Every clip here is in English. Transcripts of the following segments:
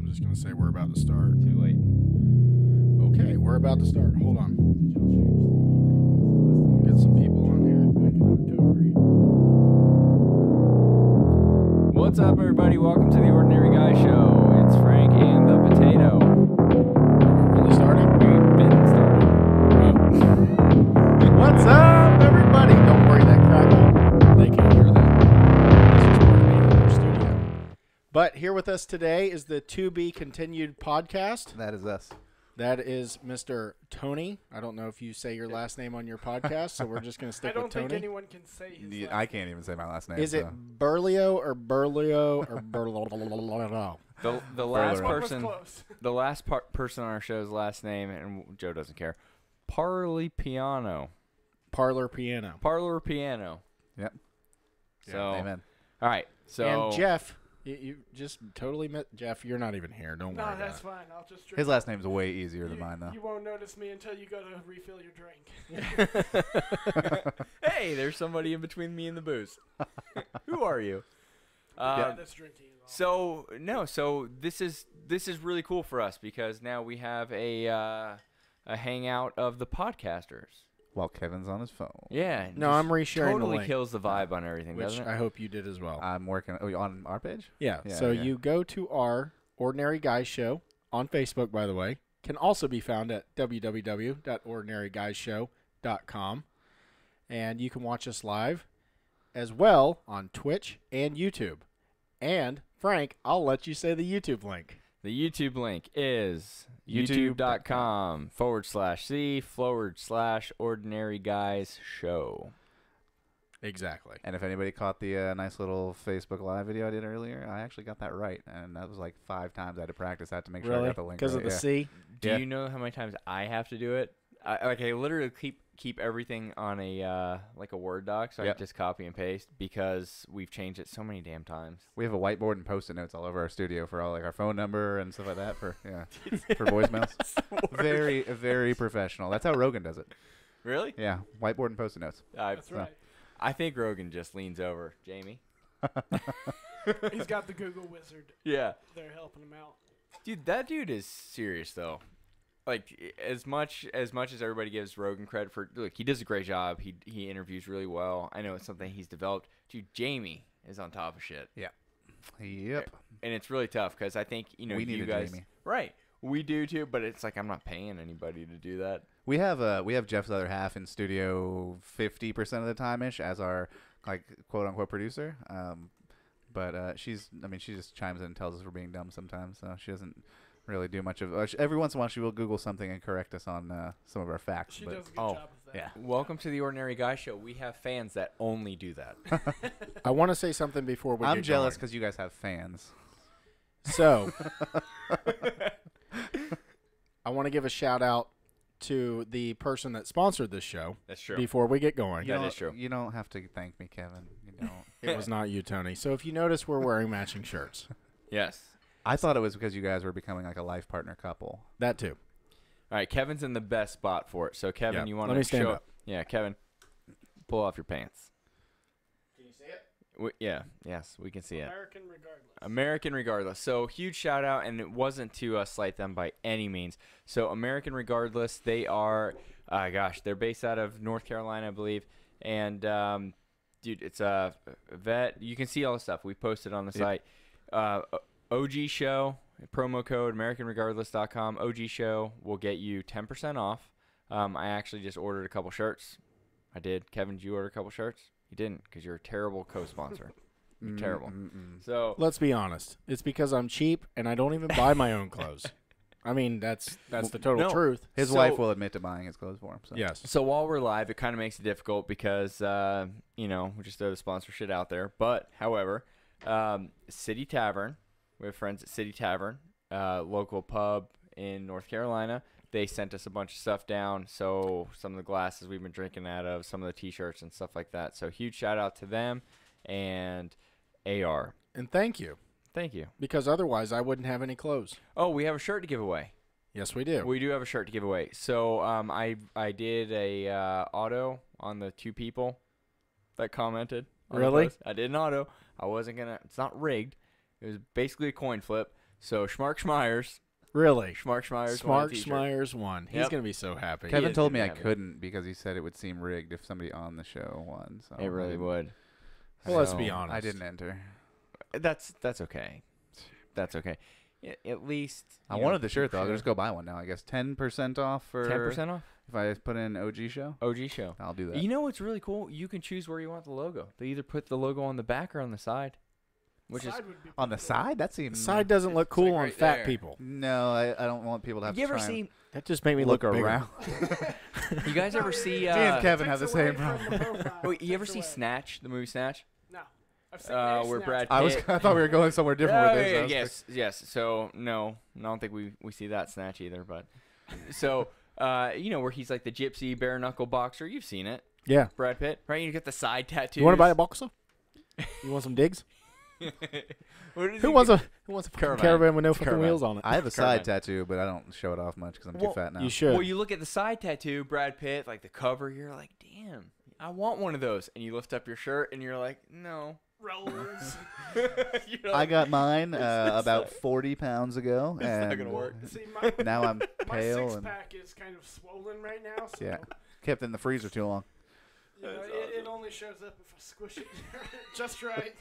I'm just going to say we're about to start. Too late. Okay, we're about to start. Hold on. Get some people on here. What's up, everybody? Welcome to the Ordinary Guy Show. It's Frank and the Potato. Really starting? We've been started. What's up, everybody? Don't worry, that crackle. They can't hear that. This is part of being in our studio. But here with us today is the To Be Continued podcast. That is us. That is Mr. Tony. I don't know if you say your last name on your podcast, so we're just going to stick with Tony. I don't think anyone can say his last I can't even say my last name. Is it Berlio or Berlio or Berlio? The last Further person, close. the last person on our show's last name, and Joe doesn't care. Parley Piano. Parlor Piano. Parlor Piano. Yep. So, Amen. all right. So And Jeff, you just totally met Jeff. You're not even here. Don't worry No, about that's it. fine. I'll just drink. His last name's way easier than mine, though. You won't notice me until you go to refill your drink. hey, there's somebody in between me and the booze. Who are you? That's drinking. So this is really cool for us because now we have a hangout of the podcasters. While Kevin's on his phone. Yeah. No, just I'm resharing the Totally link, kills the vibe on everything, which doesn't it? I hope you did as well. I'm working on our page? Yeah. Yeah, So yeah. you go to our Ordinary Guys Show on Facebook, by the way. Can also be found at www.ordinaryguyshow.com. And you can watch us live as well on Twitch and YouTube. And, Frank, I'll let you say the YouTube link. The YouTube link is youtube.com/C/Ordinary Guys Show. Exactly. And if anybody caught the nice little Facebook Live video I did earlier, I actually got that right. And that was like 5 times I had to practice that to make sure I Really? got the link Because right. of the Yeah. C? Do Yeah. you know how many times I have to do it? I literally keep everything on a like a Word doc, so I Yep. just copy and paste because we've changed it so many damn times. We have a whiteboard and Post-it notes all over our studio for all like our phone number and stuff like that for for voicemails. Very, very professional. That's how Rogan does it. Really? Yeah, whiteboard and Post-it notes. That's right. I think Rogan just leans over. Jamie? He's got the Google wizard. Yeah. They're helping him out. Dude, that dude is serious, though. Like, as much as everybody gives Rogan credit for, look, he does a great job. He interviews really well. I know it's something he's developed. Dude, Jamie is on top of shit. Yep. And it's really tough because I think, you know, We need you a guys. Jamie. Right. We do, too, but it's like I'm not paying anybody to do that. We have Jeff's other half in studio 50% of the time ish as our like quote unquote producer. But she just chimes in and tells us we're being dumb sometimes. So she doesn't really do much of. Every once in a while she will Google something and correct us on some of our facts. She but does a good job of that. yeah. Welcome to the Ordinary Guy Show. We have fans that only do that. I want to say something before we I'm get jealous going. because you guys have fans. So, I want to give a shout out to the person that sponsored this show That's true. before we get going. That is true. You don't have to thank me, Kevin. You don't. It was not you, Tony. So if you notice, we're wearing matching shirts. Yes. I thought it was because you guys were becoming like a life partner couple. That too. All right, Kevin's in the best spot for it. So, Kevin, Yeah. you want Let to me stand show up. Yeah, Kevin, pull off your pants. Can you see it? Yes, we can see it. American Regardless. American Regardless. So, huge shout out, and it wasn't to slight them by any means. So, American Regardless, they are, they're based out of North Carolina, I believe. And, dude, it's a vet. You can see all the stuff. We posted on the site. OG Show, promo code AmericanRegardless.com. OG Show will get you 10% off. I actually just ordered a couple shirts. I did. Kevin, did you order a couple shirts? You didn't because you're a terrible co-sponsor. You're terrible. So Let's be honest. It's because I'm cheap and I don't even buy my own clothes. I mean, that's the total truth. His wife will admit to buying his clothes for him. So. Yes. So while we're live, it kind of makes it difficult because, we just throw the sponsor shit out there. But, however, City Tavern, we have friends at City Tavern, local pub in North Carolina. They sent us a bunch of stuff down. So some of the glasses we've been drinking out of, some of the T-shirts and stuff like that. So huge shout out to them and AR. And thank you. Thank you. Because otherwise I wouldn't have any clothes. Oh, we have a shirt to give away. Yes, we do. We do have a shirt to give away. So I did a auto on the 2 people that commented. on the Really? post. I did an auto. I wasn't going to – it's not rigged. It was basically a coin flip. So Schmark Schmeyers. Really? Schmark Schmeyers. Smart Schmeyers won. He's Yep. going to be so happy. Kevin Kevin is told gonna me be I happy. couldn't because he said it would seem rigged if somebody on the show won. So It really would. Well, let's So, be honest. I didn't enter. That's okay. That's okay. At least I you know, wanted the shirt though. I'll sure. just go buy one now. I guess 10% off for 10% off. if I put in OG show. OG show. I'll do that. You know what's really cool? You can choose where you want the logo. They either put the logo on the back or on the side, which is. Side would be On the pretty side, that The seems side doesn't look It's cool like on right fat there. people. No, I don't want people to have You to ever try see? That just made me and look look bigger. around. You guys No, ever it- see? it Me and takes Kevin have the away same from problem. the profile. Oh, you ever Takes see away. Snatch? The movie Snatch? No. I've seen Where Snatch. Brad I Pitt. thought we were going somewhere different Oh, with this. yeah, I was yes, yes. So no, I don't think we see that Snatch either. But so you know where he's like the gypsy bare knuckle boxer. You've seen it, Yeah. Brad Pitt, right? You get the side tattoos. You want to buy a boxer? You want some digs? Who wants a fucking Caravan. caravan with no It's fucking caravan. wheels on it? I have a Caravan. side tattoo, but I don't show it off much because I'm Well, too fat now. You should. Well, you look at the side tattoo, Brad Pitt, like the cover. You're like, damn, I want one of those. And you lift up your shirt, and you're like, no. Rollers. You're I like, got mine It's about not- 40 pounds ago, It's not and gonna work. See, my, now I'm my pale six and pack is kind of swollen right now, so yeah, kept in the freezer too long. you know, That's it only shows up if I squish it just right.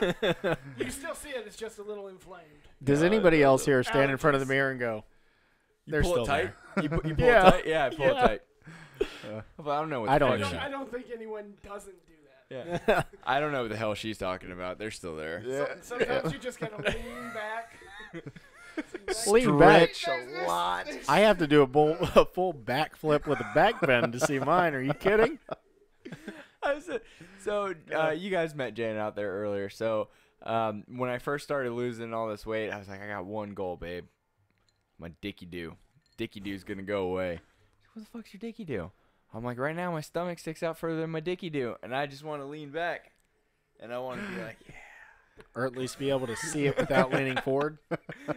You can still see it; it's just a little inflamed. Does Yeah, anybody else here stand in allergies. front of the mirror and go, You they're pull still it tight. there? You pull Yeah. it tight. Yeah, I pull it Yeah. tight. But I don't know what I the don't fuck do she- I don't think anyone doesn't do that. Yeah. I don't know what the hell she's talking about. They're still there. Sometimes you just gotta lean back. Lean back. Stretch a lot. I have to do a full backflip with a back bend to see mine. Are you kidding? So you guys met Jan out there earlier. So when I first started losing all this weight, I was like, I got one goal, babe. My dicky do. Dicky do's gonna go away. What the fuck's your dicky do? I'm like, right now my stomach sticks out further than my dicky do, and I just want to lean back, and I want to be like, Or at least be able to see it without leaning forward.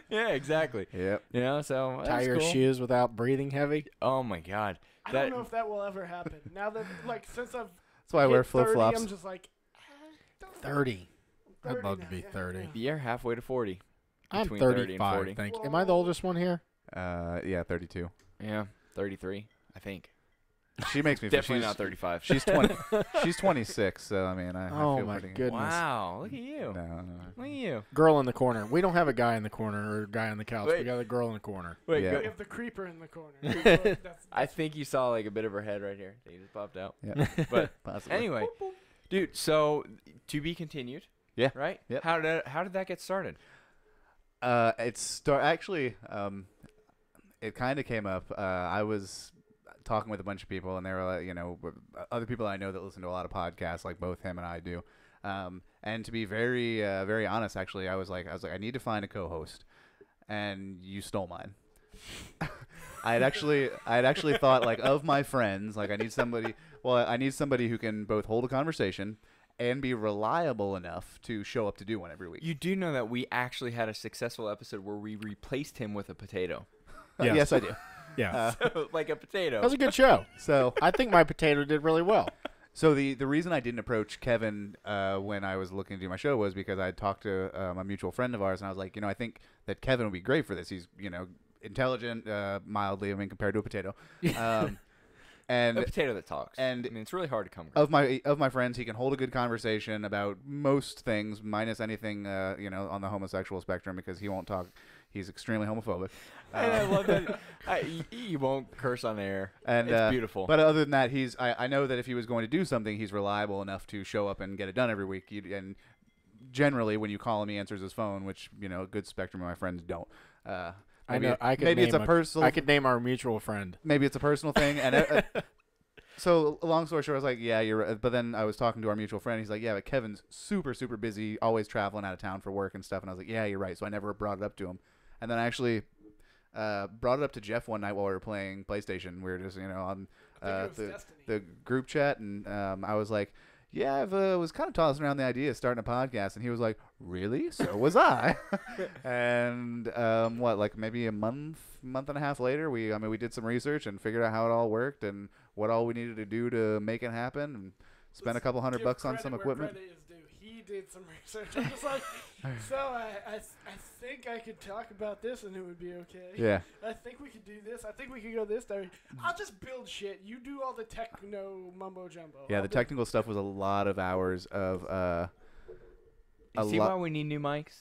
yeah, exactly. Yep. You know, so Tie that's your cool. shoes without breathing heavy. Oh my god. I That- don't know if that will ever happen. Now that, like, since I've That's why I wear hit 30, flip flops. I'm just like, 30. I'd 30 love to now, be yeah. 30. You're halfway to 40. I'm Between 30 and 35, 40. I think. Am I the oldest one here? Yeah, 32. Yeah, 33, I think. She makes me feel Definitely she's, not 35. She's 20. She's 26. So I mean, I Oh feel my pretty goodness. Wow, look at you. No. Look at you. Girl in the corner. We don't have a guy in the corner or a guy on the couch. We Wait. got a girl in the corner. Wait, Yeah. go- we have the creeper in the corner. That's, I think you saw like a bit of her head right here. They just popped out. Yeah. But Possibly. anyway, dude. So to be continued. Yeah. Right. Yep. How did that get started? Actually, it kind of came up. I was talking with a bunch of people, and they were like, other people I know that listen to a lot of podcasts, like both him and I do. And to be very, very honest, actually, I was like, I need to find a co-host, and you stole mine. I had actually thought, like, of my friends, like, I need somebody who can both hold a conversation and be reliable enough to show up to do one every week. You do know that we actually had a successful episode where we replaced him with a potato. Yes. Yes, I do. Yeah. So, like a potato. That was a good show. So I think my potato did really well. So the reason I didn't approach Kevin when I was looking to do my show was because I had talked to a mutual friend of ours, and I was like, I think that Kevin would be great for this. He's, intelligent, mildly, compared to a potato. And a potato that talks. and- I mean, it's really hard to come across. of my friends, he can hold a good conversation about most things, minus anything, on the homosexual spectrum, because he won't talk. He's extremely homophobic. And I love that. You won't curse on air. And It's beautiful. But other than that, I know that if he was going to do something, he's reliable enough to show up and get it done every week. And generally, when you call him, he answers his phone, which a good spectrum of my friends don't. I know. Maybe it's a personal. I could name our mutual friend. Maybe it's a personal thing. And so, long story short, I was like, yeah, you're right. But then I was talking to our mutual friend. He's like, yeah, but Kevin's super, super busy, always traveling out of town for work and stuff. And I was like, yeah, you're right. So I never brought it up to him. And then I actually brought it up to Jeff one night while we were playing PlayStation. We were just, on I think it was Destiny. the group chat. And I was like, yeah, I was kind of tossing around the idea of starting a podcast. And he was like, really? So was I. And maybe a month and a half later, we did some research and figured out how it all worked and what all we needed to do to make it happen, and spent a couple $100 on some Credit where equipment. credit is due. He did some research. I'm just like, so I think I could talk about this and it would be okay. Yeah. I think we could do this. I think we could go this direction. I'll just build shit. You do all the techno mumbo jumbo. Yeah, the technical stuff was a lot of hours of. You see why we need new mics?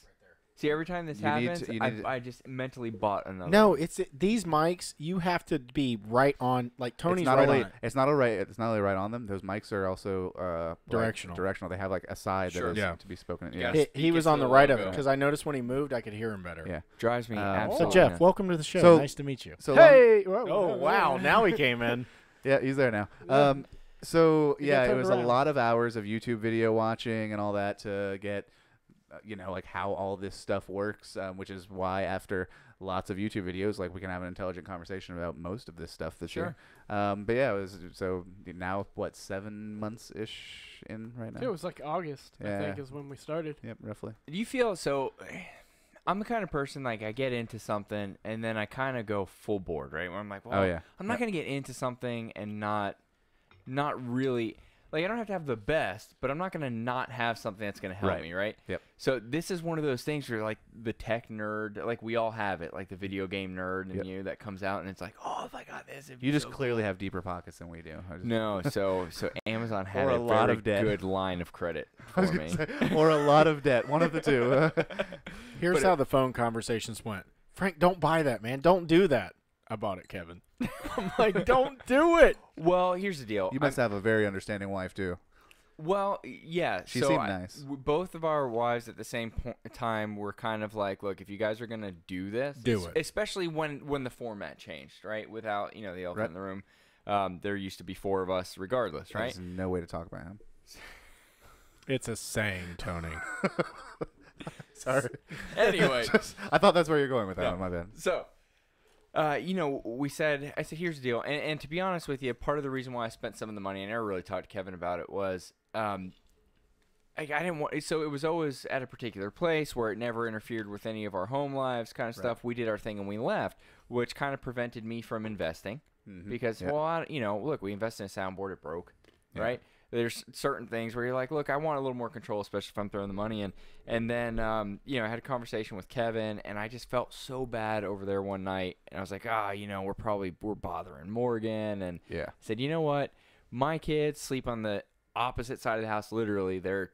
See, every time this happens, I just mentally bought another. No, one. it's these mics. You have to be right on. Like Tony's it's not right only, on it. It's not only right on them. Those mics are also Directional. Directional. They have like a side that is to be spoken. Yeah. Yeah. He was on the right of it because I noticed when he moved, I could hear him better. Yeah. Drives me So absolutely Jeff, nuts. welcome to the show. So- Nice to meet you. So Hey! Oh wow! Now he came in. yeah, he's there now. Yeah. So You yeah, got it was turned a around. lot of hours of YouTube video watching and all that to get, like how all this stuff works, which is why after lots of YouTube videos, like we can have an intelligent conversation about most of this stuff this year. But yeah, it was so now what 7 months ish in right now. It was like August, I Yeah. think, is when we started. Yep, roughly. Do you feel so? I'm the kind of person like I get into something and then I kind of go full board, right? Where I'm like, well, Oh yeah. I'm not gonna get into something and not really. Like, I don't have to have the best, but I'm not going to not have something that's going to help Right. me, right? Yep. So this is one of those things where, like, the tech nerd, like, we all have it, like the video game nerd in Yep. you that comes out, and it's like, oh, if I got this, it'd be You just so clearly have deeper pockets than we do. No, so Amazon had Or a a lot very of debt. good line of credit I was for gonna me. say, or a lot of debt. One of the two. Here's But how the phone conversations went. Frank, don't buy that, man. Don't do that. I bought it, Kevin. I'm like, don't do it. Well, here's the deal. You must have a very understanding wife too. Well, yeah. She so seemed nice. Both of our wives at the same time were kind of like, look, if you guys are going to do this, Do it. Especially when the format changed, right? Without, the elephant Right. in the room. There used to be 4 of us regardless, right? There's no way to talk about him. It's a saying, Tony. Sorry. Anyway, I thought that's where you're going with that No. one. My bad. so, I said, here's the deal. And to be honest with you, part of the reason why I spent some of the money, and I never really talked to Kevin about it, was I didn't want, so it was always at a particular place where it never interfered with any of our home lives kind of Right. stuff. We did our thing and we left, which kind of prevented me from investing because, Yeah. look, we invested in a soundboard, it broke, Yeah. right? There's certain things where you're like, look, I want a little more control, especially if I'm throwing the money in. And then, I had a conversation with Kevin, and I just felt so bad over there one night. And I was like, we're bothering Morgan. And Yeah. I said, you know what? My kids sleep on the opposite side of the house. Literally, they're,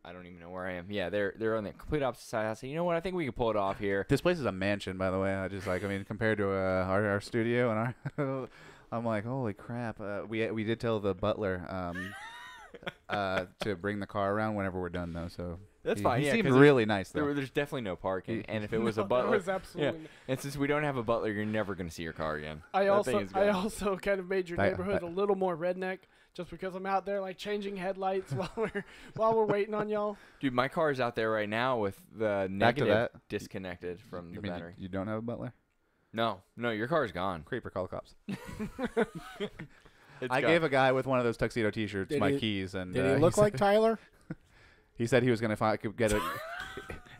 I don't even know where I am. Yeah, they're on the complete opposite side of the house. I said, you know what? I think we can pull it off here. This place is a mansion, by the way. Compared to our studio and our, I'm like, holy crap. We did tell the butler to bring the car around whenever we're done, though. So That's fine. He Yeah, seemed 'cause really nice, though. there's definitely no parking. And if it was a No, butler, there was absolutely and since we don't have a butler, you're never going to see your car again. I That thing also is I gone. also kind of made your That- neighborhood that- a little more redneck just because I'm out there like changing headlights while we're waiting on y'all. Dude, my car is out there right now with the Back to negative that. disconnected from You the mean battery. you don't have a butler? No, your car's gone. Creeper, call the cops. It's I gone. gave a guy with one of those tuxedo T-shirts Did my he- keys, and Did he look like Tyler? He said he was gonna get a.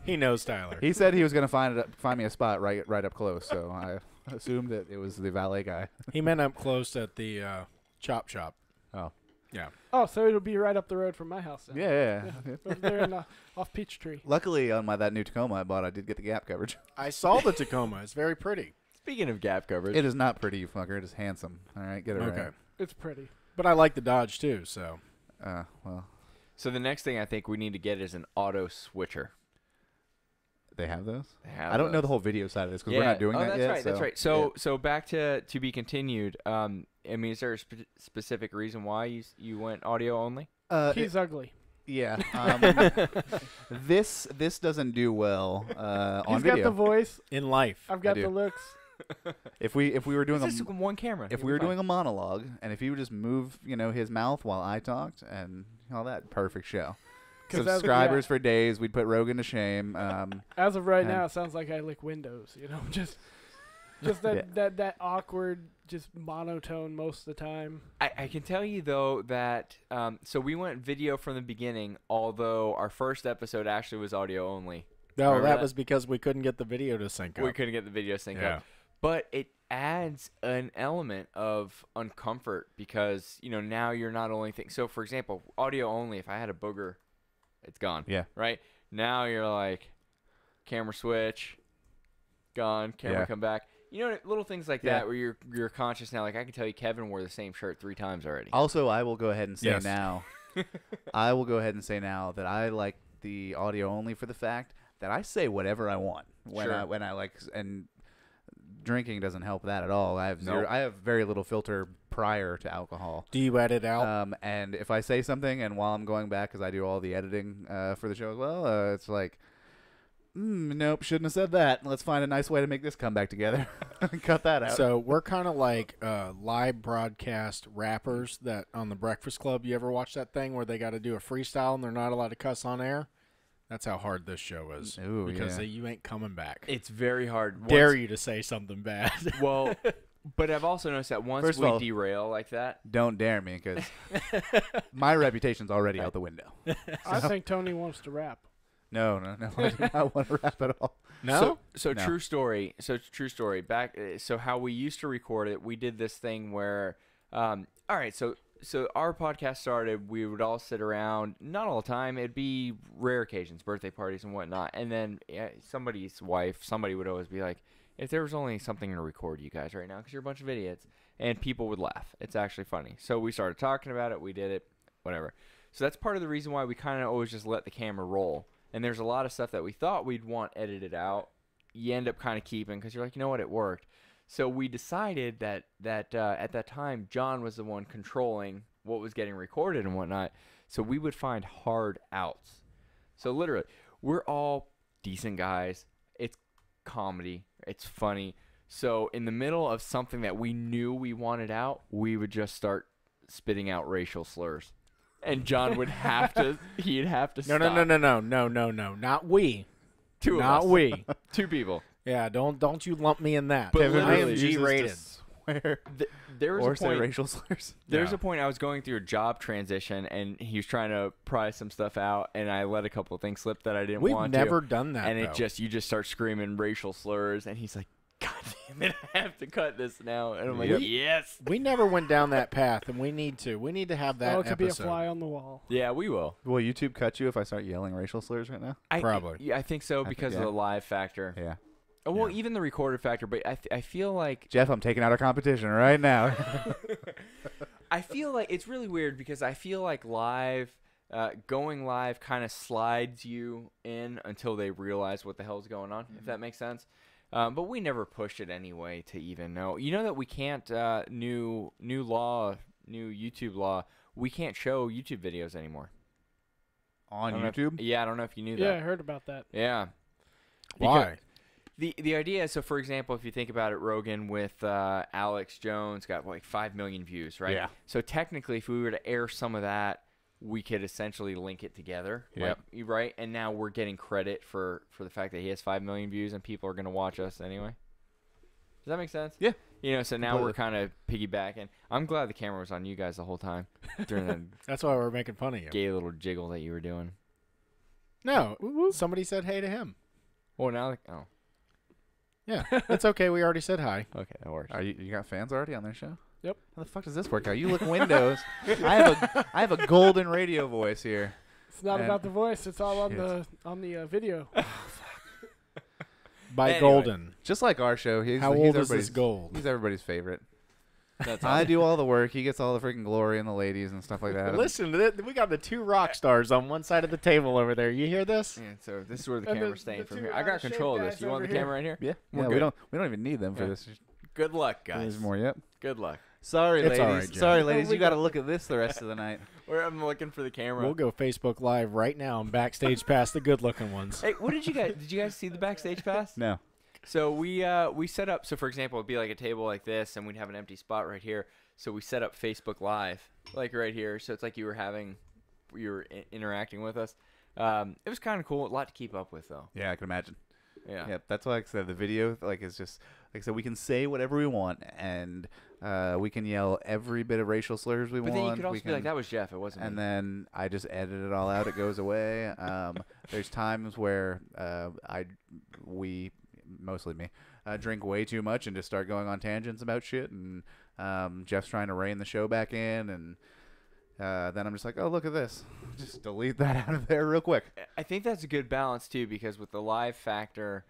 He knows Tyler. He said he was gonna find me a spot right up close. So I assumed that it was the valet guy. He met up close at the chop shop. Oh. Yeah. Oh, so it'll be right up the road from my house then. Yeah. Over there in, off Peachtree. Luckily, on that new Tacoma I bought, I did get the gap coverage. I saw the Tacoma. It's very pretty. Speaking of gap coverage, It is not pretty, you fucker. It is handsome. All right, get it Okay. right. It's pretty. But I like the Dodge too, so. Well, so the next thing I think we need to get is an auto switcher. they have those. They have I don't know those. the whole video side of this because we're not doing that that's yet. right. so, That's right. So back to be continued. Is there a specific reason why you went audio only? He's ugly. Yeah. This doesn't do well on He's video. got the voice. In life. I've got do. the looks. If we were doing This is one camera. if we were doing a monologue, and if he would just move, his mouth while I talked and all that, perfect show. 'Cause that's- Subscribers yeah. for days. We'd put Rogan to shame. As of right and- now, it sounds like I lick windows. Just Yeah. that awkward, just monotone most of the time. I can tell you though that so we went video from the beginning, although our first episode actually was audio only. No, Remember that that? was because we couldn't get the video to sync up. We couldn't get the video sync Yeah. up. But it adds an element of uncomfort because, now you're not only thinking. So, for example, audio only, if I had a booger it's gone. Yeah. Right? Now you're like, camera switch, gone, camera come back. You know, little things like that where you're conscious now. Like, I can tell you Kevin wore the same shirt 3 times already. Also, I will go ahead and say Yes. now, I will go ahead and say now that I like the audio only for the fact that I say whatever I want when Sure. when I like, and drinking doesn't help that at all. I have Nope. I have very little filter prior to alcohol. Do you edit out? And if I say something, and while I'm going back, because I do all the editing for the show as well, it's like, nope, shouldn't have said that. Let's find a nice way to make this come back together. Cut that out. So we're kind of like live broadcast rappers that on the Breakfast Club. You ever watch that thing where they got to do a freestyle and they're not allowed to cuss on air? That's how hard this show is. Ooh, because yeah. you ain't coming back. It's very hard. Dare you to say something bad. Well, but I've also noticed that once First of we all- derail like that, Don't dare me, because my reputation's already out the window. I think Tony wants to rap. No, I do not want to rap at all. No? So No. true story. So true story. Back. So how we used to record it, we did this thing where, all right. So our podcast started. We would all sit around. Not all the time. It'd be rare occasions, birthday parties and whatnot. And then somebody's wife, somebody would always be like, "If there was only something to record you guys right now, because you're a bunch of idiots," and people would laugh. It's actually funny. So we started talking about it. We did it. Whatever. So that's part of the reason why we kind of always just let the camera roll. And there's a lot of stuff that we thought we'd want edited out. You end up kind of keeping because you're like, you know what, it worked. So we decided that at that time, John was the one controlling what was getting recorded and whatnot. So we would find hard outs. So literally, we're all decent guys. It's comedy. It's funny. So in the middle of something that we knew we wanted out, we would just start spitting out racial slurs. And John would have to, he'd have to No, stop. no. Not we. Two of Not us. we. 2 people. Yeah, don't you lump me in that. But I literally am uses G-rated. Swear. There was Or a say point. racial slurs. There's Yeah. a point I was going through a job transition, and he was trying to pry some stuff out, and I let a couple of things slip that I didn't We've want never to. done that, And though. you just start screaming racial slurs, and he's like, "God damn it, I have to cut this now." And I'm like, Yep. "Yes." We never went down that path, and we need to. We need to have that It could be a episode. fly on the wall. Yeah, we will. Will YouTube cut you if I start yelling racial slurs right now? Probably. Yeah, I think so I think, because of yeah. the live factor. Yeah. Oh, well, Yeah. even the recorded factor, but I feel like Jeff, I'm taking out our competition right now. I feel like it's really weird because I feel like live, going live kind of slides you in until they realize what the hell's going on, if that makes sense. But we never pushed it anyway to even know. You know that we can't, new YouTube law, we can't show YouTube videos anymore. On I don't know if- YouTube? yeah, I don't know if you knew Yeah, I that. heard about that. Yeah. Why? The idea is, so for example, if you think about it, Rogan with Alex Jones got like 5 million views, right? Yeah. So technically, if we were to air some of that, we could essentially link it together. Yep. Like, right? And now we're getting credit for the fact that he has 5 million views and people are going to watch us anyway. Does that make sense? Yeah. You know, so now we're Completely. kind of piggybacking. I'm glad the camera was on you guys the whole time during the That's why we're making fun of you. gay little jiggle that you were doing. No, somebody said hey to him. Well, now, oh, Yeah, it's okay. We already said hi. okay, that works. Are you got fans already on their show? Yep. How the fuck does this work out? You look Windows. I have a golden radio voice here. It's not And- about the voice. It's all on Shit. the video. By Anyway. Golden. Just like our show. He's How he's old is everybody's- this gold? He's everybody's favorite. That's I do all the work. He gets all the freaking glory and the ladies and stuff like that. Listen, we got the 2 rock stars on one side of the table over there. You hear this? Yeah, so this is where the And camera's the staying from two here. I got out-of-shape control of this. guys You want the over here. camera right here? Yeah, We're yeah. good. We don't even need them for Yeah. this. Good luck, guys. There's more. Yep. Good luck. Sorry, It's ladies. all right, Jeff. Sorry, ladies. We You got to look at this the rest of the night. I'm looking for the camera. We'll go Facebook Live right now and backstage past the good-looking ones. Hey, what did you guys? Did you guys see the backstage pass? No. So we set up. So for example, it'd be like a table like this, and we'd have an empty spot right here. So we set up Facebook Live, like right here. So it's like you were interacting with us. It was kind of cool. A lot to keep up with, though. Yeah, I can imagine. Yeah. Yeah, that's why I said the video is just like I said. We can say whatever we want, and we can yell every bit of racial slurs we But want. then you could also we be like, can- "That was Jeff. It wasn't and me." then I just edit it all out. It goes away. There's times where we, mostly me, drink way too much and just start going on tangents about shit. And Jeff's trying to rein the show back in, and then I'm just like, oh, look at this. Just delete that out of there real quick. I think that's a good balance too, because with the live factor,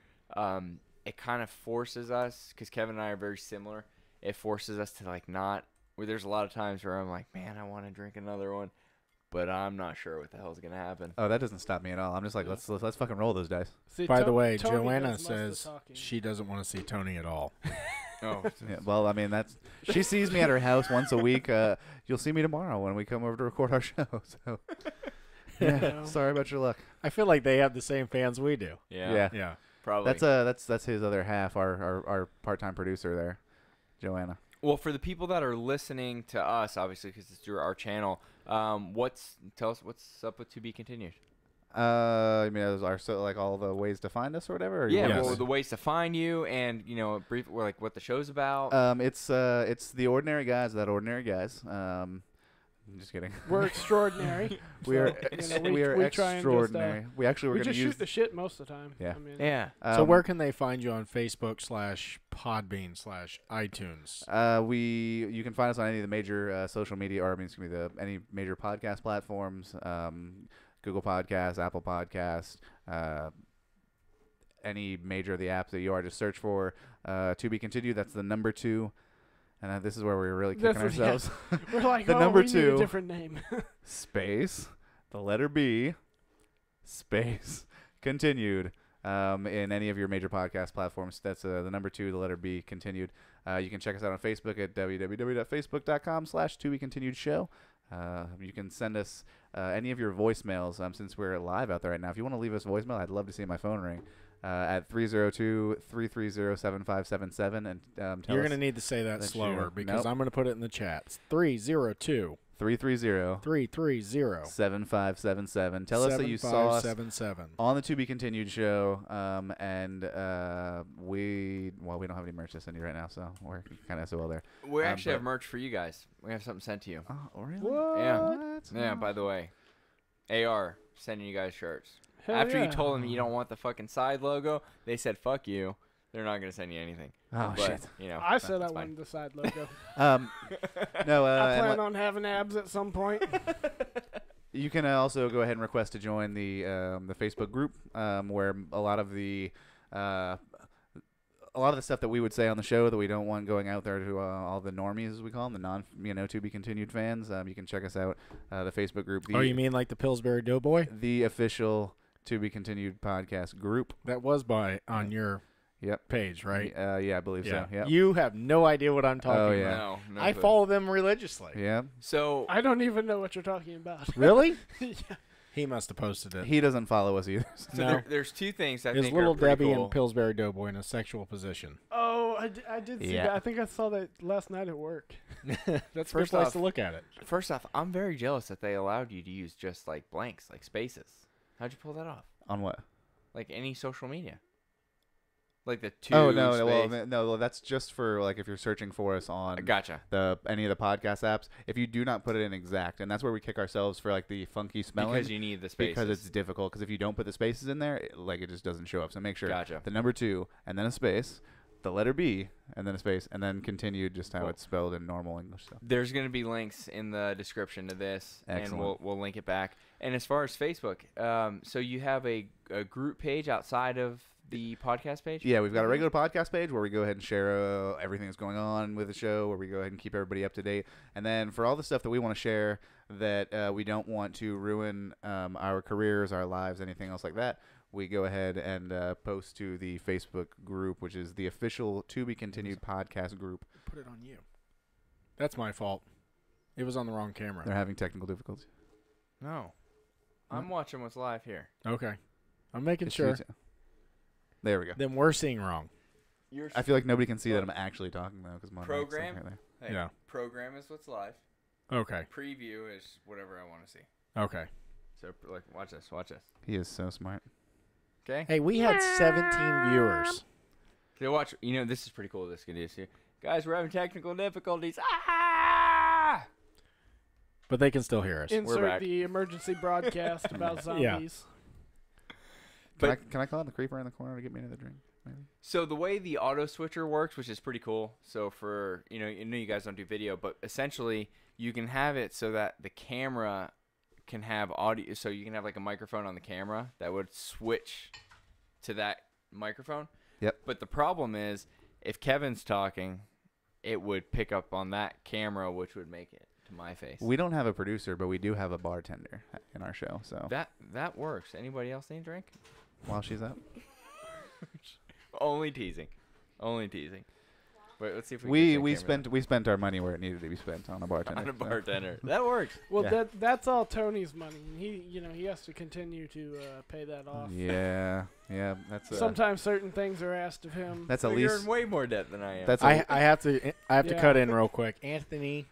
it kind of forces us, because Kevin and I are very similar. It forces us to like not. Where there's a lot of times where I'm like, man, I want to drink another one, but I'm not sure what the hell's gonna happen. Oh, that doesn't stop me at all. I'm just like, let's fucking roll those dice. See, By the way, Tony Joanna does most of the says talking. she doesn't want to see Tony at all. Oh, Yeah, well, I mean, she sees me at her house once a week. You'll see me tomorrow when we come over to record our show. So, yeah, sorry about your luck. I feel like they have the same fans we do. yeah, Yeah. probably. That's his other half, our part-time producer there, Joanna. Well, for the people that are listening to us, obviously, because it's through our channel, tell us what's up with To Be Continued. I mean, like all the ways to find us or whatever. Or Yeah, Yes. well, the ways to find you, and brief, like what the show's about. It's the ordinary guys that ordinary guys. I'm just kidding. We're extraordinary. we are so, we are we try and just, extraordinary. We actually were we going to just use shoot the shit most of the time. Yeah. I mean, Yeah. So where can they find you on Facebook / Podbean / iTunes? You can find us on any of the major social media, or I mean, excuse me, any major podcast platforms, Google Podcasts, Apple Podcasts, any major of the apps that you are. Just search for To Be Continued. That's the number 2. And this is where we're really kicking That's what- ourselves. we're like, The oh, number we need 2. a different name. Space, the letter B, space, continued. In any of your major podcast platforms. That's the number 2, the letter B, continued. You can check us out on Facebook at www.facebook.com/tobecontinuedshow. You can send us any of your voicemails since we're live out there right now. If you want to leave us voicemail, I'd love to see my phone ring at 302-330-7577. And tell You're us going to need to say that that slower you're- because Nope. I'm going to put it in the chat. It's 302 330 330 7577. Tell us that you saw us 7577. on the To Be Continued show, and we don't have any merch to send you right now, so we're kind of SOL there. We actually but- have merch for you guys. We have something sent to you. Oh, really? Yeah. What? Yeah, by the way, AR sending you guys shirts. Hell After yeah. you told them you don't want the fucking side logo, they said fuck you. They're not gonna send you anything. Oh, But, shit. I said I that's fine. wanted the side logo. No, I and plan on having abs at some point. you can also go ahead and request to join the Facebook group, where a lot of the stuff that we would say on the show that we don't want going out there to all the normies, as we call them, the non To Be Continued fans. You can check us out, the Facebook group. Oh, you mean like the Pillsbury Doughboy? the official To Be Continued podcast group? That was on your Yep. page, right? Yeah, I believe so. Yep. You have no idea what I'm talking Oh, about. yeah. No, no I clue. follow them religiously. Yeah. So I don't even know what you're talking about. Really? Yeah. He must have posted it. He doesn't follow us either. No. there's two things I Is think Little are pretty Debbie cool. and Pillsbury Doughboy in a sexual position? Oh, I did see Yeah. that. I think I saw that last night at work. That's a good First place off- to look at it. First off, I'm very jealous that they allowed you to use just like blanks, like spaces. How'd you pull that off? On what? Like any social media. Like the two. Oh no, space. well, that's just for like if you're searching for us on Gotcha. any of the podcast apps. If you do not put it in exact, and that's where we kick ourselves for like the funky spelling, Because you need the spaces. because it's difficult. Because if you don't put the spaces in there, it just doesn't show up. So make sure Gotcha. the number 2 and then a space, the letter B and then a space, and then continued just how Cool. it's spelled in normal English. So There's going to be links in the description to this, Excellent. and we'll link it back. And as far as Facebook, so you have a group page outside of the podcast page? yeah, we've got a regular podcast page where we go ahead and share everything that's going on with the show, where we go ahead and keep everybody up to date. And then for all the stuff that we want to share that we don't want to ruin our careers, our lives, anything else like that, we go ahead and post to the Facebook group, which is the official To Be Continued podcast group. Put it on you. That's my fault. It was on the wrong camera. They're having technical difficulties. No. I'm watching what's live here. Okay. I'm making It's sure. you- There we go. Then we're seeing wrong. I feel like nobody can see that I'm actually talking though, because my mic's like Program? right there. Hey, Yeah. Program is what's live. Okay. Preview is whatever I want to see. Okay. So, like, watch this. Watch this. He is so smart. Okay? Hey, we had 17 viewers. Okay, watch. This is pretty cool. This can do this here. Guys, we're having technical difficulties. Ah! But they can still hear us. Insert back. the emergency broadcast about Yeah. zombies. Can I call on the creeper in the corner to get me another drink? maybe. So the way the auto switcher works, which is pretty cool. So for I know you guys don't do video, but essentially you can have it so that the camera can have audio. So you can have like a microphone on the camera that would switch to that microphone. Yep. But the problem is, if Kevin's talking, it would pick up on that camera, which would make it to my face. We don't have a producer, but we do have a bartender in our show. So That works. Anybody else need a drink? while she's up, Only teasing. Only teasing. Wait, let's see if we spent our money where it needed to be spent on a bartender. on a bartender. That works. Well, Yeah. that's all Tony's money. He has to continue to pay that off. Yeah, that's Sometimes certain things are asked of him. that's So at you're least in way more debt than I am. that's I have to Yeah. cut in real quick. Anthony,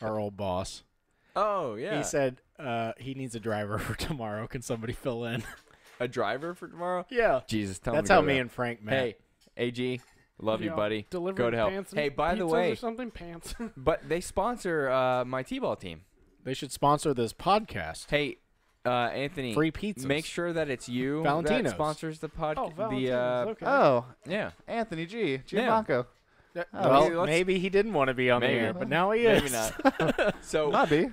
our old boss, oh yeah. he said he needs a driver for tomorrow. Can somebody fill in? a driver for tomorrow. Yeah, Jesus, tell that's him to how go me to and Frank met. Hey, AG, love you, buddy. Delivering Go to hell. pants and Hey, by the pizzas way, or something, pants. but they sponsor my T-ball team. They should sponsor this podcast. Hey, Anthony, Free pizzas. make sure that it's you Valentino's. that sponsors the podcast. Oh, Valentino's, okay. oh Yeah. Anthony G. Yeah. Gianmarco. Well, let's- maybe he didn't want to be on Maybe. the air, but now he is. Maybe not. So, Might be.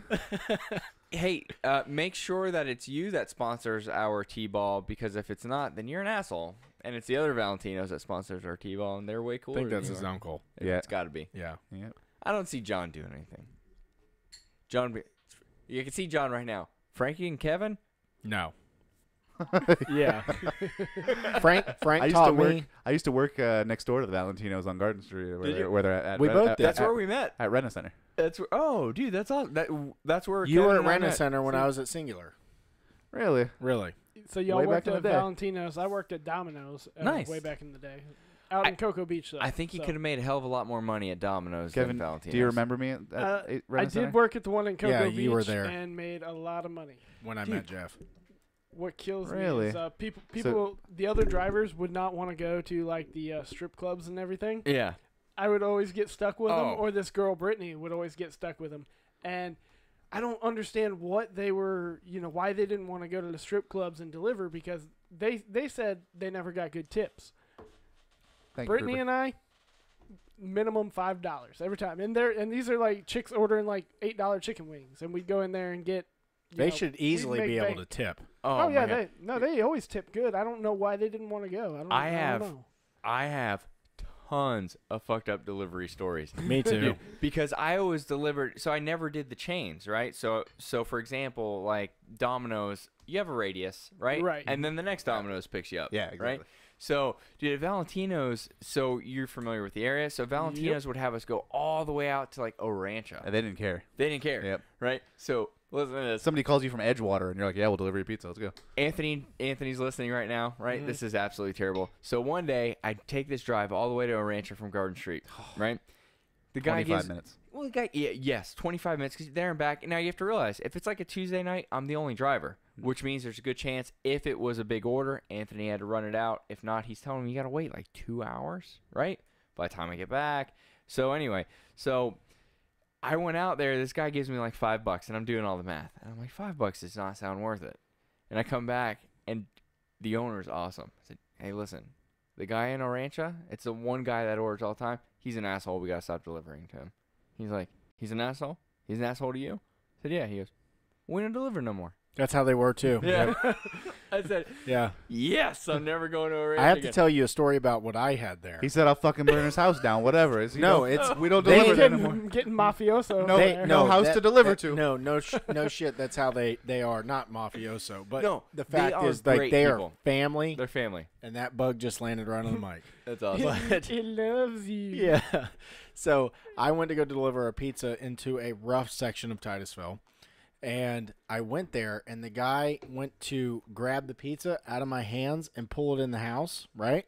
hey, make sure that it's you that sponsors our T-ball, because if it's not, then you're an asshole. And it's the other Valentinos that sponsors our T-ball, and they're way I cooler. think that's than his you are. uncle. Yeah. It's got to be. Yeah. Yep. I don't see John doing anything. You can see John right now. Frankie and Kevin. No. Yeah. Frank I used taught to work. me. I used to work next door to the Valentinos on Garden Street, where Did they're, you? where they're at. We Ren- both at, did. That's where we met. at Rena Center. That's where, oh, dude, that's all. That's where You Kevin were at and I Rena met. Center when I was at Singular. Really? Really? So y'all Way back worked in the at day. Valentino's. I worked at Domino's Nice. way back in the day. Out in Cocoa Beach, though. I think he so. could have made a hell of a lot more money at Domino's Kevin, than Valentino's. do you remember me at Rena I Center? did work at the one in Cocoa Yeah, Beach you were there. and made a lot of money. When I Dude. met Jeff. What kills Really? me is people, the other drivers would not want to go to like the strip clubs and everything. Yeah. I would always get stuck with Oh. them, or this girl Brittany would always get stuck with them, and I don't understand what they were, why they didn't want to go to the strip clubs and deliver, because they said they never got good tips. Thank you, Brittany Rupert. and I, minimum $5 every time, and these are like chicks ordering like $8 chicken wings, and we'd go in there and get. They should easily make be able bank. to tip. Oh, yeah, my God. they always tip good. I don't know why they didn't want to go. I don't know. I have tons of fucked up delivery stories. Me too. Dude, because I always delivered, so I never did the chains, right? So for example, like Domino's, you have a radius, right? Right. And then the next Domino's picks you up. Yeah, exactly. Right? So, dude, at Valentino's, so you're familiar with the area, so Valentino's would have us go all the way out to like Orancha. They didn't care. They didn't care. Yep. Right? So, listen to this. Somebody calls you from Edgewater, and you're like, "Yeah, we'll deliver your pizza. Let's go." Anthony's listening right now, right? Mm-hmm. This is absolutely terrible. So one day, I take this drive all the way to Orancha from Garden Street, right? The guy 25 gives minutes. well, the guy, yes, 25 minutes, because there and back. Now you have to realize, if it's like a Tuesday night, I'm the only driver, which means there's a good chance if it was a big order, Anthony had to run it out. If not, he's telling me you got to wait like 2 hours, right? By the time I get back. So anyway, I went out there. This guy gives me like $5, and I'm doing all the math. And I'm like, $5 does not sound worth it. And I come back, and the owner's awesome. I said, hey, listen, the guy in Orancha, it's the one guy that orders all the time. He's an asshole. We got to stop delivering to him. He's like, he's an asshole? He's an asshole to you? I said, yeah. He goes, we don't deliver no more. That's how they were too. Yeah. I said, Yeah. yes, I'm never going to Orancha I have again. to tell you a story about what I had there. He said, "I'll fucking burn his house down, whatever." No, it's we don't they- deliver that anymore. Getting mafioso. No, over they- there. no house to deliver to. No shit. That's how they are. Not mafioso, but No, the they fact are is, like, great they people. are family, They're family. and that bug just landed right on the mic. That's awesome. But- He loves you. Yeah. So I went to go deliver a pizza into a rough section of Titusville. And I went there, and the guy went to grab the pizza out of my hands and pull it in the house, right?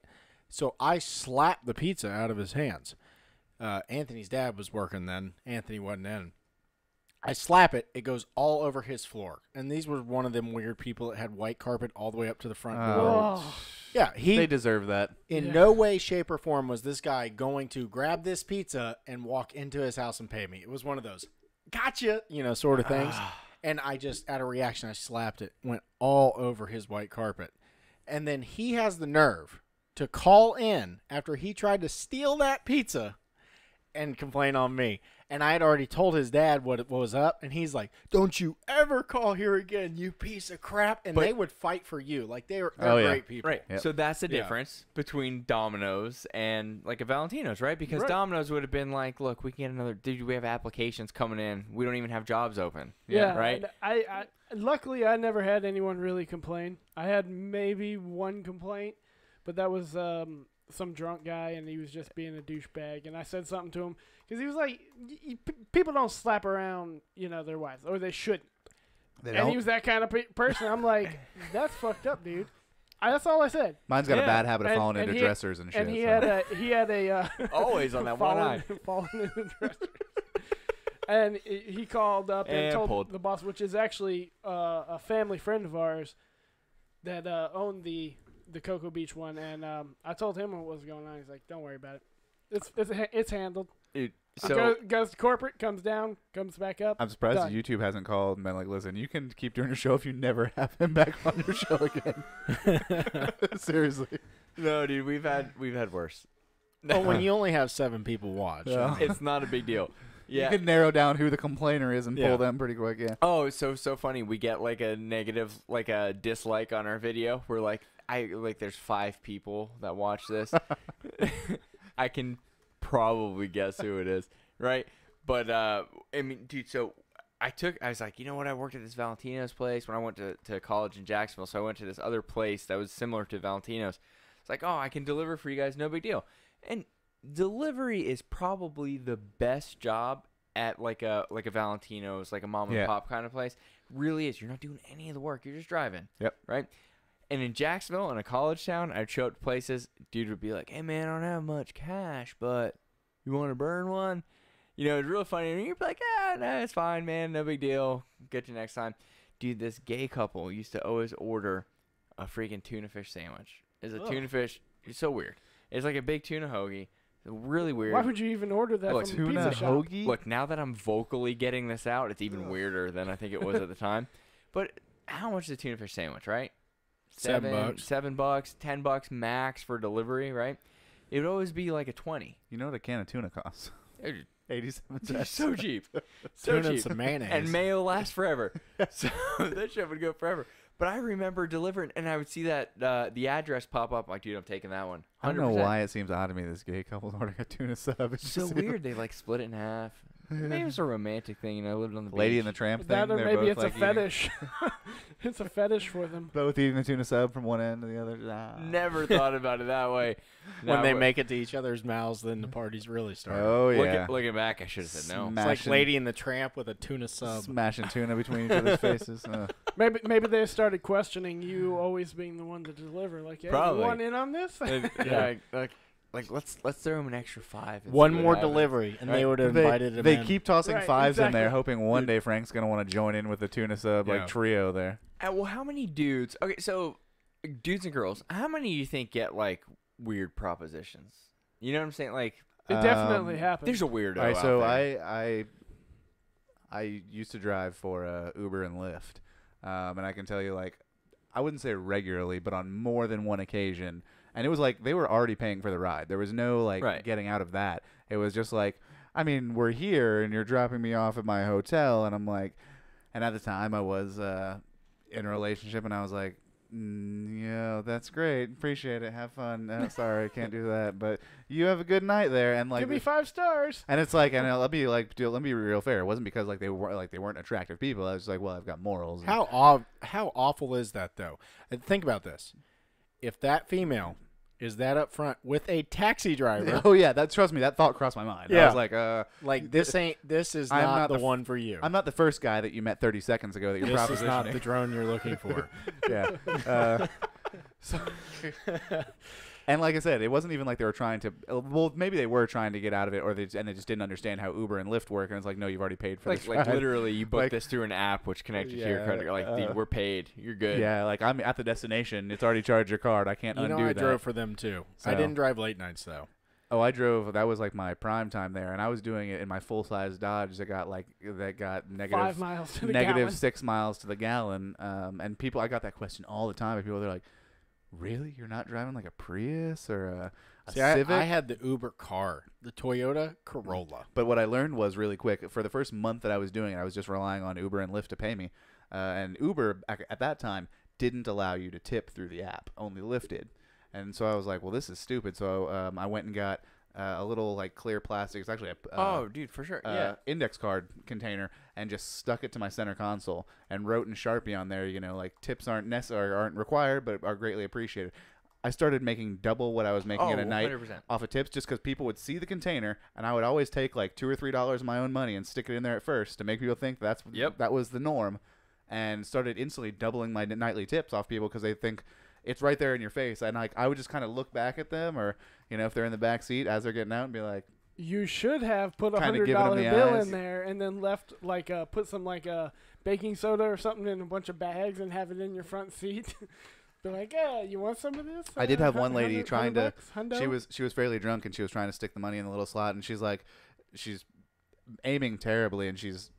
So I slapped the pizza out of his hands. Anthony's dad was working then. Anthony wasn't in. I slap it. It goes all over his floor. And these were one of them weird people that had white carpet all the way up to the front door. Oh. Yeah, They deserve that. in Yeah. no way, shape, or form was this guy going to grab this pizza and walk into his house and pay me. It was one of those, gotcha, sort of things. And I just, out of reaction, I slapped it. Went all over his white carpet. And then he has the nerve to call in after he tried to steal that pizza and complain on me. And I had already told his dad what was up, and he's like, "Don't you ever call here again, you piece of crap!" And they would fight for you, like they're great people. Right. Yep. So that's the difference between Domino's and like a Valentino's, right? Because Domino's would have been like, "Look, we can get another. Dude, we have applications coming in. We don't even have jobs open." Yeah. Right. I luckily I never had anyone really complain. I had maybe one complaint, but that was some drunk guy, and he was just being a douchebag. And I said something to him because he was like, "People don't slap around, their wives, or they shouldn't." And he was that kind of person. I'm like, "That's fucked up, dude." That's all I said. Mine's got a bad habit of falling into he dressers and shit. And he had a always on that one eye. falling into dressers. And he called up and told the boss, which is actually a family friend of ours that owned the Cocoa Beach one, and I told him what was going on. He's like, "Don't worry about it. It's handled." Dude, so goes to corporate, comes down, comes back up. I'm surprised done. YouTube hasn't called and been like, "Listen, you can keep doing your show if you never have him back on your show again." Seriously. no, dude, we've had worse. Well, when you only have 7 people watch, Yeah. It's not a big deal. Yeah. You can narrow down who the complainer is and pull them pretty quick. Yeah. Oh, so funny. We get like a negative, like a dislike on our video. We're like, there's 5 people that watch this. I can probably guess who it is, right? But I mean, dude. So I was like, you know what? I worked at this Valentino's place when I went to college in Jacksonville. So I went to this other place that was similar to Valentino's. It's like, oh, I can deliver for you guys, no big deal. And delivery is probably the best job at like a Valentino's, like a mom and pop kind of place. Really is. You're not doing any of the work. You're just driving. Yep. Right? And in Jacksonville, in a college town, I'd show up to places. Dude would be like, "Hey, man, I don't have much cash, but you want to burn one?" It's real funny. And you'd be like, no, it's fine, man. No big deal. Get you next time." Dude, this gay couple used to always order a freaking tuna fish sandwich. It's a tuna fish. It's so weird. It's like a big tuna hoagie. Really weird. Why would you even order that from a tuna pizza shop? hoagie? Look, now that I'm vocally getting this out, it's even weirder than I think it was at the time. But how much is a tuna fish sandwich, right? $7. $7, $10 max for delivery, right? It would always be like a 20. You know what a can of tuna costs? 87 Dude, cents. so cheap. So tuna and cheap. some mayonnaise. And mayo lasts forever. So that shit would go forever. But I remember delivering, and I would see that the address pop up. Like, dude, I'm taking that one. 100%. I don't know why it seems odd to me this gay couple's ordering a tuna sub. It's So just, weird. They like split it in half. Maybe it's a romantic thing. I lived on the Lady beach. and the Tramp thing. That or they're maybe both, it's like, a fetish. It's a fetish for them. Both eating the tuna sub from one end to the other. Never thought about it that way. when No, they but make it to each other's mouths, then the parties really start. Oh yeah. looking back, I should have said no. It's like Lady and the Tramp with a tuna sub. Smashing tuna between each other's faces. Maybe they started questioning you always being the one to deliver. Like, hey, Probably. you want in on this? Yeah, like let's throw him an extra 5. and One see what more happens. delivery, and Right. they would have invited him They in. keep tossing Right, 5s in there, exactly. hoping one day Frank's gonna want to join in with the tuna sub Yeah. like trio there. Well, how many dudes? Okay, so dudes and girls, how many do you think get like weird propositions? You know what I'm saying? Like, It definitely happens. there's a weirdo. All right, out so there. I used to drive for Uber and Lyft, and I can tell you, like, I wouldn't say regularly, but on more than one occasion, and it was like they were already paying for the ride. There was no like getting out of that. It was just like, I mean, we're here and you're dropping me off at my hotel, and I'm like, and at the time I was in a relationship, and I was like, yeah, that's great, appreciate it, have fun. Sorry, I can't do that, but you have a good night there, and like, Give me 5 stars. and it's like, and let me be real fair. It wasn't because like they weren't attractive people. I was just like, well, I've got morals. How awful is that, though? And think about this. If that female is that up front with a taxi driver, Oh yeah, trust me, that thought crossed my mind. I Yeah. was like, like this is I'm not not the the one for you. I'm not the first guy that you met 30 seconds ago that you're This is not propositioning. the drone you're looking for. Yeah. So, and like I said, it wasn't even like they were trying to. Well, maybe they were trying to get out of it, or they just didn't understand how Uber and Lyft work. And it's like, no, you've already paid for this like ride. literally, you booked Like- this through an app which connected to your Yeah, credit. Like, dude, we're paid. You're good. Yeah, like I'm at the destination. It's already charged your card. I can't You know, undo I that. drove for them too. I So- didn't drive late nights though. Oh, I drove. That was like my prime time there, and I was doing it in my full size Dodge that got negative 5 miles to the negative gallon. 6 miles to the gallon. And people, I got that question all the time. And people, they're like, really? You're not driving like a Prius or a See, Civic? I had the Uber car, the Toyota Corolla. But what I learned was really quick. For the first month that I was doing it, I was just relying on Uber and Lyft to pay me. And Uber, at that time, didn't allow you to tip through the app. Only Lyft did. And so I was like, well, this is stupid. So I went and got a little like clear plastic. It's actually a dude, for sure. Yeah. index card container, and just stuck it to my center console and wrote in Sharpie on there, like tips aren't necessary, aren't required, but are greatly appreciated. I started making double what I was making in a night 100%. off of tips, just because people would see the container, and I would always take like $2 or $3 of my own money and stick it in there at first to make people think that was the norm, and started instantly doubling my nightly tips off people because they think it's right there in your face. And like I would just kind of look back at them, or if they're in the back seat as they're getting out, and be like, You should have put Kinda $100 giving 'em the bill eyes. in there and then left put some baking soda or something in a bunch of bags and have it in your front seat. Be like, yeah, you want some of this? I did have one lady trying to. $100? She was fairly drunk, and she was trying to stick the money in the little slot, and she's aiming terribly, and she's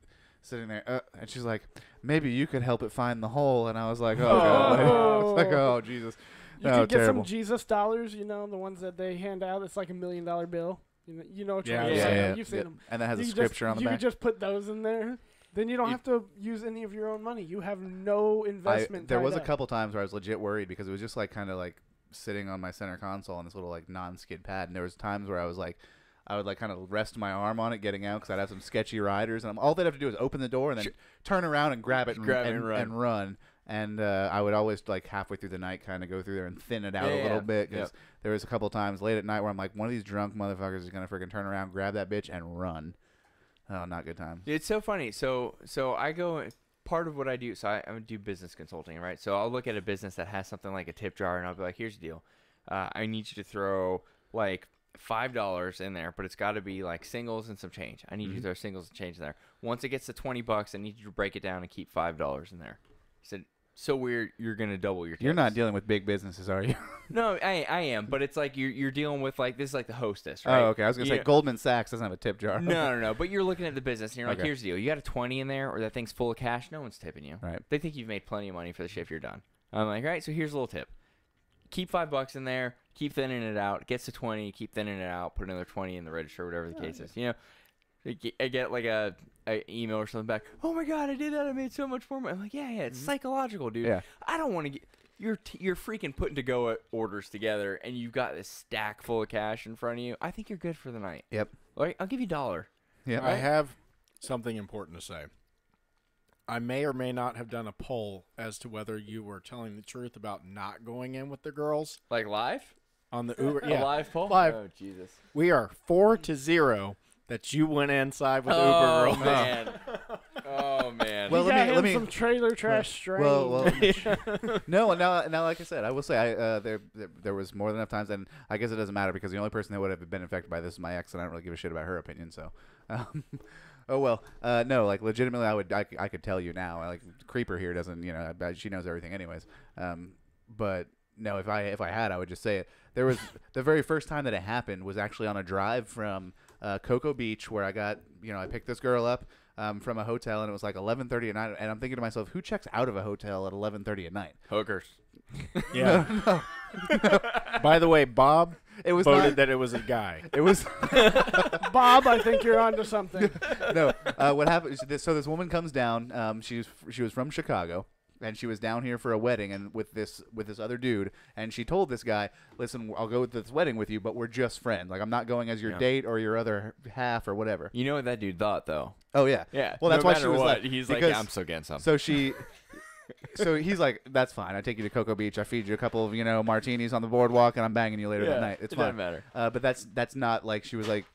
sitting there, and she's like, maybe you could help it find the hole. And I was like, oh god, I was like, oh Jesus. You No, could get terrible. some Jesus dollars, the ones that they hand out. It's like $1 million bill. You know what Yeah, you're yeah, saying. yeah. You've seen them. And that has a You scripture on the You back. could just put those in there. Then you don't have to use any of your own money. You have no investment. There was a tied up. couple times where I was legit worried because it was just like kind of like sitting on my center console on this little like non-skid pad, and there was times where I would like kind of rest my arm on it getting out because I'd have some sketchy riders, and all they'd have to do is open the door and then turn around and grab it and run. And I would always like halfway through the night kind of go through there and thin it out a little bit because there was a couple times late at night where I'm like, one of these drunk motherfuckers is gonna freaking turn around, grab that bitch, and run. Oh, not good times. It's so funny. So I go. Part of what I do, so I do business consulting, right? So I'll look at a business that has something like a tip jar, and I'll be like, "Here's the deal. I need you to throw like $5 in there, but it's got to be like singles and some change. I need you to throw singles and change in there. Once it gets to $20, I need you to break it down and keep $5 in there." I said, "So weird, you're gonna double your tips." You're not dealing with big businesses, are you? No, I am, but it's like you're dealing with like this is like the hostess, right? Oh, okay. I was gonna say Goldman Sachs doesn't have a tip jar. No. But you're looking at the business, and you're like, Okay. "Here's the deal. You got a 20 in there, or that thing's full of cash. No one's tipping you. Right. They think you've made plenty of money for the shift you're done." I'm like, "All right, so here's a little tip. Keep $5 in there. Keep thinning it out. It gets to 20. Keep thinning it out. Put another 20 in the register, whatever the case is. I get like a email or something back. Oh my god, I did that. I made so much more money. I'm like, yeah, it's psychological, dude. Yeah. I don't want to get. You're freaking putting to go orders together, and you've got this stack full of cash in front of you. I think you're good for the night. Yep. Like, I'll give you $1. Yep. I have something important to say. I may or may not have done a poll as to whether you were telling the truth about not going in with the girls Like live? on the Uber. A live poll? Live. Oh, Jesus. We are 4-0 that you went inside with Uber Oh, girls. man. Oh, man. Well, You got let him me- some trailer trash strain. Well, no. Now, like I said, I will say, there was more than enough times, and I guess it doesn't matter because the only person that would have been infected by this is my ex, and I don't really give a shit about her opinion. So, oh well. No, like legitimately, I could tell you now. Like Creeper here doesn't, she knows everything anyways. But no, if I had, I would just say it. There was the very first time that it happened was actually on a drive from Cocoa Beach where I got, I picked this girl up. From a hotel, and it was like 11:30 at night, and I'm thinking to myself, who checks out of a hotel at 11:30 at night? Hookers. Yeah. By the way, Bob It was voted not, that it was a guy. it was Bob, I think you're onto something. no. What happened? So this woman comes down. She was from Chicago, and she was down here for a wedding, and with this other dude, and she told this guy, "Listen, I'll go to this wedding with you, but we're just friends. Like I'm not going as your date or your other half or whatever." You know what that dude thought, though? Oh yeah. Yeah. Well, that's no why matter she was what, like, he's like, because- yeah, I'm still getting something. So she. So he's like, "That's fine. I take you to Cocoa Beach. I feed you a couple of martinis on the boardwalk, and I'm banging you later that night. It's it fine." doesn't matter. But that's not like she was like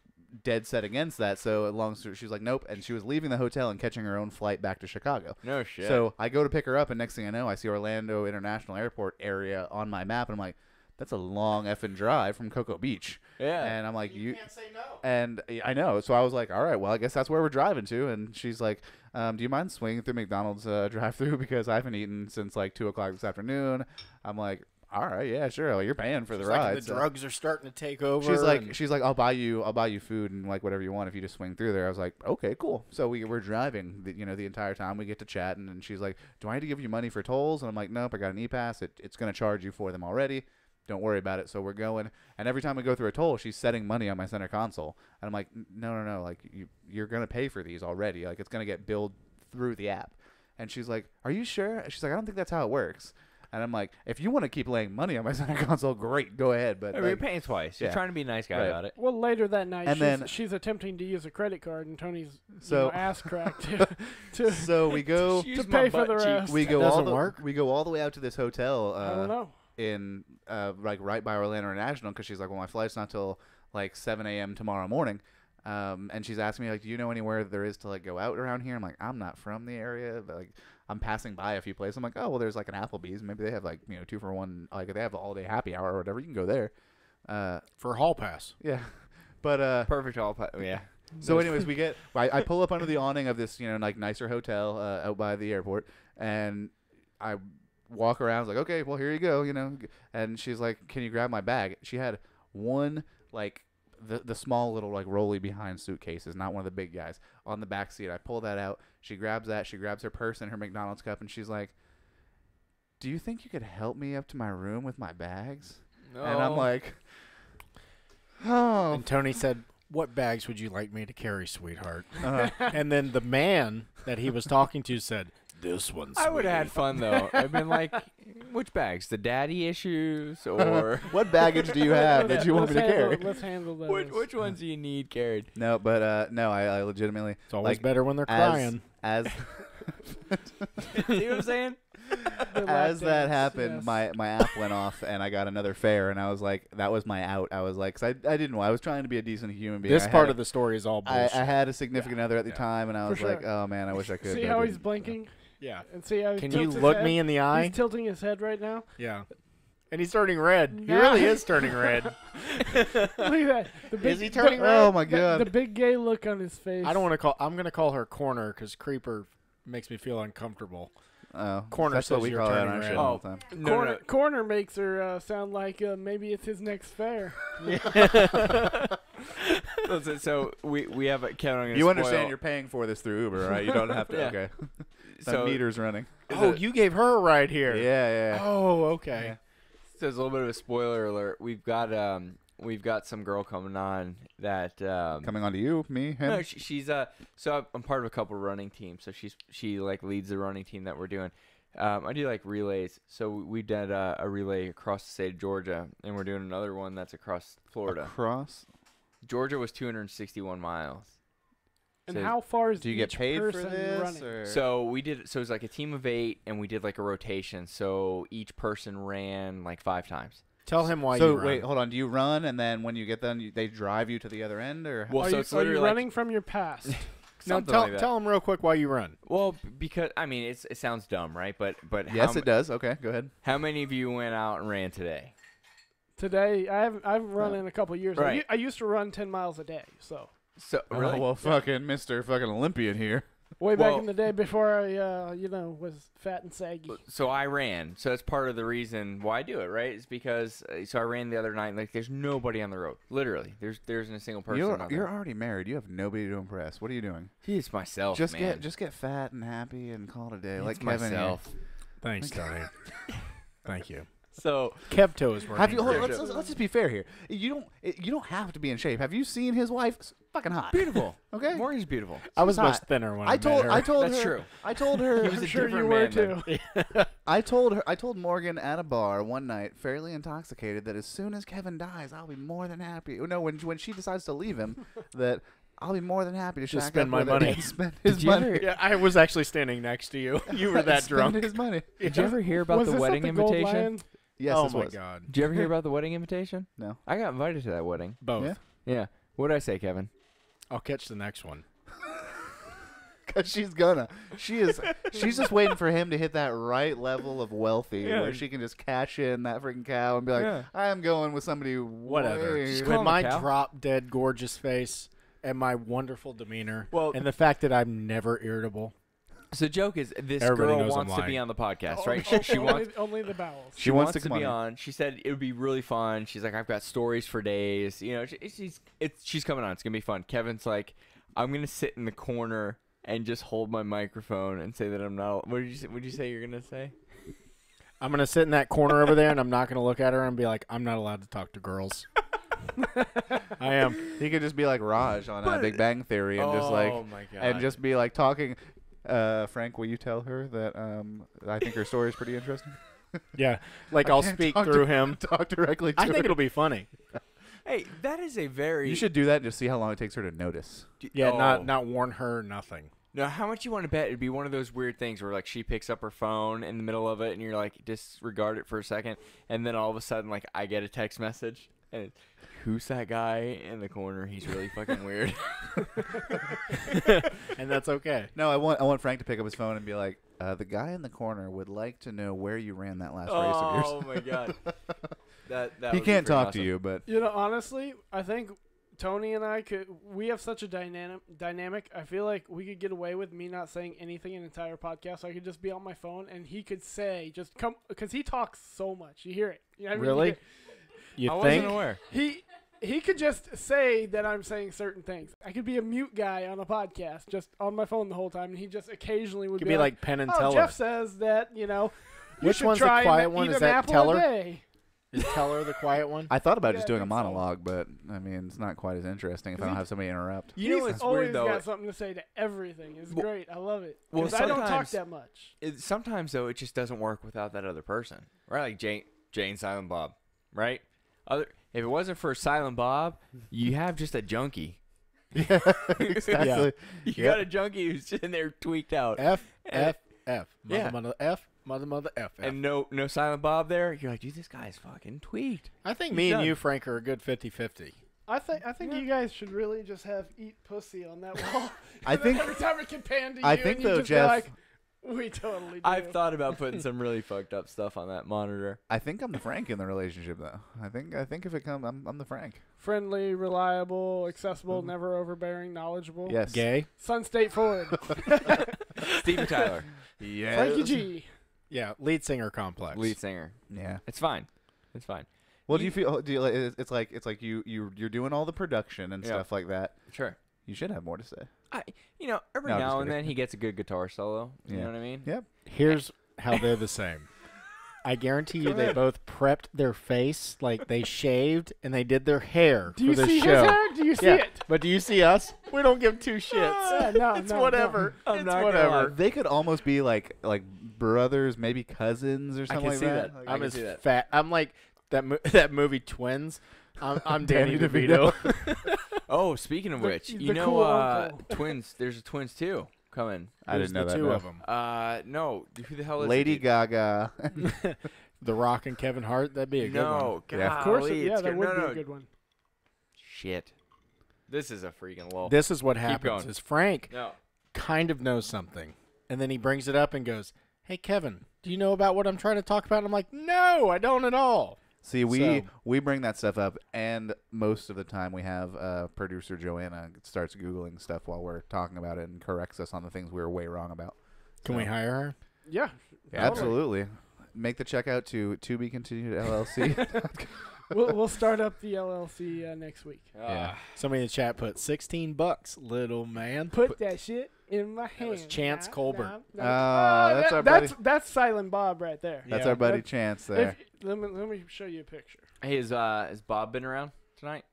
dead set against that. So long story, she was like, "Nope," and she was leaving the hotel and catching her own flight back to Chicago. No shit. So I go to pick her up, and next thing I know, I see Orlando International Airport area on my map, and I'm like, "That's a long effing drive from Cocoa Beach." yeah. Uh, And I'm like, "You can't say no. And I know. So I was like, all right, well, I guess that's where we're driving to. And she's like, do you mind swinging through McDonald's drive-through because I haven't eaten since like 2 o'clock this afternoon? I'm like, all right, yeah, sure. Well, you're paying for the She's like, ride. the so. drugs are starting to take over. She's like, I'll buy you food and like whatever you want if you just swing through there. I was like, okay, cool. So we're driving, the entire time. We get to chatting, and she's like, do I need to give you money for tolls? And I'm like, nope, I got an e-pass. It's gonna charge you for them already. Don't worry about it. So we're going, and every time we go through a toll, she's setting money on my center console, and I'm like, no, like you're gonna pay for these already. Like it's gonna get billed through the app. And she's like, are you sure? She's like, I don't think that's how it works. And I'm like, if you want to keep laying money on my center console, great, go ahead. But You're paying twice. You're yeah. trying to be a nice guy Right. about it. Well, later that night, And she's attempting to use a credit card, and Tony's So- ass cracked to So we go. Use to my pay for butt the cheeks. rest. We go doesn't work? We go all the way out to this hotel. I don't know. In like right by Orlando International, because she's like, well, my flight's not till like 7 a.m. tomorrow morning. And she's asking me like, do you know anywhere there is to like go out around here? I'm like, I'm not from the area, but like I'm passing by a few places. I'm like, oh well, there's like an Applebee's. Maybe they have like 2-for-1. Like they have the all day happy hour or whatever. You can go there. for hall pass. Yeah, but Perfect yeah. So, anyways, I pull up under the awning of this, like nicer hotel out by the airport, and I walk around. I was like, okay, well, here you go, And she's like, can you grab my bag? She had one like the small little like rolly behind suitcases, not one of the big guys, on the back seat. I pull that out. She grabs that. She grabs her purse and her McDonald's cup, and she's like, do you think you could help me up to my room with my bags? No. And I'm like, oh. And Tony said, what bags would you like me to carry, sweetheart? Uh, And then the man that he was talking to said, this one's I would have had sweetie." fun though. I've been like, which bags? The daddy issues or what baggage do you have that you want me to carry? Let's handle those. which ones do you need carried? No, but no, I legitimately It's always like, better when they're crying. as See what I'm saying? The lap as that dance, happened, yes. my app went off and I got another fare, and I was like, that was my out. I was like, 'cause I didn't know. I was trying to be a decent human being. This I part had of the story is all I bullshit. had a significant other at the Yeah. time, and I For was like, sure. oh man, I wish I could. See but I how he's didn't. blinking, yeah. and see how he Can tilts you his look head? me in the eye? He's tilting his head right now. Yeah. And he's turning red. He Nah. really is turning red. Look at that. The big, Is he turning red? Oh my god. The big gay look on his face. I don't want to call. I'm going to call her Corner because Creeper makes me feel uncomfortable. Oh, Corner that's what says we you're call it on turning our red. show all the time. No. Corner makes her sound like maybe it's his next fare. Listen, so we have a Kevin. I'm gonna You spoil- understand you're paying for this through Uber, right? You don't have to. Yeah. Okay. The So meter's running. Oh, you gave her a ride here. Yeah. Oh, okay. So there's a little bit of a spoiler alert. We've got some girl coming on that Coming on to you, me, him. no, she's so I'm part of a couple running teams. So she like leads the running team that we're doing. I do like relays. So we did a relay across the state of Georgia, and we're doing another one that's across Florida. Across. Georgia was 261 miles. And So how far is Do you get each paid for person this? running? Or? So we did. So it was like a team of 8, and we did like a rotation. So each person ran like 5 times. Tell him why So you run. wait, hold on. Do you run, and then when you get done, they drive you to the other end, or? Well, Are so you, it's are literally you like- running from your past? No, Something tell, like that. tell him real quick why you run. Well, because I mean, it sounds dumb, right? But Yes, it does. Okay, go ahead. How many of you went out and ran today? Today, I haven't run No. in a couple of years. Right. I used to run 10 miles a day. So So really? Oh, well, fucking Mr. fucking Olympian here. way back Well- in the day before I, was fat and saggy. So I ran. So that's part of the reason why I do it, right? Is because so I ran the other night. Like, there's nobody on the road. Literally, there isn't a single person. You're on there. already married. You have nobody to impress. What are you doing? It's myself, Just man. get fat and happy and call it a day. It's like Kevin here. myself. Thanks, Tony. Thank you. So Kevto is working. Have you? Hold, great. let's just be fair here. You don't have to be in shape. Have you seen his wife? It's fucking hot. beautiful. Okay. Morgan's beautiful. I was She's much hot. thinner when I told met her. That's her. true. I told her. He was I'm a sure you different were man then. too. I told Morgan at a bar one night, fairly intoxicated, that as soon as Kevin dies, I'll be more than happy. No, when she decides to leave him, that I'll be more than happy to Just shack spend up my with him money. and spend his Did you money. ever- Yeah, I was actually standing next to you. You were that Spend drunk. his money. Did you ever hear about was the this wedding at the Gold invitation? Lion? Yes, oh this my was. god. Did you ever hear about the wedding invitation? No. I got invited to that wedding. Both. Yeah. Yeah. What did I say, Kevin? I'll catch the next one. Because she's gonna. She's just waiting for him to hit that right level of wealthy Yeah. where she can just cash in that freaking cow and be like, Yeah. I am going with somebody Whatever. way- Just call With him my a cow. drop dead gorgeous face and my wonderful demeanor, Well- and the fact that I'm never irritable. So the joke is this Everybody girl knows I'm wants to be lying. on the podcast, Oh, right? oh, She wants. only the bowels. She wants wants to to be come on. She said it would be really fun. She's like, I've got stories for days. You know, she's coming on. It's gonna be fun. Kevin's like, I'm gonna sit in the corner and just hold my microphone and say that I'm not. What did you say you're gonna say? I'm going to sit in that corner over there, and I'm not going to look at her and be like, I'm not allowed to talk to girls. I am. He could just be like Raj on Big Bang Theory and just like, oh my god, and just be like talking. Frank, will you tell her that I think her story is pretty interesting? Yeah. Like, I I'll can't speak talk through to- him. Talk directly to I her. think it'll be funny. Hey, that is a very. You should do that and just see how long it takes her to notice. Yeah, Oh. not warn her, nothing. No, how much you want to bet it'd be one of those weird things where like she picks up her phone in the middle of it and you're like disregard it for a second, and then all of a sudden like I get a text message and it's, who's that guy in the corner? He's really fucking weird. And that's okay. No, I want Frank to pick up his phone and be like, the guy in the corner would like to know where you ran that last race of yours. Oh my god, that He would be can't pretty talk awesome. to you, but You know, honestly, I think Tony and I we have such a dynamic. I feel like we could get away with me not saying anything an entire podcast. I could just be on my phone and he could say, just come, because he talks so much. You hear it. You know what I mean? Really? You I think? wasn't aware. He could just say that I'm saying certain things. I could be a mute guy on a podcast, just on my phone the whole time, and he just occasionally would Could be like Penn and "Oh, Teller. Jeff says that you Which should one's the try quiet and one? eat Is an that apple Teller? a day." Is Teller the quiet one? I thought about Yeah, just I doing a think so. monologue, but I mean, it's not quite as interesting if I don't have somebody interrupt. You know He's what's always weird though? got something to say to everything. It's Well- great. I love it. well, 'Cause I don't talk sometimes- that much. Sometimes though, it just doesn't work without that other person, right? Like Jane, Silent Bob, right? If it wasn't for Silent Bob, you have just a junkie. Yeah, exactly. You Yep. got a junkie who's sitting there tweaked out, F, And- F, F. Mother, Yeah. mother, F. Mother, F, F. and no Silent Bob there. You're like, dude, this guy's fucking tweaked. I think He's me and done. you, Frank, are a good 50-50. I think you guys should really just have eat pussy on that wall. I And then think- every time it can pan to I you, think and you though, just be Jeff- like, we totally do. I've thought about putting some really fucked up stuff on that monitor. I think I'm the Frank in the relationship, though. I think if it comes, I'm the Frank. Friendly, reliable, accessible, never overbearing, knowledgeable. Yes. Gay? Sun State Forward. Steven Tyler, Yes. Frankie G. Yeah, lead singer complex. lead singer. Yeah. It's fine. It's fine. Well, do you feel? Do you like? It's like you're doing all the production and Yeah. stuff like that. Sure. You should have more to say. Every No, I'm just now and kidding. then he gets a good guitar solo. You Yeah. know what I mean? Yep. Here's how they're the same. I guarantee you they both prepped their face, like they shaved and they did their hair Do for you the see show. his hair? Do you see Yeah, it? but do you see us? We don't give two shits. Yeah, no, it's no, whatever. I'm It's not gonna whatever. lie. They could almost be like brothers, maybe cousins or something can like see that. that. Like, I I'm can as see that. fat. I'm like that movie Twins. I'm Danny Danny DeVito. Oh, speaking of which, he's you the know, cool uncle. twins. There's a twins too coming. I didn't know the that. two no. of them. No, who the hell is Lady it? Gaga. The Rock and Kevin Hart. That'd be a good one. No, Yeah. Of course, golly, yeah, it's that good. would No, be no. a good one. Shit, this is a freaking lull. This is what happens: going. is Frank No, kind of knows something, and then he brings it up and goes, "Hey, Kevin, do you know about what I'm trying to talk about?" And I'm like, "No, I don't at all." See, So- we bring that stuff up, and most of the time we have producer Joanna starts Googling stuff while we're talking about it and corrects us on the things we were way wrong about. Can we hire her? Yeah. Yeah, absolutely. Make the check out to be continued LLC. We'll start up the LLC next week. Yeah. Somebody in the chat put $16, little man. Put that shit in my hand. was Chance Colbert. That's our buddy. That's Silent Bob right there. That's Yeah. our buddy Chance there. Let me show you a picture. hey, has Bob been around tonight?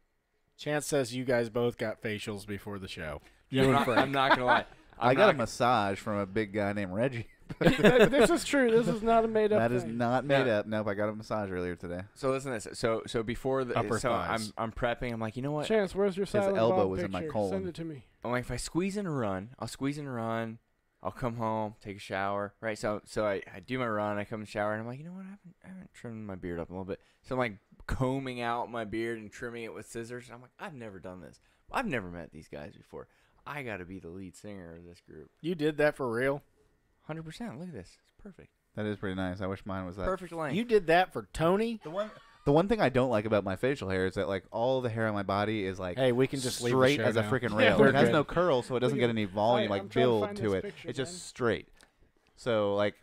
Chance says you guys both got facials before the show. I'm not gonna lie. I got a not- massage from a big guy named Reggie. This is true. This is not a made up That is thing. not made Yeah. up. Nope, I got a massage earlier today. So listen to this. So before the Upper so thighs. I'm prepping. I'm like, you know what? Chance, where's your Silent elbow Bob was in my picture? colon. Send it to me. I'm like, if I squeeze in a run, I'll squeeze in a run. I'll come home, take a shower, right? So I do my run, I come in the shower, and I'm like, you know what? I haven't trimmed my beard up a little bit. So I'm like combing out my beard and trimming it with scissors. I'm like, I've never done this. I've never met these guys before. I got to be the lead singer of this group. You did that for real? 100%. Look at this. It's perfect. That is pretty nice. I wish mine was that. Perfect length. You did that for Tony? The one The one thing I don't like about my facial hair is that like all the hair on my body is like Hey, we can just leave the straight show as a now. freaking Yeah, rail. we're It has good. no curl, so it doesn't get any volume, I'm like trying to build find to this it. picture, It's just Ben. straight. So like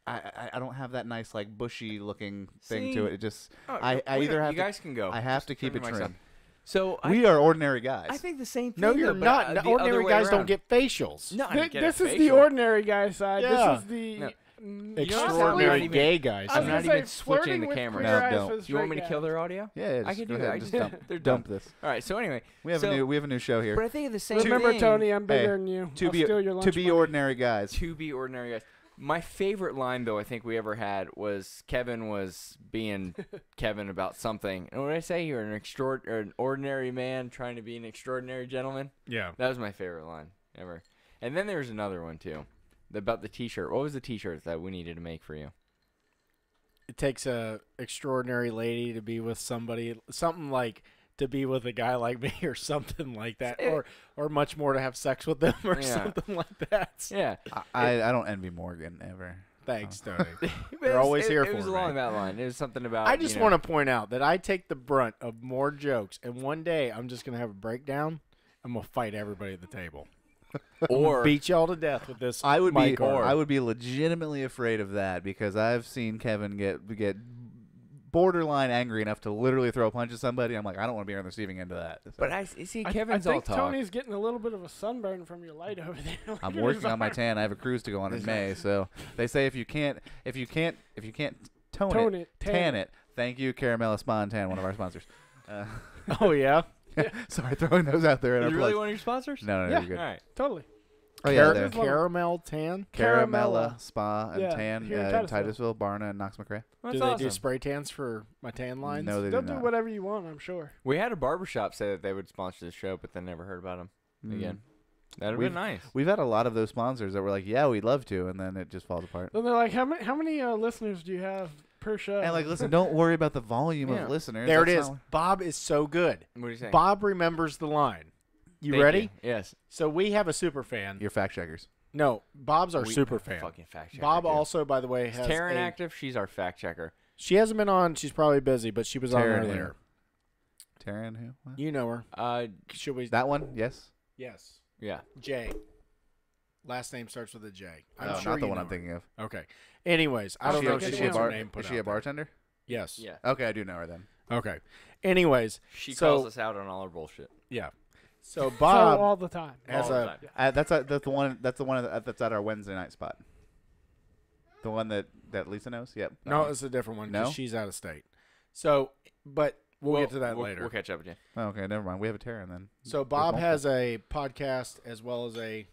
I don't have that nice like bushy looking thing to See? it. It just Oh, I we either don't- have you to, guys can go. I have Just to keep turn it the mics trimmed. up. So We are ordinary guys. I think the same thing. No, you're though, but, not. the Ordinary other way guys around. don't get facials. No, I didn't get a This is the facial. ordinary guy side. Yeah. This is the No. Extraordinary even- gay guys. I was I'm gonna not say even switching flirting the with camera. queer No, eyes don't. for Do you want me straight to kill guys. their audio? Yeah, I can do go that. ahead, I just just- dump, they're dump done. this. All right. So anyway, We have so, a new show here. But I think of the same Remember, thing. Tony, I'm bigger Hey, than you. To I'll be steal your lunch to be money. ordinary guys. To be ordinary guys. My favorite line, though, I think we ever had was Kevin was being Kevin about something. And what did I say? You're an ordinary man trying to be an extraordinary gentleman. Yeah. That was my favorite line ever. And then there's another one too, about the T-shirt. What was the T-shirt that we needed to make for you? It takes a extraordinary lady to be with somebody, something like to be with a guy like me or something like that, or much more to have sex with them or Yeah. something like that. Yeah, I don't envy Morgan ever. Thanks, Tony. They're always here It for was me. along that line. It was something about. I just want to point out that I take the brunt of more jokes, and one day I'm just gonna have a breakdown. I'm gonna fight everybody at the table. or Beat y'all to death with this. I would be mic arm. I would be legitimately afraid of that because I've seen Kevin get borderline angry enough to literally throw a punch at somebody. I'm like, I don't want to be on the receiving end of that. So But I see I Kevin's think all talk. Tony's getting a little bit of a sunburn from your light over there. Look I'm at working his on my arm. tan. I have a cruise to go on in May. So they say if you can't tone Tone it, it, tan it. Thank you, Caramella Spa and Tan, one of our sponsors. Oh yeah. Sorry, throwing those out there. Is in it our really plugs. one of your sponsors? No, Yeah. you're good. All right. Totally. Oh yeah, Car- they're caramel tan. Caramella Spa and Yeah, Tan here in in Titusville. Titusville, Barna, and Knox McRae. That's Do they awesome. do spray tans for my tan lines? No, they They'll do do not. whatever you want, I'm sure. We had a barbershop say that they would sponsor the show, but then never heard about them again. That'd have been nice. We've had a lot of those sponsors that were like, "Yeah, we'd love to," and then it just falls apart. Then they're like, how many listeners do you have per show? And like, listen, don't worry about the volume Yeah. of listeners. There it That's is. not- Bob is so good. What do you say? Bob remembers the line. You Thank ready? Yes. So we have a super fan. You're fact checkers. No, Bob's our We- super fan. Fucking fact checker. Bob dude. also, by the way, Is has Taryn a- active? She's our fact checker. She hasn't been on. She's probably busy, but she was on Taryn earlier. Taryn, who? What? You know her. Should we? That one? Yes. Yes. Yeah. J. Last name starts with a J. I'm Oh, sure not the you one know I'm thinking of. her. Okay. Anyways, I Is don't she know a- if she is wants a her bar- name put Is she out a bartender? there. Yes. Yeah. Okay, I do know her then. Okay. Anyways, She So- calls us out on all our bullshit. yeah. So So Bob all the time. has All the a time. That's the one. That's the one that's at our Wednesday night spot. The one that Lisa knows. Yep. that no, one. it's a different one No? because she's out of state. So, but we'll get to that we'll, later. We'll catch up with you. Oh, okay, never mind. We have a Taryn then. So There's Bob multiple. has a podcast as well as a,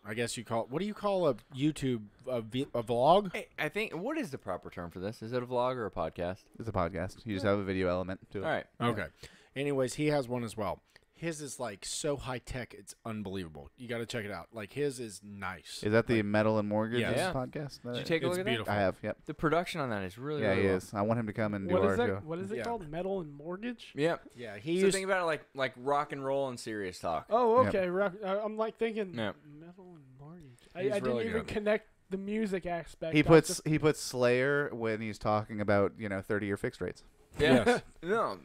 I guess you call, what do you call a YouTube a vlog? Hey, I think, what is the proper term for this? Is it a vlog or a podcast? It's a podcast. You just have a video element to it. All right. Okay. Anyways, he has one as well. His is like so high tech, it's unbelievable. You got to check it out. Like his is nice. Is that the Like, Metal and Mortgage Yeah. podcast? Did you take a It's look at beautiful. I have. Yep. that? The production on that is really, Yeah, really he well. is. I want him to come and do What our is show. that? What is it Yeah. called? Metal and Mortgage? Yeah. Yeah, he So used, think about it like rock and roll and serious talk. Oh, Yep. okay. I'm like thinking Yeah. Metal and Mortgage. He's I didn't really even good. connect the music aspect. He I puts just- he puts Slayer when he's talking about 30-year fixed rates. Yeah. Yes. No,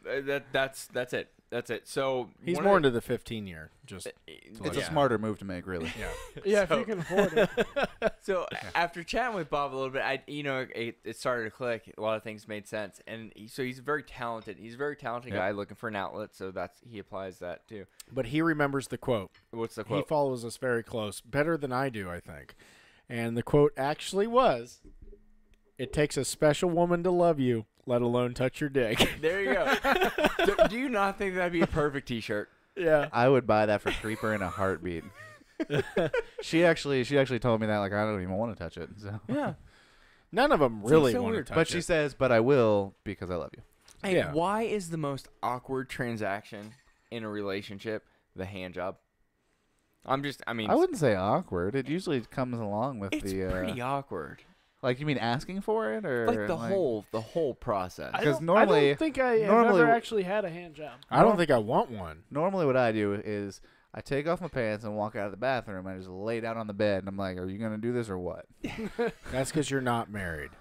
that's it. That's it. So he's one more of into the 15-year. Just It's Yeah. a smarter move to make, really. yeah. yeah, so- if you can afford it. So after chatting with Bob a little bit, it started to click. A lot of things made sense, and so he's very talented. He's a very talented Yep. guy looking for an outlet. So he applies that too. But he remembers the quote. What's the He quote? follows us very close, better than I do, I think. And the quote actually was, "It takes a special woman to love you, let alone touch your dick." There you go. Do you not think that'd be a perfect T-shirt? Yeah. I would buy that for Creeper in a heartbeat. She actually told me that like I don't even want to touch it. So. Yeah. None of them really so want to weird. touch But she it. says, "But I will because I love you." Hey, Yeah. why is the most awkward transaction in a relationship the hand job? I mean, I wouldn't say awkward. It usually comes along with it's the pretty awkward. like you mean asking for it or Like the whole process. I 'Cause don't- normally- I don't think I have normally- ever actually had a hand job. I don't think I want one. Normally, what I do is I take off my pants and walk out of the bathroom. I just lay down on the bed, and I'm like, "Are you gonna do this or what?" That's because you're not married.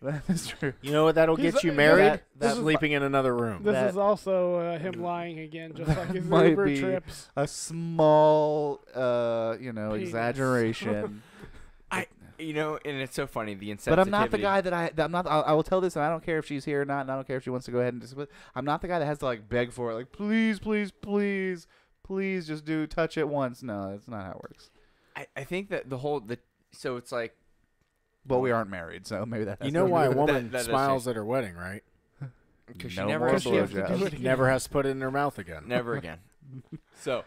That is true. You know what that'll He's- get you that- married? that- Sleeping in another room. This That- is also him lying again, just like his might Uber be trips. A small, Penis. exaggeration. And it's so funny the insensitivity. But I'm not the guy I will tell this, and I don't care if she's here or not, and I don't care if she wants to go ahead and discipline. I'm not the guy that has to like beg for it, like please, please, please, please, just touch it once. No, that's not how it works. I think that so it's like, But we aren't married, so maybe that. You has know to why a do with woman that does smiles change. at her wedding, right? because No she never more has She has to blowjobs. do it again. Never has to put it in her mouth again. never again. So,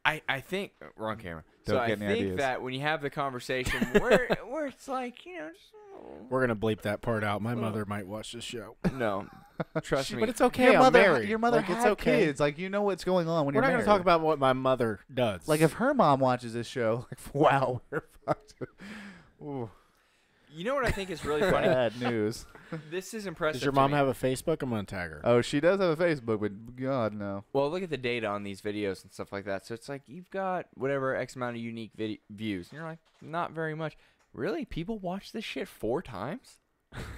I think wrong camera. Don't So I get think any ideas. that when you have the conversation where it's like We're gonna bleep that part out. My mother might watch this show. no, trust me. But it's okay. I'm married. Your mother Like, had it's okay. kids. Like you know what's going on when We're you're not married. gonna talk about what my mother does. Like if her mom watches this show, like wow, we're fucked. Ooh, You know what I think is really funny? bad news. This is impressive. does your to mom me. have a Facebook? I'm gonna tag her. Oh, she does have a Facebook, but God no. Well, look at the data on these videos and stuff like that. So it's like you've got whatever X amount of unique views, and you're like, not very much. Really, people watch this shit 4 times?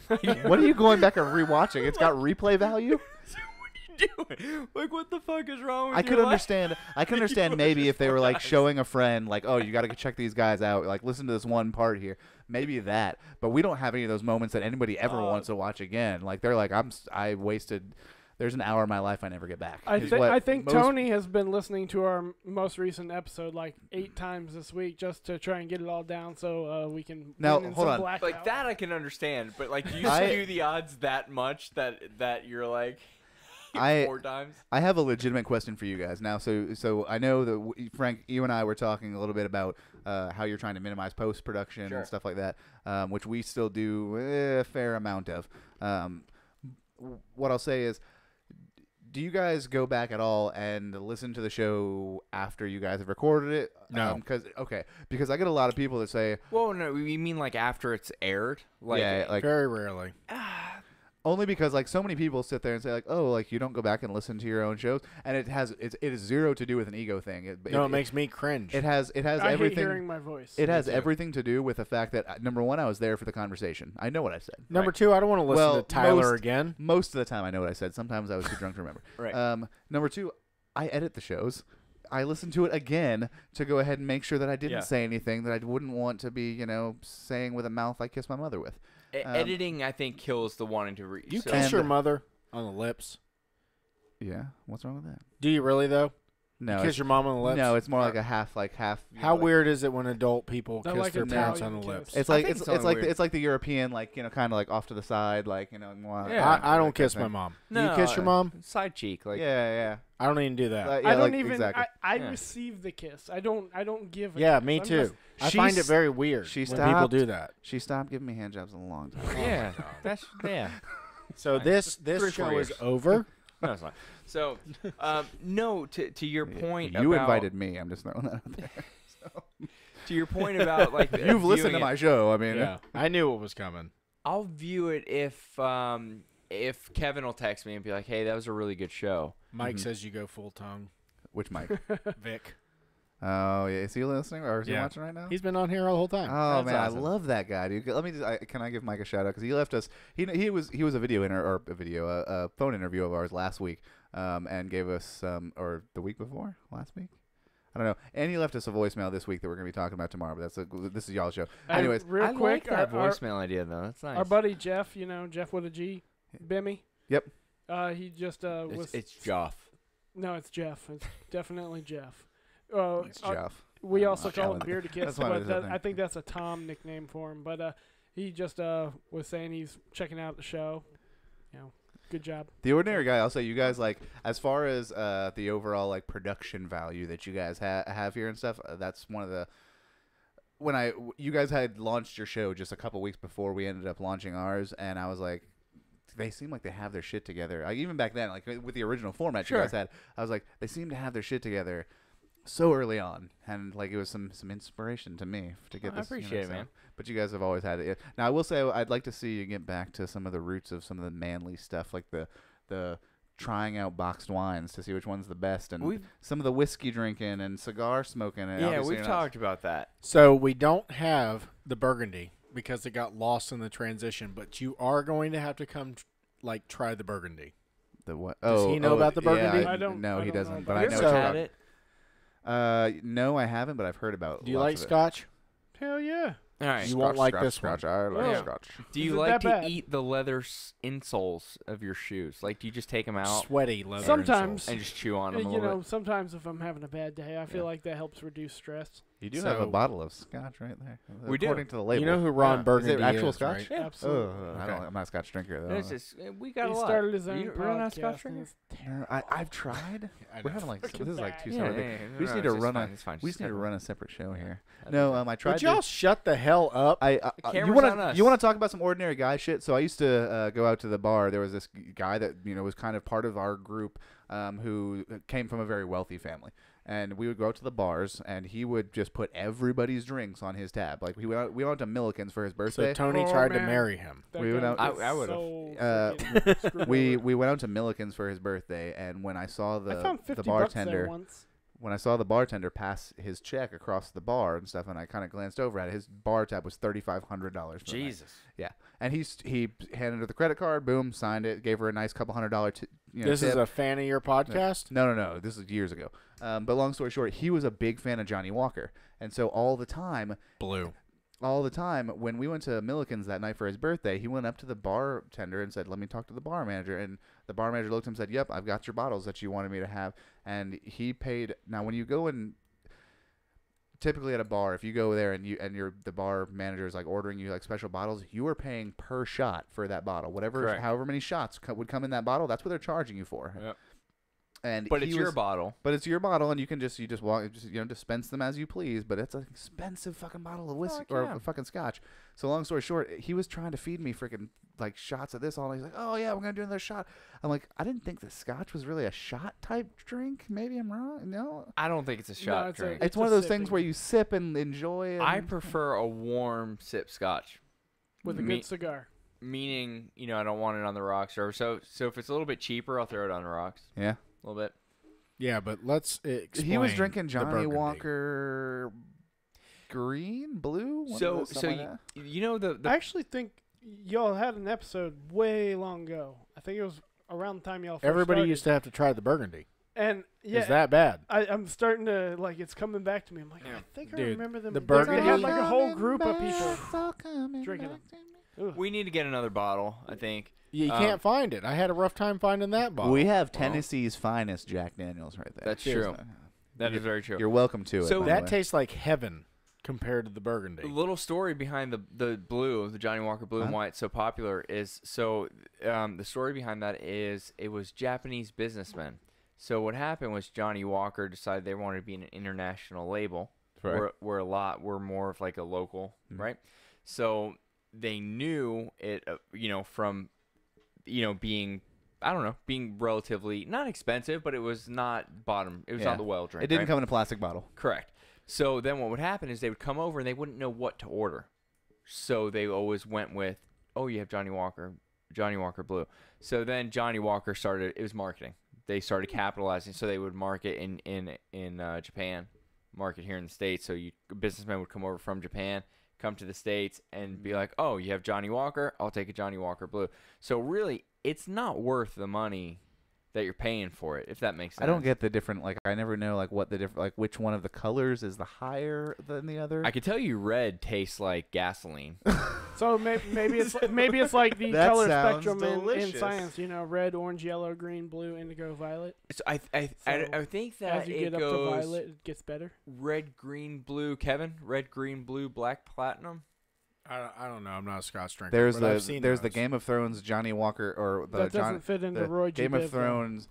What are you going back and rewatching? It's got replay value. Doing? Like, what the fuck is wrong with I your could life? understand. I could understand maybe if they were like showing a friend, like, oh, you got to check these guys out. Like, listen to this one part here. Maybe that. But we don't have any of those moments that anybody ever wants to watch again. Like, they're like, I wasted. There's an hour of my life I never get back. I is what think most- Tony has been listening to our most recent episode like 8 times this week just to try and get it all down so we can Now, win in hold some on. blackout. Like that I can understand, but like you I- skew the odds that much that you're like I- 4 times. I have a legitimate question for you guys now. So I know that Frank, you and I were talking a little bit about how you're trying to minimize post production Sure. and stuff like that, which we still do a fair amount of. What I'll say is, do you guys go back at all and listen to the show after you guys have recorded it? No. Because I get a lot of people that say Well, no, we mean like after it's aired. Like, yeah, like Very rarely. only because like so many people sit there and say like, oh, like you don't go back and listen to your own shows, and it is zero to do with an ego thing. It makes me cringe. it has I everything. hate hearing my voice. It has too. everything to do with the fact that number one, I was there for the conversation. I know what I said. Number 2, I don't want to listen Well, to Tyler most- again. Most of the time, I know what I said. Sometimes I was too drunk to remember. Right. Number 2, I edit the shows. I listen to it again to go ahead and make sure that I didn't Yeah. say anything that I wouldn't want to be, saying with a mouth I kiss my mother with. Editing, I think, kills the wanting to read. You So- kiss And- your mother on the lips. Yeah, what's wrong with that? Do you really though? No, You it's, kiss your mom on the lips. no, it's more like a half. How weird is it when adult people They're kiss like their parents on Italian the lips? kiss. It's I like think it's it's only like weird. it's like the European, kind of like off to the side, mwah, Yeah. I don't that kiss kind my of mom. No, you kiss your mom? Side cheek, like thing. Yeah, I don't even do that. yeah. I don't like, even. exactly. I Yeah. receive the kiss. I don't give. A Yeah, kiss. me I'm too. just- I find it She's- very weird she when people stopped. do that. She stopped giving me hand jobs a long time. yeah, that's yeah. So this 3 or 4 show is years. over. No, it's not. So, no, to your point, You about, invited me. I'm just throwing that out there. to your point about like You've listened to viewing my it, show. I mean, Yeah, I knew it was coming. I'll view it if Kevin will text me and be like, "Hey, that was a really good show." Mike Mhm. says you go full tongue. which Mike? Vic, Oh yeah, is he listening or is he Yeah. watching right now? he's been on here the whole time. Oh That's man, awesome. I love that guy, dude. Let me just, can I give Mike a shout out because he left us. He was a a phone interview of ours last week, and gave us or the week before last week. I don't know. And he left us a voicemail this week that we're gonna be talking about tomorrow. But this is y'all's show. Hey, Anyways, real I quick, like that our voicemail idea though. That's nice. our buddy Jeff, Jeff with a G, Bimmy. Yep. He just was. it's Joff. No, it's Jeff. It's definitely Jeff. It's Jeff. We I'm also not call sure. him Bearded Kiss, That's what it but is, I think. I think that's a Tom nickname for him. But he just was saying he's checking out the show. Good job. The Ordinary Guy, I'll say you guys as far as the overall production value that you guys have here and stuff, that's one of the you guys had launched your show just a couple weeks before we ended up launching ours, and I was like, they seem like they have their shit together. Even back then, with the original format you guys had, I was like, they seem to have their shit together so early on, and it was some inspiration to me to get I this. appreciate it, man. But you guys have always had it. Now I will say I'd like to see you get back to some of the roots of some of the manly stuff, like the trying out boxed wines to see which one's the best, and We've- some of the whiskey drinking and cigar smoking. And Yeah, obviously we've you're not- talked about that. So we don't have the Burgundy because it got lost in the transition, but you are going to have to come try the Burgundy. The what? Does he know about the Burgundy? Yeah, I don't- No, I he don't know doesn't. about But it. I You know ever what you're had talking- it? No, I haven't, but I've heard about. Do you lots like of it. Scotch? Hell yeah. All right. You won't like this one. I like Yeah. Scotch. Do Is you it like that to bad? eat the leather insoles of your shoes? Like, do you just take them out Sweaty leather. Sometimes. insoles. and just chew on them a You little know, bit? sometimes if I'm having a bad day, I feel Yeah. like that helps reduce stress. You do have a So- bottle of Scotch right there. We do. According to the label. You know who Ron Yeah. Burgundy Is it actual is, Scotch? right? Absolutely. I'm not a Scotch drinker though. No, it's just, we got He a lot. started his own You're not a podcast. Scotch and drinker? it's No, I've tried. I We're know. having like this Fucking is like bad. two Yeah, separate. yeah, yeah. We just No, need to it's run fine, a. it's fine, We just just need to separate. run a separate show here. That's No, okay. I tried. Would y'all shut the hell up? you camera's want on us. to talk about some ordinary guy shit? So I used to go out to the bar. There was this guy that was kind of part of our group who came from a very wealthy family, and we would go out to the bars, and he would just put everybody's drinks on his tab. Like we went to Milliken's for his So birthday. Tony Oh, tried to man. marry him. that We went guy out- was I would've. so freaking screwed we over. went out to Milliken's for his birthday, and when I saw I found the 50 bucks there bartender, once. when I saw the bartender pass his check across the bar and stuff, and I kind of glanced over at it, his bar tab was $3,500. Jesus. Yeah, and he handed her the credit card, boom, signed it, gave her a nice couple $100 This tip. is a fan of your podcast? No. This is years ago. But long story short, he was a big fan of Johnny Walker, and so all the time when we went to Milliken's that night for his birthday, he went up to the bartender and said, "Let me talk to the bar manager." And the bar manager looked at him and said, "Yep, I've got your bottles that you wanted me to have." And he paid. Now, when you go and typically at a bar, if you go there and the bar manager is like ordering you like special bottles, you are paying per shot for that bottle. Correct. However many shots would come in that bottle, that's what they're charging you for. Yep. And But he it's your was- bottle. But it's your bottle, and you just walk, dispense them as you please. But it's an expensive fucking bottle of whiskey Fuck or yeah. fucking scotch. So long story short, he was trying to feed me freaking like shots of this all night. He's like, "Oh yeah, we're gonna do another shot." I'm like, I didn't think the scotch was really a shot type drink. Maybe I'm wrong. No, I don't think it's a shot it's a- drink. it's a one of those sipping. things where you sip and enjoy. I And, prefer a warm sip scotch. With a Me- good cigar. Meaning, I don't want it on the rocks. Or so if it's a little bit cheaper, I'll throw it on the rocks. yeah. A little bit. Yeah, but let's explain. He was drinking the Johnny Burgundy. Walker green, blue. One of So those, something like that. you know the I actually think y'all had an episode way long ago. I think it was around the time y'all first Everybody started. used to have to try the Burgundy. And yeah, Is that bad? I'm starting to it's coming back to me. I'm like, Yeah. I think I Dude, remember them. the they Burgundy- had like a whole group of people drinking them. Ugh. we need to get another bottle, I think. You Um, can't find it. I had a rough time finding that bottle. We have Tennessee's finest Jack Daniels right there. That's Cheers. true. That is very true. You're welcome to it. So by the that way. tastes like heaven compared to the A Burgundy. little story behind the blue, the Johnny Walker blue and Huh? why it's so popular is the story behind that is it was Japanese businessmen. So what happened was Johnny Walker decided they wanted to be an international label. Right. We're more of like a local, right? So they knew it, from, being, I don't know, being relatively not expensive, but it was not bottom. It was Yeah. not the well drink. It didn't right? come in a plastic bottle. Correct. So then what would happen is they would come over and they wouldn't know what to order. So they always went with, oh, you have Johnny Walker Blue. So then Johnny Walker started, it was marketing. They started capitalizing. So they would market in Japan, market here in the States. So businessmen would come over from Japan, come to the States and be like, oh, you have Johnny Walker? I'll take a Johnny Walker Blue. So really, it's not worth the money that you're paying for it, if that makes sense. I don't get the different. I never know what the different. Which one of the colors is the higher than the other. I could tell you red tastes like gasoline. So maybe it's like the That color sounds spectrum in delicious. science. Red, orange, yellow, green, blue, indigo, violet. So I think that As you it get up to goes violet, it gets better. red, green, blue. Kevin, red, green, blue, black, platinum. I don't know. I'm not a Scotch drinker. There's but I've seen the those. Game of Thrones Johnny Walker or the That doesn't fit into the Roy G. Game of Biv, though. Thrones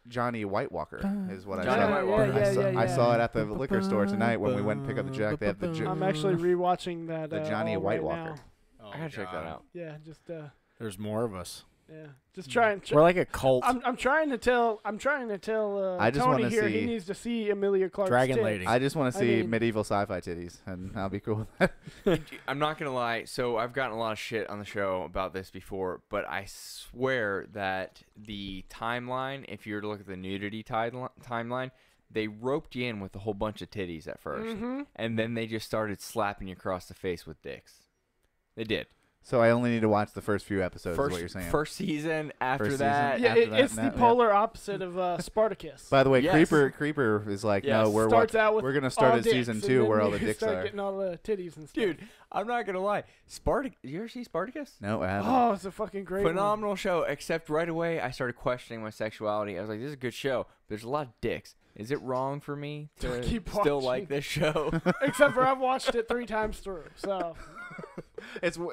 Johnny White Walker is what Johnny I saw. White Walker. I saw it at the liquor store tonight when we went and pick up the Jack. They have the I'm actually rewatching that. the Johnny all White right Walker. now. Oh, I gotta check that God. out. Yeah, just There's more of us. Yeah, just trying. We're like a cult. I'm trying to tell. I just Tony wanna here. He see- needs to see Emilia Clarke's Dragon tits. Lady. I just want to I see mean- medieval sci-fi titties, and I'll be cool with that. I'm not gonna lie. So I've gotten a lot of shit on the show about this before, but I swear that the timeline, if you were to look at the nudity timeline, they roped you in with a whole bunch of titties at 1st, and then they just started slapping you across the face with dicks. They did. So I only need to watch the first few episodes. Is what you're saying? First season. After First that, season. Yeah, After that, it's the yeah. polar opposite of Spartacus. By the way, Yes. Creeper is like, Yes. no, we're Starts out with we're gonna start all at dicks, season and 2 then where all you the dicks start are. getting all the titties and stuff. dude, I'm not gonna lie. You ever see Spartacus? No, I haven't. Oh, it's a fucking great one. Phenomenal show. Except right away, I started questioning my sexuality. I was like, "This is a good show. But there's a lot of dicks. Is it wrong for me to keep still watching. like this show?" Except for I've watched it 3 times through. So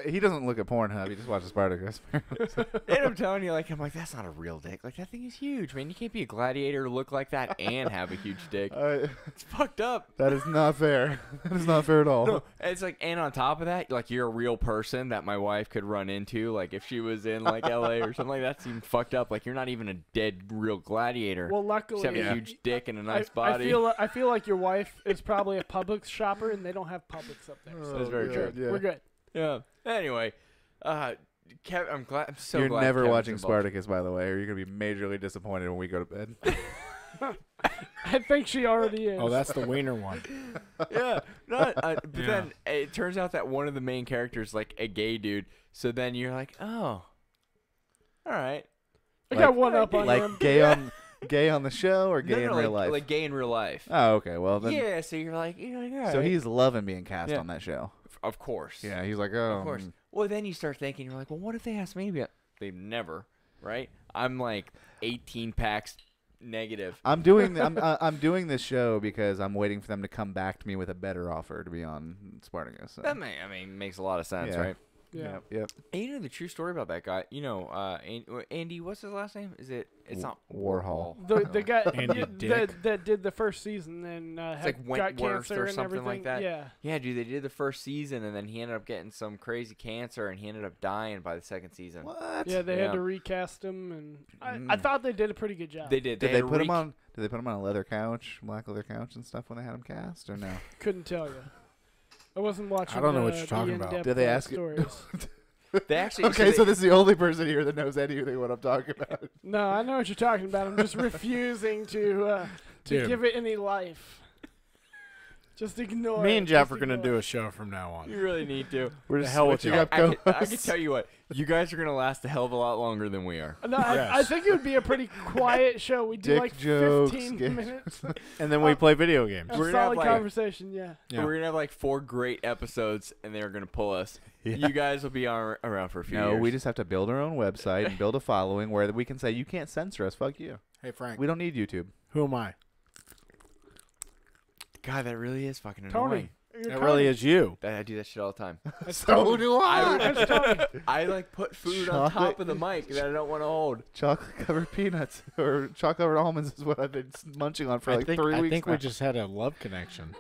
He doesn't look at Pornhub. He just watches Spartacus. And I'm telling you, I'm like, that's not a real dick. Like, that thing is huge, man. You can't be a gladiator, look like that, and have a huge dick. It's fucked up. That is not fair. That is not fair at all. No, it's like, and on top of that, like, you're a real person that my wife could run into. Like, if she was in, like, LA or something like that, that's even fucked up. Like, you're not even a dead, real gladiator. well, You luckily, just have a huge dick and a nice I body. I feel like your wife is probably a Publix shopper, and they don't have Publix up there. So That's very true. Yeah. we're good. Yeah. Anyway, Kev, I'm so You're glad never Kevin's watching involved. Spartacus, by the way, or you're gonna be majorly disappointed when we go to bed. I think she already is. Oh, that's the wiener one. Yeah, but then it turns out that one of the main characters like a gay dude. So then you're like, oh, all right. I got one up on Like him. gay on the show or gay in real life. like gay in real life. Oh, okay. Well then. Yeah, so you're like, all right. So he's loving being cast Yeah. on that show. of course. Yeah, he's like, oh. Of course. Well, then you start thinking, you're like, well, what if they ask me to be? They've never, right? I'm like 18 packs negative. I'm doing I'm doing this show because I'm waiting for them to come back to me with a better offer to be on Spartacus. So. That makes a lot of sense, Yeah. right? Yeah. Yep. And you know the true story about that guy? You know, Andy, what's his last name? It's not Warhol. The guy Andy Dick. that did the first season and It's like got Wentworth cancer or and something everything. like that. Yeah. Yeah, dude, they did the first season, and then he ended up getting some crazy cancer, and he ended up dying by the second season. What? Yeah, they Yeah. had to recast him, and I thought they did a pretty good job. They did. Did had they to put him on? Did they put him on a leather couch, black leather couch and stuff when they had him cast, or no? Couldn't tell you. I wasn't watching. I don't know what the you're talking about. in-depth, Did they ask you- stories? They actually. Okay, so this is the only person here that knows anything what I'm talking about. No, I know what you're talking about. I'm just refusing to Dude. give it any life. Just ignore it. Me and Jeff Just are gonna ignore do it. a show from now on. You really need to. We're The just hell with switching y'all. up I can co-hosts. tell you what, you guys are gonna last a hell of a lot longer than we are. No, Yes. I think it would be a pretty quiet show. We do Dick like jokes, 15 gay- minutes And then we play video games. of We're gonna have, solid like- conversation. Yeah. Yeah. We're gonna have like 4 great episodes, and they're gonna pull us. Yeah. You guys will be around for a few No, years. we just have to build our own website and build a following where we can say you can't censor us. Fuck you. Hey Frank, We don't need YouTube. who am I? God, that really is fucking Tony. annoying. It really is you. I do that shit all the time. So do That's Tony. I like put food on top Chocolate- of the mic that I don't want to hold. Chocolate covered peanuts or chocolate covered almonds is what I've been munching on for I like think 3 weeks. I think now. we just had a love connection.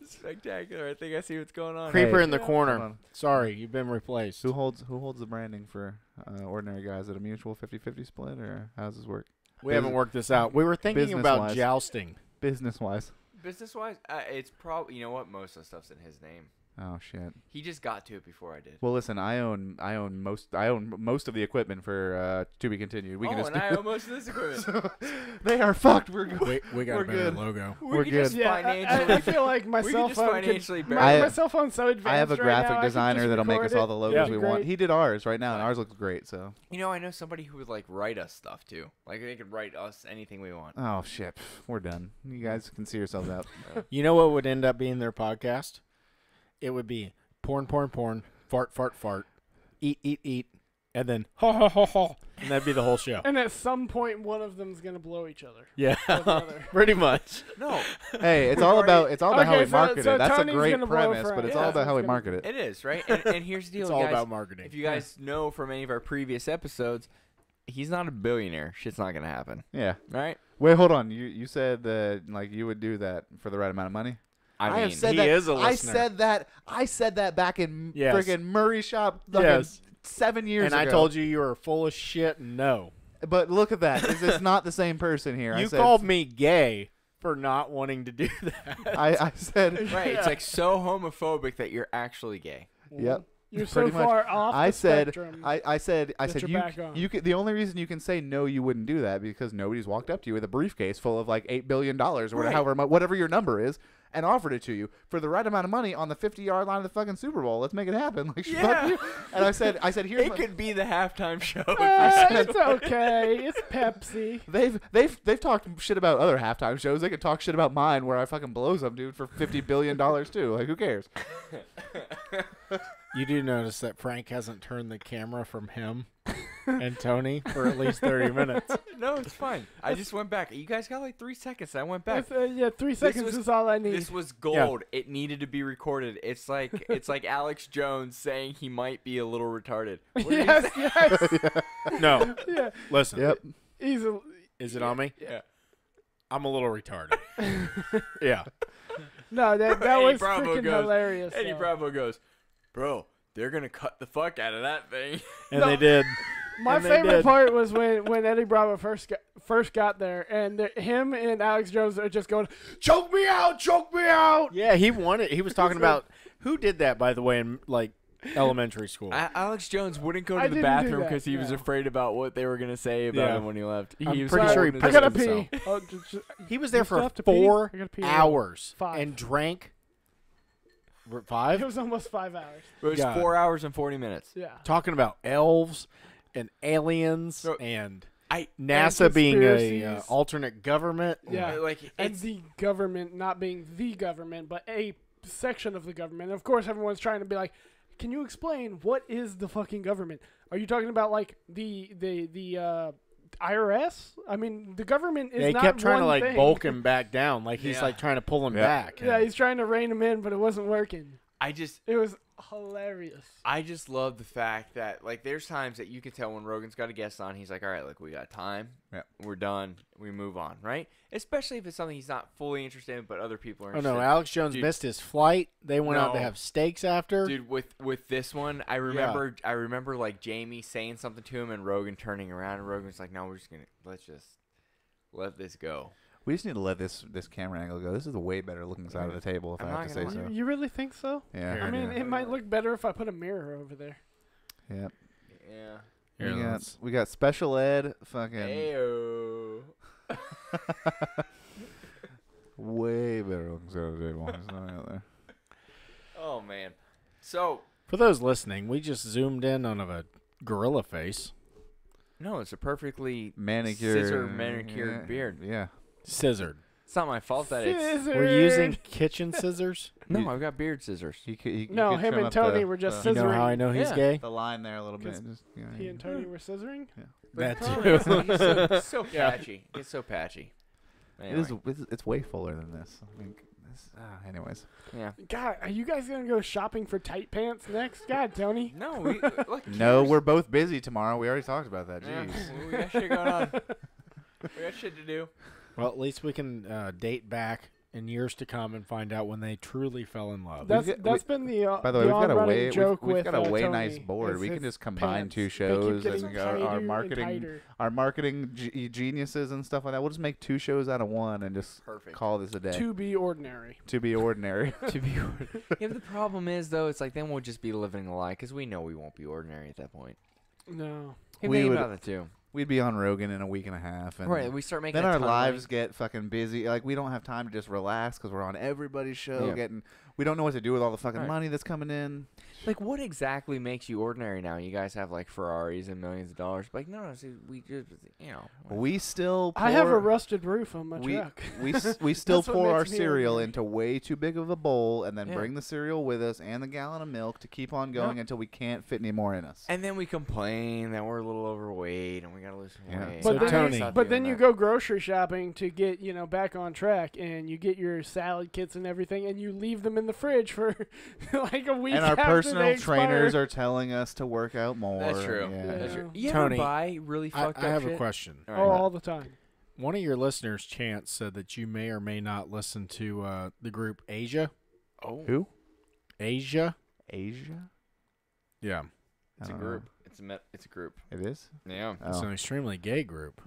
Spectacular. I think I see what's going on. Creeper Hey, in the yeah. corner. hold on. Sorry, you've been replaced. Who holds the branding for ordinary guys? Is it a mutual 50-50 split or how does this work? We haven't worked this out. We were thinking about business-wise. jousting. Business wise. Business wise, it's probably, you know what, most of the stuff's in his name. Oh shit. He just got to it before I did. Well, listen, I own most of the equipment for to be continued. We can just and I own most of this equipment. they are fucked. We're good. We got We're a better good. logo. We're can good. just Yeah, financially. I feel like my we cell can just phone. financially Could, bear my, it. my cell phone's so advanced. I have a right now, graphic I could designer just that'll make record us all it. the logos Yeah. we Great. want. He did ours right now, and ours looks great. So. You know, I know somebody who would like write us stuff too. Like they could write us anything we want. Oh shit, we're done. You guys can see yourselves out. You know what would end up being their podcast? It would be porn, fart, eat, and then ha ha ha ha, and that'd be the whole show. And at some point, one of them's gonna blow each other. Yeah, Or the other. pretty much. No, Hey, it's We've all already- about how we Okay, market so it. That's a Tony's great gonna blow premise, for but us. it's Yeah. all about how we It's market it. it is right. And here's the deal, It's you all guys. about marketing. If you guys know from any of our previous episodes, he's not a billionaire. Shit's not gonna happen. Yeah. Right? Wait, hold on. You said that like you would do that for the right amount of money. I mean, He is a listener. I said that back in Yes. friggin' Murray Shop. Yes. 7 years And ago. I told you were full of shit. No. But look at that. It's not the same person here. You I said, called me gay for not wanting to do that. I said. Right. It's like so homophobic that you're actually gay. Yep. You're so Pretty much. far off I the said, spectrum. I said, that you're back on. you could. The only reason you can say no, you wouldn't do that because nobody's walked up to you with a briefcase full of like $8 billion or whatever your number is, and offered it to you for the right amount of money on the 50-yard line of the fucking Super Bowl. Let's make it happen. Like, fuck you. And I said, here's It could be the halftime show. It's okay. It's Pepsi. They've talked shit about other halftime shows. They could talk shit about mine where I fucking blow some dude for $50 billion too. Like, who cares? You do notice that Frank hasn't turned the camera from him and Tony for at least 30 minutes. No, it's fine. I just went back. You guys got like 3 seconds. I went back. Yeah, 3 seconds is all I need. This was gold. It needed to be recorded. It's like Alex Jones saying he might be a little retarded. What did he say? yes. No. Yeah. Listen. Yep. Is it on me? Yeah. I'm a little retarded. Yeah. No, that Eddie was Bravo freaking goes- hilarious. Eddie though. Bravo goes, bro, they're going to cut the fuck out of that thing. And No. they did. My And they favorite did. part was when Eddie Bravo first got there, and him and Alex Jones are just going, choke me out, choke me out. Yeah, he wanted. He was talking about who did that, by the way, in like elementary school. Alex Jones wouldn't go I to the didn't do bathroom that, because he was no. afraid about what they were going to say about Yeah. him when he left. I'm He was pretty sure he holding I his- gotta pissed pee. himself. Oh, He was there you still for have to pee? 4 I gotta pee. hours 5. and drank. It 5? was almost 5 hours. It was God. 4 hours and 40 minutes. Yeah. Talking about elves and aliens No, and I NASA being a conspiracies. alternate government. Yeah. like And it's the government not being the government, but a section of the government. Of course, everyone's trying to be like, can you explain what is the fucking government? Are you talking about like the IRS? I mean, the government is They not kept trying to one like thing. bulk him back down, like he's Yeah. like trying to pull him Yeah. back. Yeah, he's trying to rein him in, but it wasn't working. It was hilarious. I just love the fact that like there's times that you can tell when Rogan's got a guest on, he's like, all right, look, we got time. Yeah. We're done. We move on, right? Especially if it's something he's not fully interested in, but other people are Oh interested no, Alex Jones Dude. missed his flight. They went out to No. have steaks after. Dude, with this one, I remember like Jamie saying something to him and Rogan turning around and Rogan's like, no, let's just let this go. We just need to let this camera angle go. This is the way better looking side of the table, if I'm I not have to say gonna so. You really think so? Yeah. Here, I mean, yeah. it might look better if I put a mirror over there. Yeah. Yeah. Here, We got special ed, fucking Ayo. way better looking side of the table. It's not out there. Oh man. So For those listening, we just zoomed in on a gorilla face. no, it's a perfectly Manicured, manicured beard. Yeah. Scissored. It's not my fault that it's. We're using kitchen scissors. No, I've got beard scissors. No, him and Tony were just You know how I scissoring. know he's Yeah. gay? the line there a little bit. 'Cause Just, you know, He and Tony were scissoring? That The problem is, too. he's so Yeah. patchy. It's so patchy. It is. It's way fuller than this. I think. Anyways. Yeah. God, are you guys going to go shopping for tight pants next? God, Tony. No, we look. No, here's- we're both busy tomorrow. We already talked about that. Yeah, Jeez. we got shit going on. We got shit to do. Well, at least we can date back in years to come and find out when they truly fell in love. That's been the By the way, we've got a on-running way. joke We've with got a way Tony, nice board. is We can his just combine pants. two They keep shows getting and tighter our and marketing. tighter. Our marketing geniuses and stuff like that. We'll just make 2 shows out of one and just Perfect. call this a day. To be ordinary. To be ordinary. To be ordinary. Yeah, but the problem is though, it's like then we'll just be living a lie because we know we won't be ordinary at that point. No. Hey, We think would- about that too. We'd be on Rogan in a week and a half. And Right, we start making then a our ton of money. lives get fucking busy. Like, we don't have time to just relax because we're on everybody's show. Yeah. We don't know what to do with all the fucking Right. money that's coming in. Like, what exactly makes you ordinary now? You guys have like Ferraris and millions of dollars. Like, no, see, we just, you know. We still pour, I have a rusted roof on my we, truck. we still That's what pour our makes me cereal ordinary. into way too big of a bowl and then Yeah. bring the cereal with us and the gallon of milk to keep on going until we can't fit any more in us. And then we complain that we're a little overweight and we gotta lose some Yeah. weight. So But then, Tony- you, but then you go grocery shopping to get, back on track, and you get your salad kits and everything, and you leave them in the fridge for like a week And our after personal they trainers expire. are telling us to work out more. That's true. Yeah. That's true. Yeah. You Tony, ever buy really fucked I up have shit? a question. All Oh, right. all the time. One of your listeners, Chance, said that you may or may not listen to the group Asia. Oh, Who? Asia? Asia? Yeah. It's a I don't know. group. It's a group. It is. Yeah. It's an extremely gay group.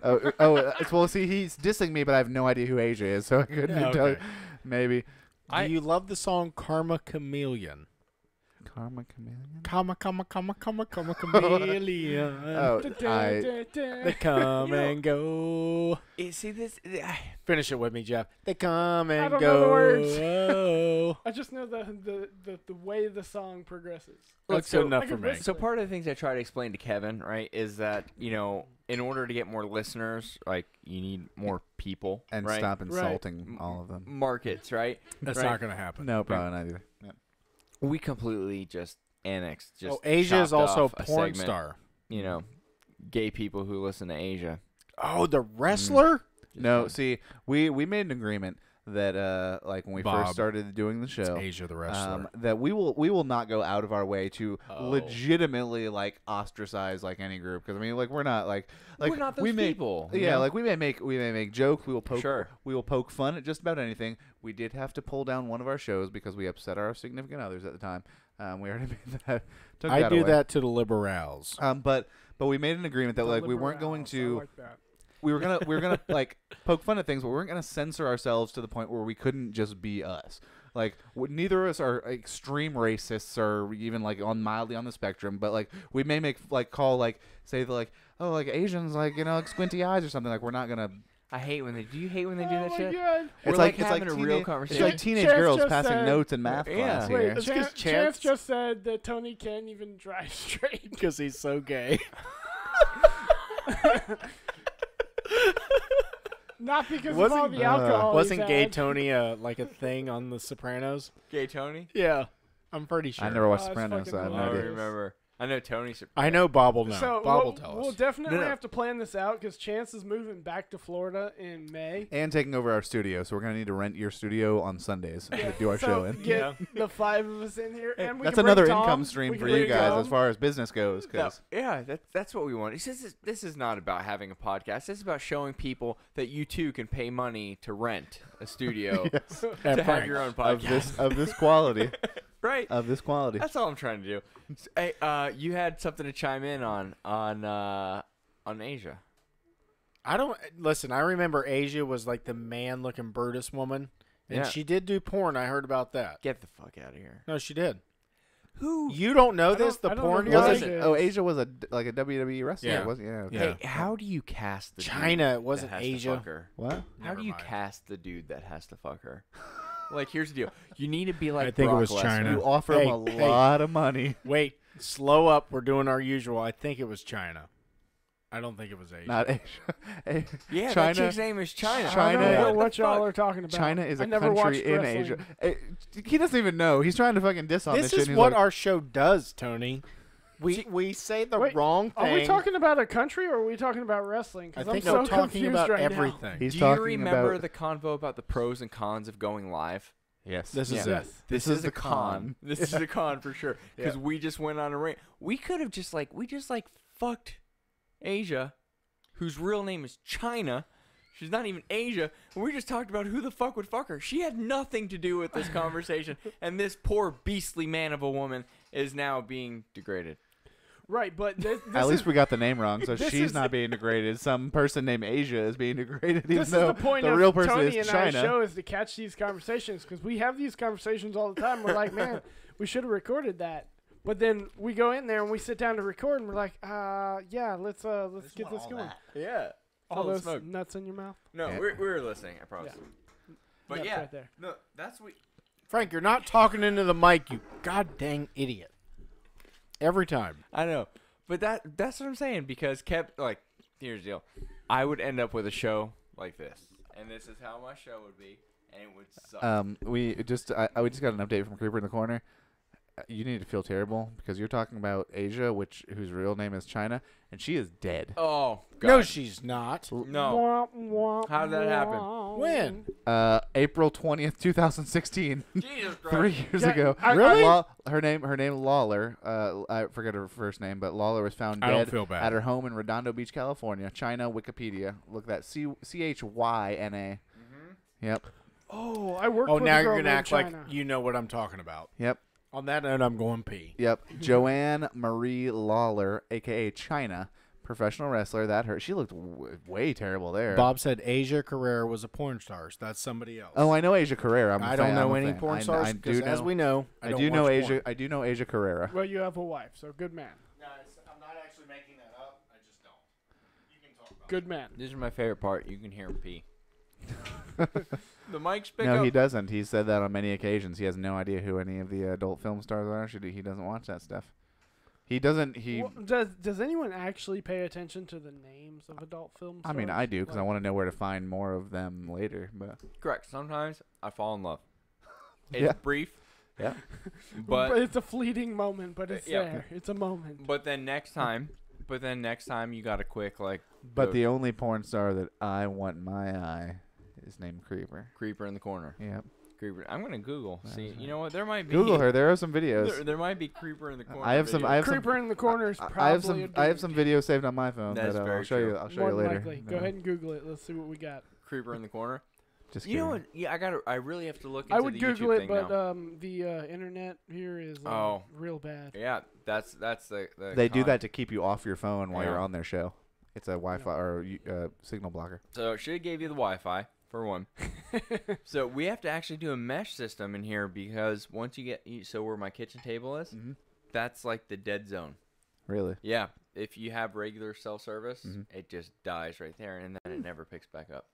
Well, see, he's dissing me, but I have no idea who Asia is, so I couldn't Yeah, tell you. okay. Maybe. Do you love the song Karma Chameleon? Karma Chameleon? Karma chameleon. Oh, They come and go. See this? Finish it with me, Jeff. They come and don't go. know the words. I just know the way the song progresses. That's so good enough I for can me. listen. So part of the things I try to explain to Kevin, right, is that, you know, in order to get more listeners, like, you need more people, and right? stop insulting all of them. Markets, right? That's Right. not going to happen. No, probably not either. Yeah. We completely just annexed. Asia is chopped also a off porn segment, star. You know, gay people who listen to Asia. Oh, the wrestler? No, see, we made an agreement that like when we Bob. first started doing the It's show, Asia the wrestler. that we will not go out of our way to Oh. legitimately like ostracize like any group, because I mean like we're not like We're not those we may, people. you Yeah, know? like we may make jokes, we will poke Sure. we will poke fun at just about anything. We did have to pull down one of our shows because we upset our significant others at the time. We already made that. Took I that do away. that to the liberals. But we made an agreement that like we weren't going Liberals, I to like that. we were gonna like poke fun at things, but we weren't gonna censor ourselves to the point where we couldn't just be us. Like neither of us are extreme racists or even like mildly on the spectrum, but like we may make like call like say like oh like Asians like you know like squinty eyes or something. Like we're not gonna. I hate when they. Do you hate when they do Oh that my shit? God. We're It's like it's having a real It's conversation. like teenage Chance girls just passing said- notes in math Yeah. class Wait, here. It's Chance, 'cause Chance- just said that Tony can't even drive straight. Because he's so gay. Not because of Wasn't- all the alcohol. Wasn't he's Gay had. Tony like a thing on The Sopranos? Gay Tony? Yeah, I'm pretty sure. I never watched Oh, it's Sopranos, so I have fucking no I don't idea. hilarious. remember. I know Tony. I know Bob will know. So Bob we'll, will tell we'll us. definitely No, no. have to plan this out because Chance is moving back to Florida in May. And taking over our studio, so we're gonna need to rent your studio on Sundays to do our so show in. Get Yeah. the 5 of us in here, and we That's can bring another Tom. income stream We for can you bring guys Tom. as far as business goes. Cause Yeah, that's what we want. He says this is not about having a podcast. This is about showing people that you too can pay money to rent a studio yes, to And have Frank, your own of podcast. this quality, Right. of this quality. That's all I'm trying to do. Hey, you had something to chime in on Asia. I don't listen. I remember Asia was like the man-looking Brutus woman, and Yeah. she did do porn. I heard about that. Get the fuck out of here. No, she did. Who? You don't know I this? don't- The I don't porn know guy? who Was Asia it? is. Oh, Asia was a WWE wrestler. Yeah. Wasn't? Yeah. Okay. Yeah. Hey, how do you cast the China, dude it wasn't that has to Asia. fuck her? What? How Never do you mind. cast the dude that has to fuck her? Like, here's the deal. You need to be like I think it Brock was Lesnar. China. You offer Hey, him a hey. lot of money. Wait, slow up. We're doing our usual. I think it was China. I don't think it was Asia. Not Asia. Hey, Yeah, China. that chick's name is China. China- I don't know What what the y'all fuck? are talking about. China is I a never watched country in wrestling. Asia. He doesn't even know. He's trying to fucking diss on this This shit. is and he's what like, our show does, Tony. We say the Wait, wrong thing. Are we talking about a country or are we talking about wrestling? I Because I'm think so we're talking confused about right everything. He's Do you talking remember about the convo about the pros and cons of going live? yes. This is Yeah. it. This is is the a con. This is a con for sure. Yeah. Because we just went on a rant. We could have just fucked Asia, whose real name is China. She's not even Asia. And we just talked about who the fuck would fuck her. She had nothing to do with this conversation. And this poor beastly man of a woman is now being degraded. Right, but this At is, least we got the name wrong, so this she's is- not being degraded. Some person named Asia is being degraded, even this is though the point the of real person Tony is and our China. show is to catch these conversations because we have these conversations all the time. We're like, man, we should have recorded that. But then we go in there and we sit down to record and we're like, yeah, let's get this going. Yeah. All the those smoke. nuts in your mouth. No, Yeah. we were listening, I promise. But Nuts yeah, right there. no, that's what. Frank, you're not talking into the mic, you god dang idiot. Every time. I know, but that's what I'm saying because here's the deal. I would end up with a show like this, and this is how my show would be, and it would suck. We just just got an update from Creeper in the Corner. You need to feel terrible because you're talking about Asia, whose real name is China, and she is dead. Oh God. No, she's not. No. How did that happen? When? April 20th, 2016. Jesus 3 years Yeah, ago. Really? Her name Lawler. I forget her first name, but Lawler was found I don't dead feel bad. at her home in Redondo Beach, California. China Wikipedia. Look at that. CHYNA. Yep. Oh, I worked Oh, with now a girl you're going to named act China. like you know what I'm talking about. Yep. On that note, I'm going pee. Yep. Joanne Marie Lawler, a.k.a. China, professional wrestler. That hurt. She looked way terrible there. Bob said Asia Carrera was a porn star. That's somebody else. Oh, I know Asia Carrera. I don't know any fan. porn stars because, as we know, I do know Asia. I do know Asia Carrera. Well, you have a wife, so good man. No, I'm not actually making that up. I just don't. You can talk about Good man. This is my favorite part. You can hear him pee. The mics pick No, up. he doesn't. He said that on many occasions. He has no idea who any of the adult film stars are. He doesn't watch that stuff. He doesn't. Does anyone actually pay attention to the names of adult film stars? I mean, I do because I want to know where to find more of them later. But Correct. Sometimes I fall in love. It's Yeah. brief. Yeah. But it's a fleeting moment, but it's Yeah. there. It's a moment. but then next time you got a quick like. But go the only porn star that I want in my eye is named Creeper. creeper in the corner. Yep. Creeper. I'm gonna Google. That's See, right. you know what? There might be. Google her. There are some videos. There might be creeper in the corner. I have some. I have some. Creeper in the corner is probably I have some. I have some dude. videos saved on my phone That's that very I'll show true. you. I'll show More you than later. likely. Go ahead and Google it. Let's see what we got. creeper in the corner. Just You know kidding. what? Yeah, I really have to look into I would the Google YouTube it, thing but now. the internet here is real bad. Yeah, that's the. They do that to keep you off your phone while Yeah. you're on their show. It's a Wi-Fi or signal blocker. So should have gave you the Wi-Fi for one. So we have to actually do a mesh system in here because once you get so where my kitchen table is, Mm-hmm. that's like the dead zone. Really? Yeah, if you have regular cell service, Mhm. it just dies right there, and then it never picks back up.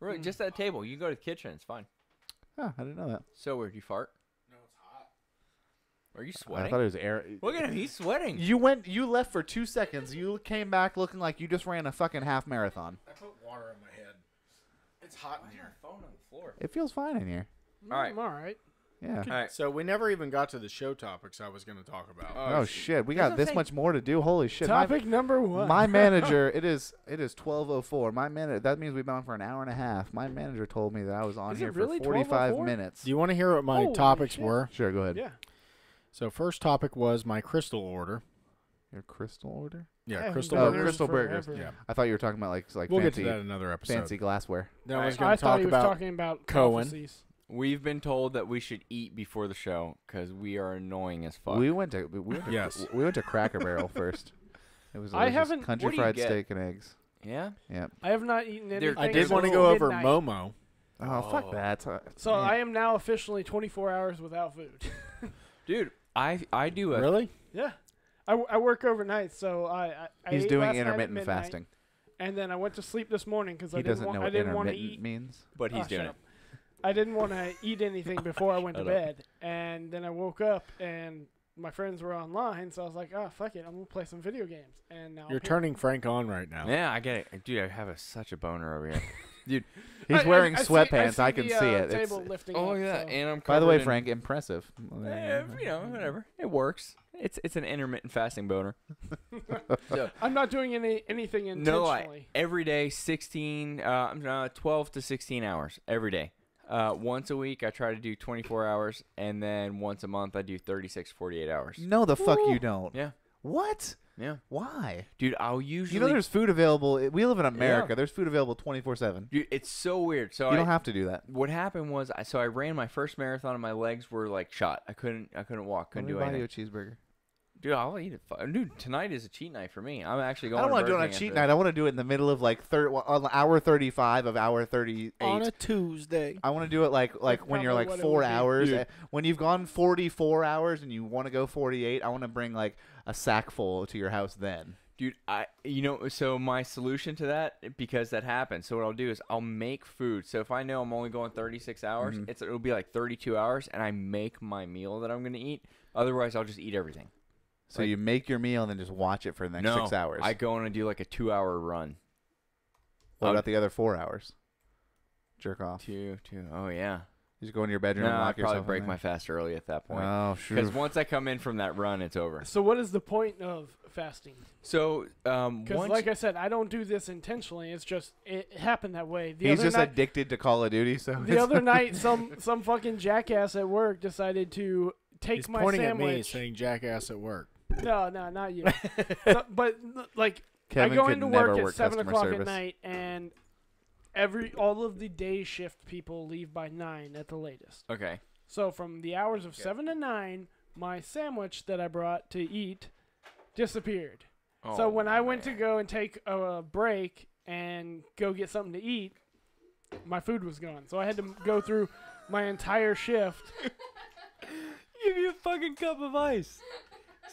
Really, just that table. You can go to the kitchen, it's fine. Oh, I didn't know that. So weird. You fart? No, it's hot. Are you I sweating? thought it was air. Look at him. He's sweating. You went. You left for 2 seconds. You came back looking like you just ran a fucking half marathon. I put water on my head. It's hot in here. Phone on the floor. It feels fine in here. All right. All right. Yeah. All right. So we never even got to the show topics I was going to talk about. Oh shit, we That's got what this I'm much more to do. Holy shit. Topic number one. My manager, it is 12:04. My manager, that means we've been on for an hour and a half. My manager told me that I was on Is here it really for 45 12:04? minutes. Do you want to hear what my Holy topics shit. were? Sure, go ahead. Yeah. So first topic was my crystal order. Your crystal order? Yeah, haven't crystal been Oh, there burgers. crystal burgers. forever. Yeah. I thought you were talking about like We'll get fancy to that in another episode. fancy glassware. Then I was I going to thought talk he was about talking about Cohen. prophecies. We've been told that we should eat before the show because we are annoying as fuck. We went to Yes. we went to Cracker Barrel first. It was I delicious. haven't- country what do you fried get? steak and eggs. yeah. Yeah. I have not eaten anything. I did want to until go over midnight. Momo. Oh, fuck that. So Man. I am now officially 24 hours without food. Dude, I do a Really? Yeah. I work overnight, so I He's ate doing last night at intermittent midnight, fasting. And then I went to sleep this morning because He I didn't doesn't want know I what didn't want to intermittent eat. means. but he's Oh, doing shut it. up. I didn't want to eat anything before I went to Shut up. bed, and then I woke up and my friends were online, so I was like, "Oh fuck it, I'm gonna play some video games." And now You're I'm here. turning Frank on right now. Yeah, I get it. Dude, I have such a boner over here. He's wearing I see- sweatpants. I can the, see it. Table It's, lifting Oh up, yeah, so- and I'm by the way, covered in- Frank, impressive. you know, whatever. It works. It's an intermittent fasting boner. So, I'm not doing anything no, intentionally. every day 12 to 16 hours every day. Once a week I try to do 24 hours, and then once a month I do 36, 48 hours. No, the fuck you don't. Yeah. What? Yeah. Why? Dude, I'll usually You know, there's food available. We live in America. Yeah. There's food available 24/7. Dude, it's so weird. So You don't have to do that. what happened was I ran my first marathon and my legs were like shot. I couldn't walk, couldn't do Let me buy anything. you a cheeseburger. Dude, I'll eat it. Dude, tonight is a cheat night for me. I'm actually going. I don't want to do it on a cheat night. I want to do it in the middle of like on hour 35 of hour 38. On a Tuesday. I want to do it like when you're probably like what it 4 would be. hours. Dude. When you've gone 44 hours and you want to go 48, I want to bring like a sack full to your house then. Dude, so my solution to that, because that happens, so what I'll do is I'll make food. So if I know I'm only going 36 hours, Mhm. it'll be like 32 hours, and I make my meal that I'm going to eat. Otherwise, I'll just eat everything. So Like- you make your meal and then just watch it for the next 6 hours. I go on and do like a 2-hour run. What about the other 4 hours? Jerk off. Two. Oh, yeah. You just go into your bedroom No, and I'd lock probably yourself break in my there. fast early at that point. Oh, sure. Because once I come in from that run, it's over. So what is the point of fasting? So, Because like I said, I don't do this intentionally. It's just it happened that way. The He's other just night, addicted to Call of Duty. So the other night, some fucking jackass at work decided to take He's my pointing sandwich. at me saying jackass at work. No, not you. So- but like Kevin I go could into never work at 7 customer o'clock service. at night, and all of the day shift people leave by 9 at the latest. Okay. So from the hours of 7 to 9, my sandwich that I brought to eat disappeared. Oh, So when I went to man. go and take a break and go get something to eat, my food was gone. So I had to go through my entire shift. Give you a fucking cup of ice.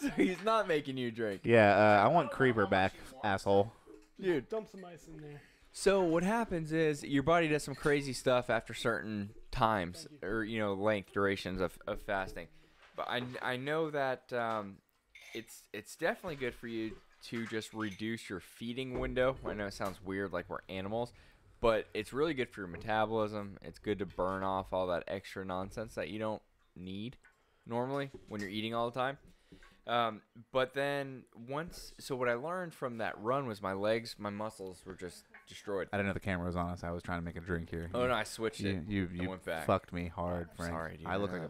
So he's not making you drink. Yeah, I want Creeper back, asshole. Dude. Dump some ice in there. So what happens is your body does some crazy stuff after certain times or, length, durations of fasting. But I know that it's definitely good for you to just reduce your feeding window. I know it sounds weird like we're animals, but it's really good for your metabolism. It's good to burn off all that extra nonsense that you don't need normally when you're eating all the time. But then so what I learned from that run was my legs, my muscles were just destroyed. I didn't know the camera was on us. I was trying to make a drink here. Oh no, I switched it. You went back. fucked me hard, Frank. Sorry, dude. I look like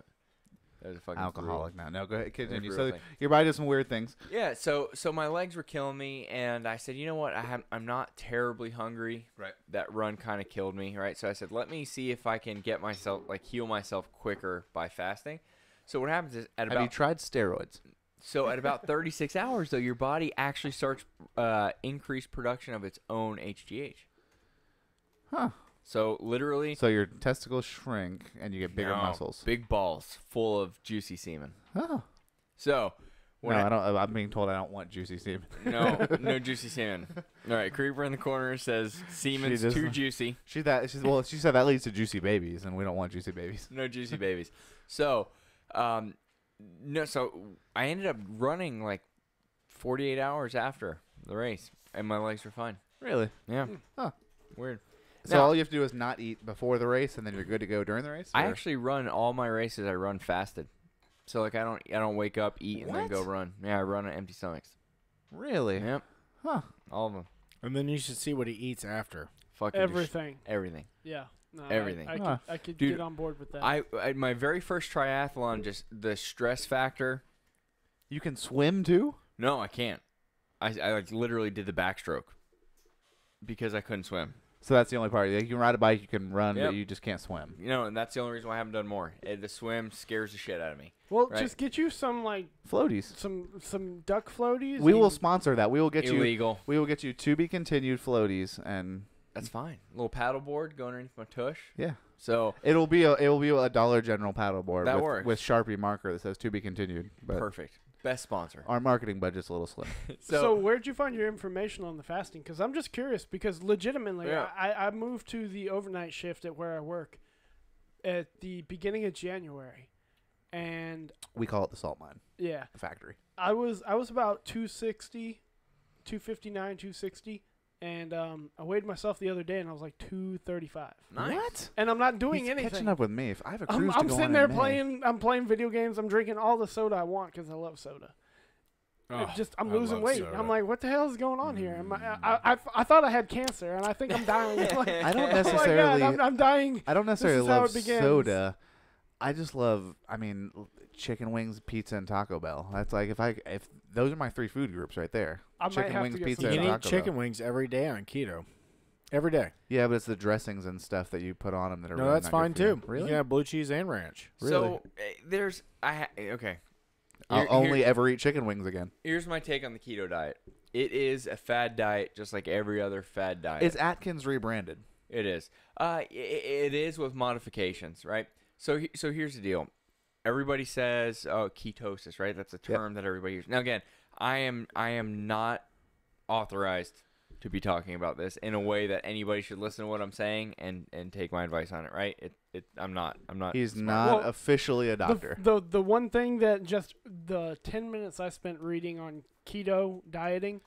that was a fucking an alcoholic now. No, go ahead, continue. brutal So thing. your body does some weird things. Yeah, so my legs were killing me, and I said, you know what? I'm not terribly hungry. Right. That run kind of killed me, right? So I said, let me see if I can get myself heal myself quicker by fasting. So what happens is Have you tried steroids? at about 36 hours though, your body actually starts increased production of its own HGH. Huh. So literally, So your testicles shrink and you get bigger no, muscles. big balls full of juicy semen. Oh. So No, I don't. I'm being told I don't want juicy semen. no juicy semen. All right, Creeper in the corner says semen's She too doesn't- juicy. She said that leads to juicy babies, and we don't want juicy babies. No juicy babies. So, so I ended up running like 48 hours after the race, and my legs were fine. Really? Yeah. Huh. Weird. So Now- all you have to do is not eat before the race, and then you're good to go during the race. I or- actually run all my races. I run fasted. So I don't wake up, eat, and then What? go run. Yeah, I run on empty stomachs. Really? Yep. Huh. All of them. And then you should see what he eats after. Fucking Everything. everything. Yeah. No, Everything. I could Dude, get on board with that. I my very first triathlon, just the stress factor. You can swim too? No, I can't. I literally did the backstroke because I couldn't swim. So that's the only part. You can ride a bike, you can run, Yep. but you just can't swim. And that's the only reason why I haven't done more. The swim scares the shit out of me. well, right. just get you some Floaties. some duck floaties. We will and- sponsor that. We will get you. Illegal. We will get you to be continued floaties, and That's fine. little paddle board going underneath my tush. yeah, So it will be a Dollar General paddleboard That with, works. with Sharpie marker that says to be continued. But perfect. Best sponsor. our marketing budget's a little slim. So where'd you find your information on the fasting? Because I'm just curious. Because legitimately, Yeah. I moved to the overnight shift at where I work at the beginning of January, and We call it the salt mine, yeah, the factory. I was about 260, 259, 260, and I weighed myself the other day, and I was like 235. nice. What? And I'm not doing He's anything. catching up with me. If I have a I'm, cruise I'm to go sitting on there in May. playing. I'm playing video games. I'm drinking all the soda I want because I love soda. Oh, I'm I losing love weight. soda. I'm like, what the hell is going on here? I thought I had cancer, and I think I'm dying. Like, I don't oh my necessarily. God, I'm dying. I don't necessarily is how love it begins. soda. I just love. Chicken wings, pizza, and Taco Bell. That's like if those are my three food groups right there. I might Chicken have wings, to get pizza, some You and can Taco eat Taco chicken Bell. wings every day on keto. Every day. Yeah, but it's the dressings and stuff that you put on them that are No, really that's not fine good for you. too. Really? You can have blue cheese and ranch. Really? So there's okay. I'll Here- only ever eat chicken wings again. Here's my take on the keto diet. It is a fad diet, just like every other fad diet. Is Atkins rebranded? It is. It is with modifications, right? So here's the deal. Everybody says, "Oh, ketosis," right? That's a term that everybody uses. Now, again, I am not authorized to be talking about this in a way that anybody should listen to what I'm saying and take my advice on it, right? I'm not. He's smart. not Well, officially a doctor. The one thing that just the 10 minutes I spent reading on keto dieting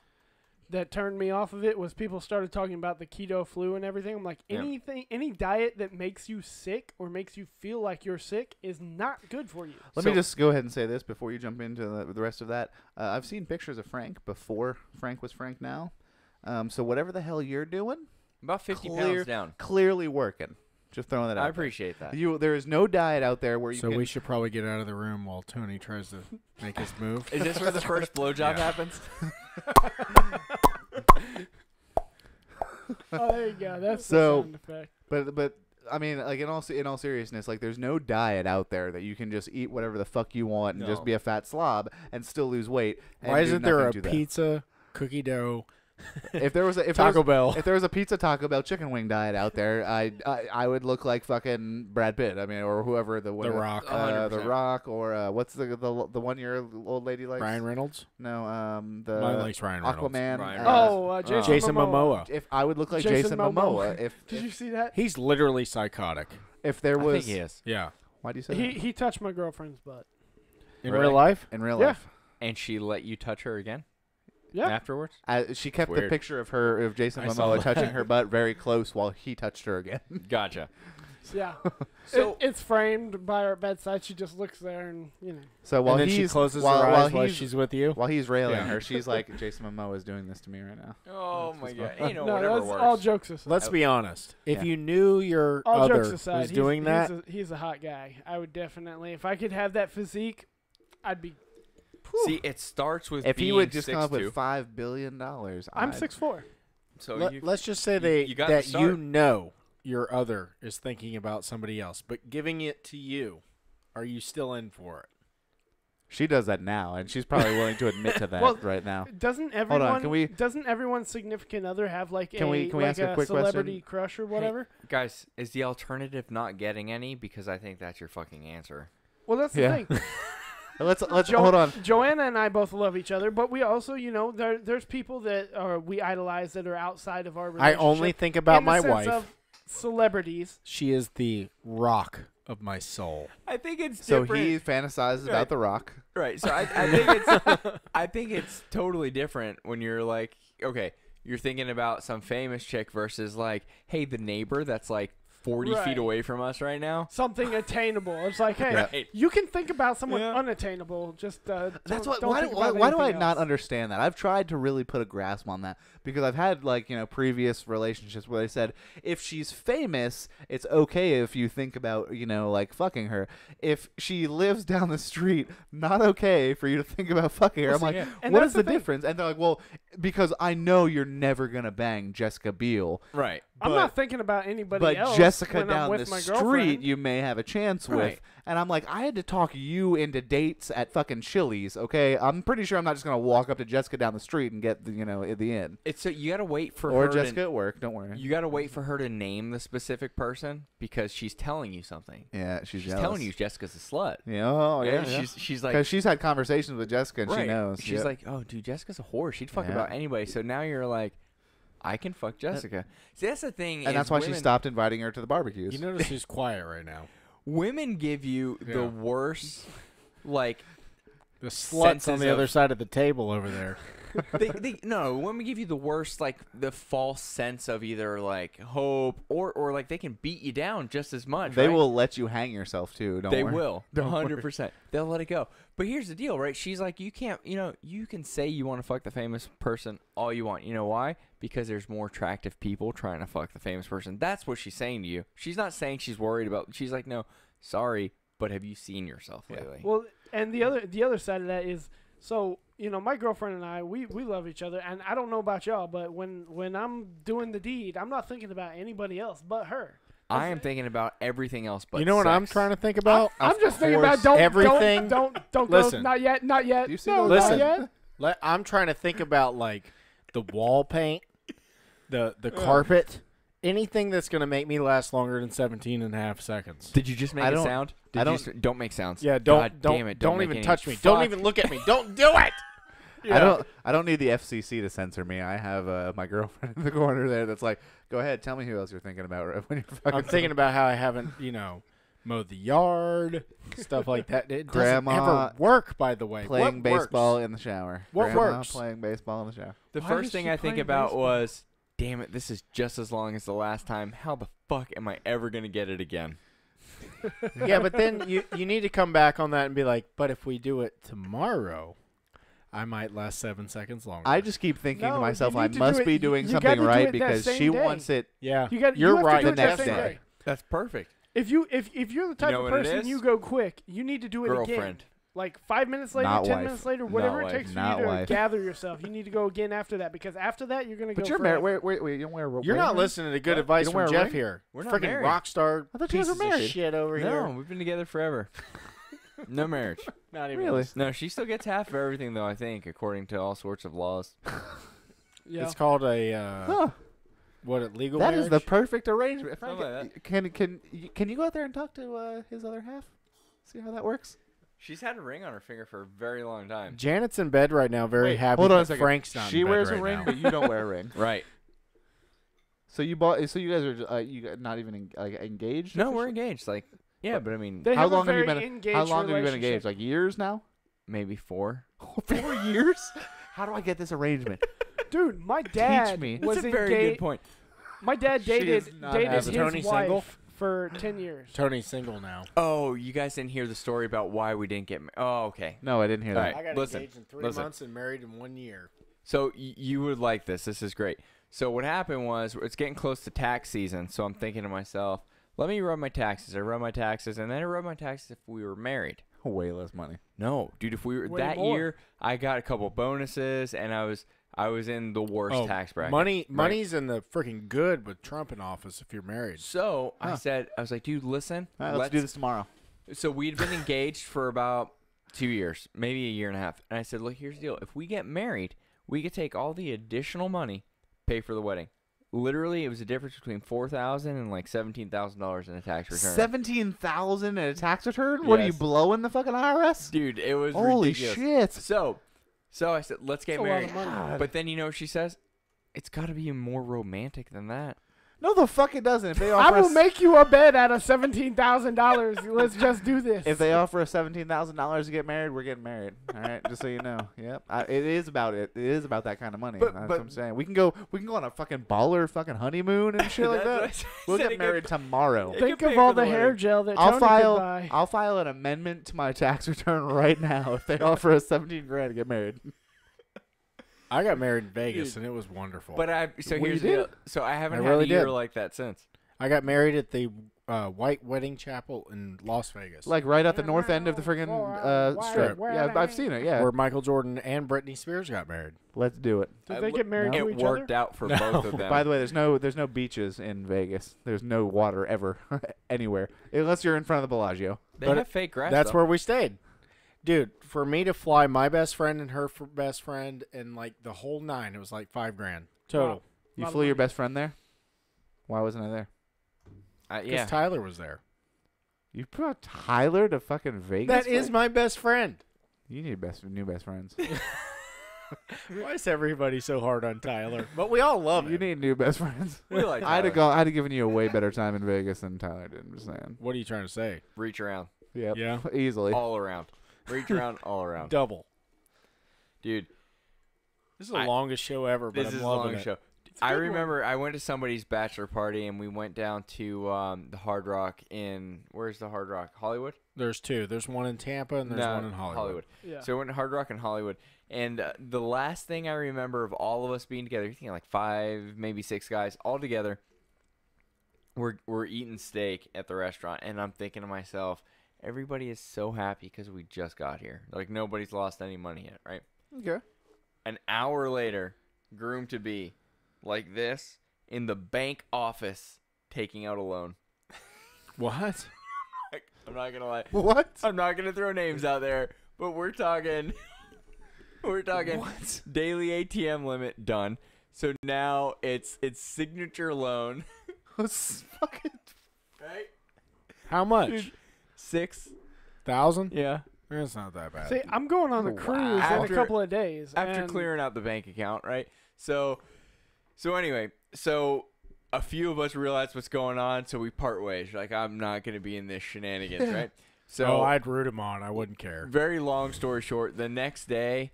that turned me off of it was people started talking about the keto flu and everything. I'm like, Yeah. any diet that makes you sick or makes you feel like you're sick is not good for you. Let me just go ahead and say this before you jump into the rest of that. I've seen pictures of Frank before Frank was Frank now. So whatever the hell you're doing, About 50 pounds down. clearly working. Just throwing that out. I appreciate that. There is no diet out there where you So can. we should probably get out of the room while Tony tries to make his move. Is this where the first blowjob Yeah. happens? Oh, there you go. That's So- the sound effect. But I mean, like in all seriousness, like there's no diet out there that you can just eat whatever the fuck you want and just be a fat slob and still lose weight. And Why isn't there a do that. pizza, cookie dough, If there was a Taco Bell? if there was a pizza Taco Bell chicken wing diet out there, I would look like fucking Brad Pitt. I mean, or whoever the Rock. The Rock, or what's the 1 year old lady likes? Ryan Reynolds? No, Mine likes Ryan Reynolds. Aquaman. Jason Momoa. If I would look like Jason Momoa, Did you see that? He's literally psychotic. if there was, I think he is. Yeah. why do you say He touched my girlfriend's butt. In Really? real life? that? In real Yeah. life? And she let you touch her again Yeah. afterwards? She kept the Weird. picture of Jason I saw Momoa that. touching her butt very close while he touched her again. Gotcha. Yeah. So it's framed by her bedside. She just looks there and, So while and then he's she closes while, her while eyes while he's she's with you? while he's railing Yeah. her, she's like, Jason Momoa is doing this to me right now. oh my god, you know no, whatever that's works. all jokes aside. Let's be honest. If Yeah. you knew your all other jokes aside, was doing that, he's a hot guy. I would definitely, if I could have that physique, I'd be. See, it starts with If being he would just come up 6'2". with $5 billion, I'm 6'4". So let's just say you got the that you start. know your other is thinking about somebody else, but giving it to you, are you still in for it? She does that now, and she's probably willing to admit to that Well, right now. Doesn't Hold on, everyone? can we- Doesn't everyone's significant other have like Can we like ask a quick celebrity question? crush or whatever? guys, is the alternative not getting any? Because I think that's your fucking answer. Well, that's the Yeah. thing. Let's hold on. Joanna and I both love each other, but we also, there's people that we idolize that are outside of our I relationship. only think about in the my sense wife. of celebrities. She is the rock of my soul. I think it's So different. he fantasizes about The Rock. Right. So I think it's I think it's totally different when you're like, okay, you're thinking about some famous chick versus like, hey, the neighbor that's like 40 Right. feet away from us right now. Something attainable. It's like, hey, Right. you can think about someone Yeah. unattainable. Just That's don't, what. Don't Why, think why, about why do I anything not else. understand that? I've tried to really put a grasp on that because I've had previous relationships where they said if she's famous, it's okay if you think about like fucking her. If she lives down the street, not okay for you to think about fucking her. Well, I'm like, see, and what that's is the the thing. difference? And they're like, well, because I know you're never gonna bang Jessica Biel. Right. I'm but- not thinking about anybody But else. Jessica when I'm down with the my street, girlfriend. you may have a chance with. Right. And I'm like, I had to talk you into dates at fucking Chili's, okay? I'm pretty sure I'm not just gonna walk up to Jessica down the street and get at the end. It's so you got to wait for Or her Jessica to, at work. Don't worry. you got to wait for her to name the specific person because she's telling you something. Yeah, she's She's jealous. telling you Jessica's a slut. Yeah, oh yeah. And she's like, Because she's had conversations with Jessica and she right. knows. She's Yep. like, oh, dude, Jessica's a whore. She'd fuck Yeah. about anybody. So now you're like, I can fuck Jessica. See, that's the thing. and is that's why she women- stopped inviting her to the barbecues. You notice she's quiet right now. Women give you the Yeah. worst, like, The slut's on senses the of- other side of the table over there. no, women give you the worst, like, the false sense of either, like, hope or like, they can beat you down just as much, They right? will let you hang yourself too. Don't They worry. will. Don't worry. 100%. They'll let it go. But here's the deal, right? She's like, you can't, you can say you want to fuck the famous person all you want. You know why? Because there's more attractive people trying to fuck the famous person. That's what she's saying to you. She's not saying she's worried about, she's like, no, sorry, but have you seen yourself lately? Well, and the other side of that is, so my girlfriend and I, we love each other, and I don't know about y'all, but when I'm doing the deed, I'm not thinking about anybody else but her. I am thinking about everything else but you know what I'm sex. trying to think about? I'm just thinking about everything. Don't go. Listen. Not yet. Not yet. Do you see no, those- not Listen. yet. I'm trying to think about like the wall paint, the carpet, anything that's going to make me last longer than 17 and a half seconds. Did you just make I a don't- sound? I Did don't- you don't make sounds. Yeah, God don't damn it, don't make even any- touch me. Don't Fuck. even look at me. Don't do it. I don't need the FCC to censor me. I have my girlfriend in the corner there that's like, go ahead, tell me who else you're thinking about when you're fucking. I'm thinking about how I haven't, mowed the yard, stuff like that. It Grandma doesn't ever work, by the way. playing What works? baseball in the shower. What Grandma works? Playing baseball in the shower. The Why first is thing she I think playing about baseball? was, damn it, this is just as long as the last time. How the fuck am I ever going to get it again? Yeah, but then you need to come back on that and be like, but if we do it tomorrow, I might last 7 seconds longer. I just keep thinking No, to myself, you I need to must do it- be you doing gotta something do right it that because same she day. wants it. yeah, You got. You're you have right. To do The it that next same day. day. That's perfect. If you're the type know of what it person is? you go quick, you need to do it again. Girlfriend. Like 5 minutes later, Not 10 wife. minutes later, Not whatever it wife. takes for Not you to wife. gather yourself. You need to go again after that because after that you're gonna But go. you're forever. married. Wait. You don't wear a You're not ring? listening to good What? advice You don't wear from a Jeff ring? here. We're not Freaking married. rock star I thought you guys pieces were married. of shit over No, here. we've been together forever. No marriage. Not even. Really? No, she still gets half of everything, though, I think, according to all sorts of laws. Yeah. It's called a Huh. legal That marriage? is the perfect arrangement. Something like Can you go out there and talk to his other half? See how that works. She's had a ring on her finger for a very long time. Janet's in bed right now, very Wait, happy. hold on a that second. Frank's not She in bed wears right a ring, now. but you don't wear a ring. Right. So you bought. So you guys are not even engaged. No, we're officially? engaged. Like, yeah, but I mean, They How have a long have you very been? engaged How long have you been relationship. engaged? Like years now. maybe 4. 4 years. How do I get this arrangement? Dude, my dad me. was That's a very good engaged. point. My dad She is dated not dated having his it. Tony wife single? for 10 years. Tony's single now. Oh, you guys didn't hear the story about why we didn't get married. Oh, okay. No, I didn't hear that. All right. I got listen, engaged in 3 listen. months and married in 1 year. So you would like this. This is great. So what happened was it's getting close to tax season. So I'm thinking to myself, let me run my taxes. I run my taxes, and then I run my taxes if we were married. Way less money. No, dude. If we were Way that more. year, I got a couple bonuses, and I was in the worst tax bracket. Right? Money's in the freaking good with Trump in office if you're married. So Huh. I was like, dude, listen. All right, let's do this tomorrow. So we'd been engaged for about 2 years, maybe a year and a half. And I said, look, here's the deal. If we get married, we could take all the additional money, pay for the wedding. Literally, it was a difference between $4,000 and like $17,000 in a tax return. 17,000 in a tax return? What are you Yes. blowing the fucking IRS? Dude, it was Holy ridiculous. shit! So I said, let's get That's a lot married. of money. God. But then you know what she says? It's got to be more romantic than that. No, the fuck it doesn't. If they I offer will us, make you a bed out of $17,000. Let's just do this. if they offer us $17,000 to get married, we're getting married. All right, just so you know. Yep, it is about it. It is about that kind of money. But- That's but- what I'm saying. We can go on a fucking baller fucking honeymoon and shit like That's what I that. said. We'll Said get it could- married tomorrow. It Think could of pay all for the the hair wedding. gel that I'll Tony could file. buy. I'll file an amendment to my tax return right now if they offer us 17 grand to get married. I got married in Vegas Dude. and it was wonderful. So Well, here's you the did? deal. So I haven't I had really a year did. like that since. I got married at the White Wedding Chapel in Las Vegas, Like right at the north end of the friggin' strip. Yeah, I've seen it. Yeah, where Michael Jordan and Britney Spears got married. let's do it. Did they get married to It each worked other? out for both of them. By the way, there's no beaches in Vegas. There's no water ever anywhere unless you're in front of the Bellagio. they but have fake grass. That's though. where we stayed. Dude, for me to fly my best friend and her best friend and like the whole 9, it was like $5,000 total. Wow. You Lot of flew your money. best friend there? Why wasn't I there? Because Yeah. Tyler was there. You brought Tyler to fucking Vegas? That is my best friend. You need new best friends. Why is everybody so hard on Tyler? But we all love You him. need new best friends. We like I'd have Tyler. given you a way better time in Vegas than Tyler did. I'm just saying. What are you trying to say? Reach around. Yep. Yeah. Easily. All around. Reach around, all around. Double. Dude, This is the I- longest show ever, but this I'm is a loving long it. show. a I good one. remember I went to somebody's bachelor party and we went down to the Hard Rock in, where's the Hard Rock? Hollywood? There's 2. There's one in Tampa and there's No, one in Hollywood. Yeah. So we went to Hard Rock in Hollywood. And the last thing I remember of all of us being together, you're thinking like 5, maybe 6 guys all together, we're eating steak at the restaurant. And I'm thinking to myself, everybody is so happy because we just got here. Like nobody's lost any money yet, right? Okay. An hour later, groom to be like this in the bank office taking out a loan. What? I'm not gonna lie. What? I'm not gonna throw names out there, but we're talking daily ATM limit done. So now it's signature loan, Fucking right? How much? 6,000. 1,000? Yeah. That's not that bad. See, I'm going on a Wow. cruise in After- a couple of days. After and clearing out the bank account, right? So anyway, a few of us realized what's going on, so we part ways. Like I'm not gonna be in this shenanigans, right? So I'd root him on. I wouldn't care. very long story short, the next day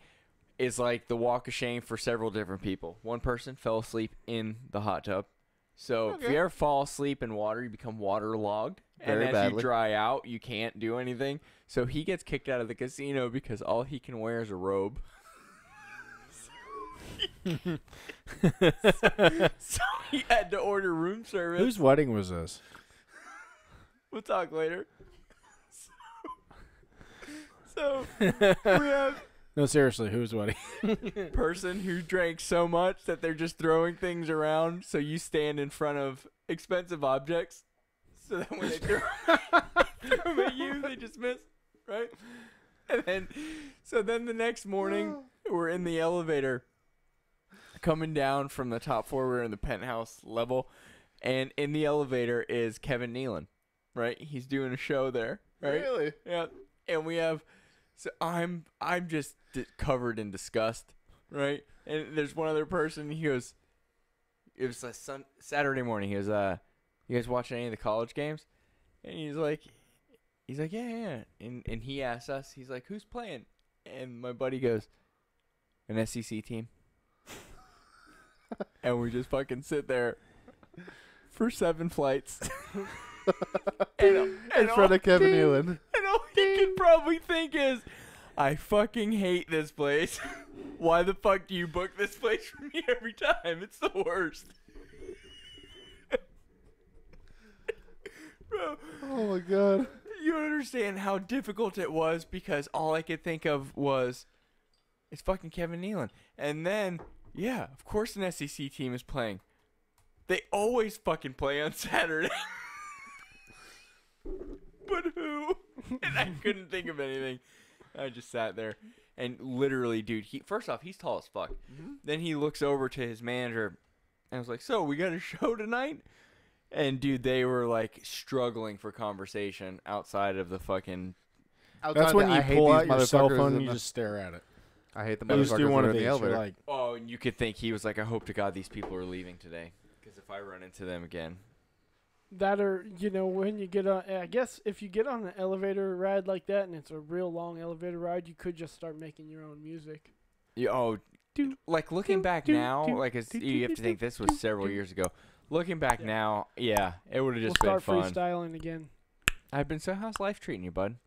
is like the walk of shame for several different people. One person fell asleep in the hot tub. So if you ever fall asleep in water, you become waterlogged. Very and as badly. you dry out, you can't do anything. So he gets kicked out of the casino because all he can wear is a robe. So he had to order room service. Whose wedding was this? We'll talk later. So we have No, seriously, who's what? person who drank so much that they're just throwing things around. So you stand in front of expensive objects, so that when they throw them at you, they just miss, right? And then, so then the next morning, we're in the elevator, coming down from the top floor. We're in the penthouse level, and in the elevator is Kevin Nealon, right? He's doing a show there, right? Really? Yeah. And we have, so I'm just covered in disgust, right? And there's one other person. He goes, it was a Saturday morning. He goes, you guys watching any of the college games? And he's like, yeah. And he asks us, he's like, who's playing? And my buddy goes, an SEC team. And we just fucking sit there for 7 flights. In front of Kevin Nealon. And all he could probably think is, I fucking hate this place. Why the fuck do you book this place for me every time? It's the worst. Bro, Oh my god. you don't understand how difficult it was, because all I could think of was, it's fucking Kevin Nealon. And then, yeah, of course an SEC team is playing. They always fucking play on Saturday. But who? And I couldn't think of anything. I just sat there. And literally, dude, first off, he's tall as fuck. Mm-hmm. Then he looks over to his manager and was like, so, we got a show tonight? And, dude, they were, like, struggling for conversation outside of the fucking... That's when you pull out your cell phone and you the- just stare at it. I hate the You just motherfuckers do that one are of in these. the You're elevator. like, Oh, and you could think he was like, I hope to God these people are leaving today. Because if I run into them again... That, or, you know, when you get on, I guess if you get on an elevator ride like that and it's a real long elevator ride, you could just start making your own music. Yeah, oh, dude, like looking back now, like you have to think this was several years ago. Looking back now, yeah, it would have just We'll been start fun. freestyling again. I've been, so how's life treating you, bud?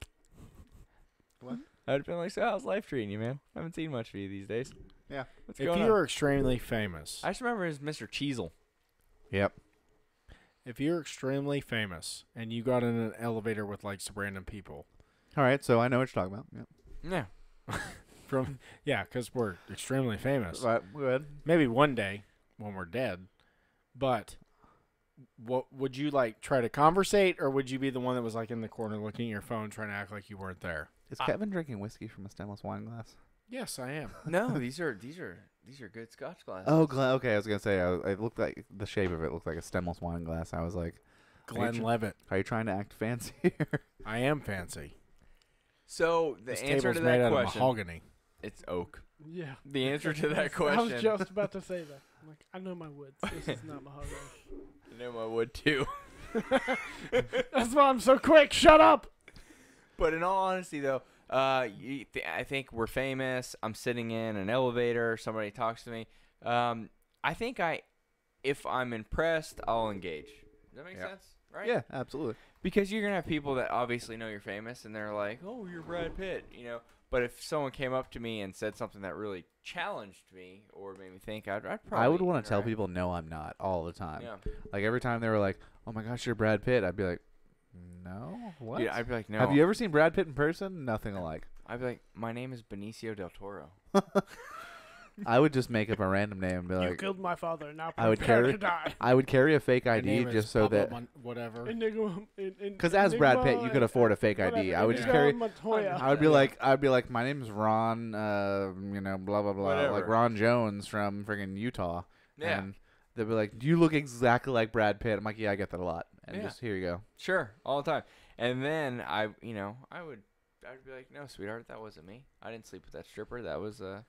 What? I'd been like, so how's life treating you, man? I haven't seen much of you these days. Yeah. What's if going on? you're extremely famous, I just remember as Mr. Cheezel. Yep. if you're extremely famous and you got in an elevator with like some random people, All right, so I know what you're talking about. Yep. Yeah. because we're extremely famous. Right, good. Maybe one day when we're dead, but what would you like try to conversate, or would you be the one that was like in the corner looking at your phone trying to act like you weren't there? Is Kevin drinking whiskey from a stemless wine glass? Yes, I am. No, these are good Scotch glasses. Oh, okay. I was gonna say it looked like the shape of it looked like a stemless wine glass. I was like, Glenn Levitt. "Are you trying to act fancy here?" I am fancy. So the This answer table's to made that out of question, mahogany. it's oak. Yeah. The answer to that I was question, just about to say that. I'm like, I know my woods. This is not mahogany. I know I would too. That's why I'm so quick. Shut up. But in all honesty, though, I think we're famous. I'm sitting in an elevator. Somebody talks to me. I think if I'm impressed, I'll engage. Does that make sense? Right? Yeah, absolutely. Because you're gonna have people that obviously know you're famous, and they're like, "Oh, you're Brad Pitt," you know. But if someone came up to me and said something that really challenged me or made me think, I'd probably. I would want to tell interact. people, no, I'm not, all the time. Yeah. Like every time they were like, "Oh my gosh, you're Brad Pitt," I'd be like, "No, what?" Dude, I'd be like, "No." Have you ever seen Brad Pitt in person? Nothing alike. I'd be like, "My name is Benicio del Toro." I would just make up a random name and be You like, killed my father. Now I would prepare carry- to die. I would carry a fake My ID name is just so Pablo that, whatever. because as Brad Pitt, you could afford a fake ID. I would just carry. I would be like, my name's Ron, blah blah blah, Whatever. like Ron Jones from friggin' Utah. Yeah. And they'd be like, "Do you look exactly like Brad Pitt?" I'm like, "Yeah, I get that a lot." And Yeah. just here you go. Sure, all the time. And then I'd be like, "No, sweetheart, that wasn't me. I didn't sleep with that stripper. That was a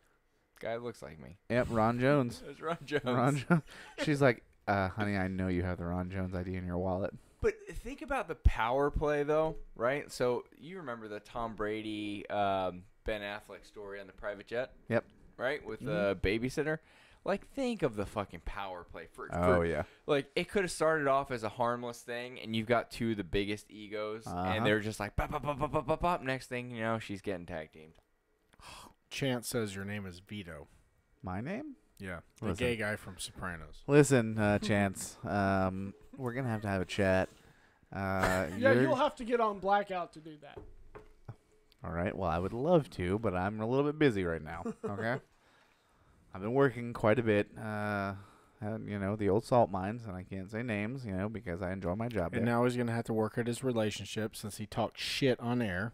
guy that looks like me." Yep, Ron Jones. It was Ron Jones. Ron Jones. She's like, "Honey, I know you have the Ron Jones ID in your wallet." But think about the power play, though, right? So you remember the Tom Brady, Ben Affleck story on the private jet? Yep. Right, with the babysitter. Like, think of the fucking power play for Yeah. like, it could have started off as a harmless thing, and you've got two of the biggest egos, and they're just like, bop, bop, bop, bop, bop, bop, bop. Next thing you know, she's getting tag teamed. Chance says your name is Vito. My name? Yeah, the Listen. gay guy from Sopranos. Listen, Chance. We're gonna have to have a chat. Yeah, you'll have to get on Blackout to do that. All right. Well, I would love to, but I'm a little bit busy right now. Okay. I've been working quite a bit. At, the old salt mines, and I can't say names, because I enjoy my job And there. now he's going to have to work at his relationship since he talked shit on air.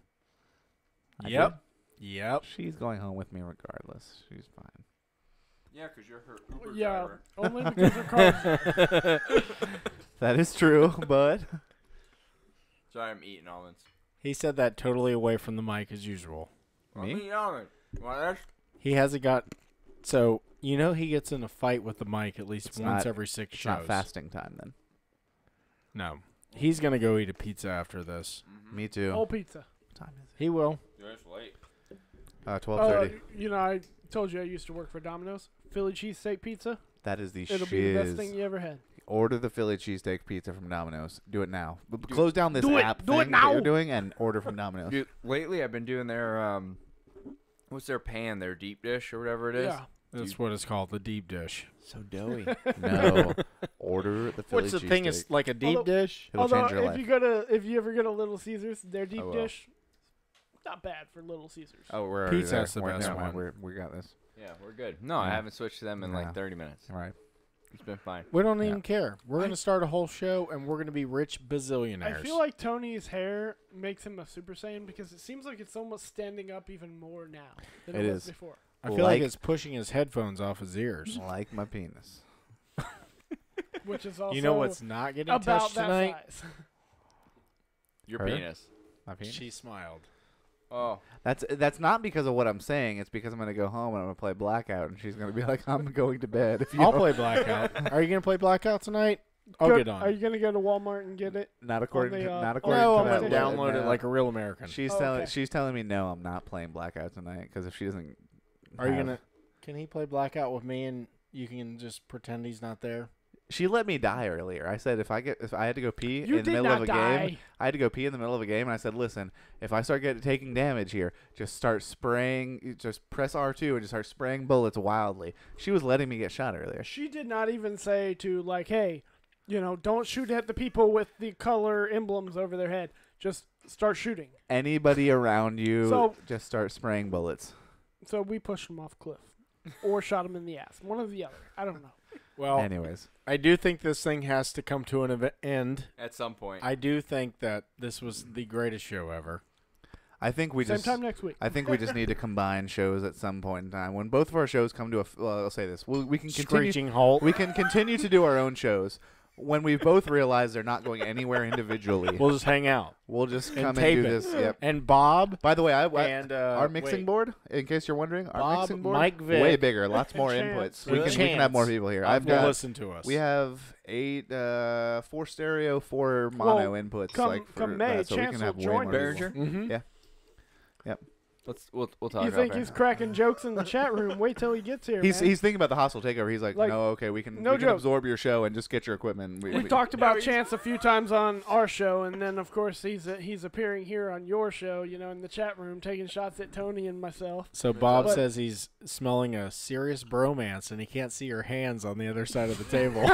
I Yep. did. Yep. She's going home with me regardless. She's fine. Yeah, because you're her Uber Yeah, driver. only because her car's That is true, but Sorry, I'm eating almonds. He said that totally away from the mic as usual. I'm Me? eating almonds. Well, that's He hasn't got... So, he gets in a fight with the mic at least It's once not- every 6 it's shows. not fasting time then. No. He's going to go eat a pizza after this. Me too. whole pizza. What time is He will. Yeah, it's late. it? 12:30. I told you I used to work for Domino's. Philly cheesesteak pizza. That is the It'll be the best shiz. thing you ever had. Order the Philly cheesesteak pizza from Domino's. Do it now. Close down this Do it. app Do it thing that now. you're doing and order from Domino's. Dude, lately I've been doing their what's their pan, their deep dish or whatever it is. Yeah. That's what it's called, the deep dish. So doughy. No. Order the Philly Which the cheesesteak. thing is like a deep Although- dish? It'll Although change your life. if you ever go to Little Caesars, their deep will. dish, not bad for Little Caesars. Oh, we're already Pizza there. Hut's the We're- best never mind. one. We got this. Yeah, we're good. No, I Yeah. haven't switched to them in Yeah. like 30 minutes. All right. It's been fine. We don't Yeah. even care. We're going to start a whole show, and we're going to be rich bazillionaires. I feel like Tony's hair makes him a Super Saiyan because it seems like it's almost standing up even more now than it It was is. before. I feel like like- it's pushing his headphones off his ears. Like my penis. Which is also You know what's not getting about touched that tonight? size. Your Her? penis. My penis. She smiled. Oh. That's not because of what I'm saying. It's because I'm gonna go home and I'm gonna play Blackout, and she's gonna be like, "I'm going to bed." If you I'll don't- play Blackout. Are you going to play Blackout tonight? I'll Go- get on. Are you gonna go to Walmart and get it? Not according the, to uh, not oh, according No, to I'm that. going to word, download it no. like a real American. She's Oh, telling okay. she's telling me no, I'm not playing Blackout tonight because if she doesn't, Are you have- going to... Can he play Blackout with me, and you can just pretend he's not there? She let me die earlier. I said if I had to go pee You in the did middle not of a die. game, I had to go pee in the middle of a game, and I said, listen, if I start taking damage here, just start spraying, just press R2 and just start spraying bullets wildly. She was letting me get shot earlier. She did not even say to like, hey, don't shoot at the people with the color emblems over their head. Just start shooting. Anybody around you, So- just start spraying bullets. So we pushed him off a cliff, or shot him in the ass. One or the other. I don't know. Well, Anyways, I do think this thing has to come to an end. At some point. I do think that this was the greatest show ever. I think we Same just time next week. I think we just need to combine shows at some point in time. When both of our shows come to I'll say this: we can continue. Screeching halt. We can continue to do our own shows. When we both realize they're not going anywhere individually, We'll just hang out. we'll just and come and tape do it. this. Yep. And Bob By the way, and our mixing wait, board, in case you're wondering, our Bob, mixing board, Mike Vick, way bigger, lots more Chance. inputs. We can have more people here. I've will got listen to us. we have 4 stereo, 4 mono Well, inputs. come- like for come May, that, so we Chance can have will way join more us. people. Behringer? Mm-hmm. Yeah. We'll talk You about think that. he's cracking jokes in the chat room? Wait till he gets here, He's man. thinking about the hostile takeover. He's like, Like, no, okay, we can no joke. absorb your show and just get your equipment. We talked about Chance a few times on our show, and then of course he's appearing here on your show. In the chat room, taking shots at Tony and myself. So Bob But- says he's smelling a serious bromance, and he can't see your hands on the other side of the table.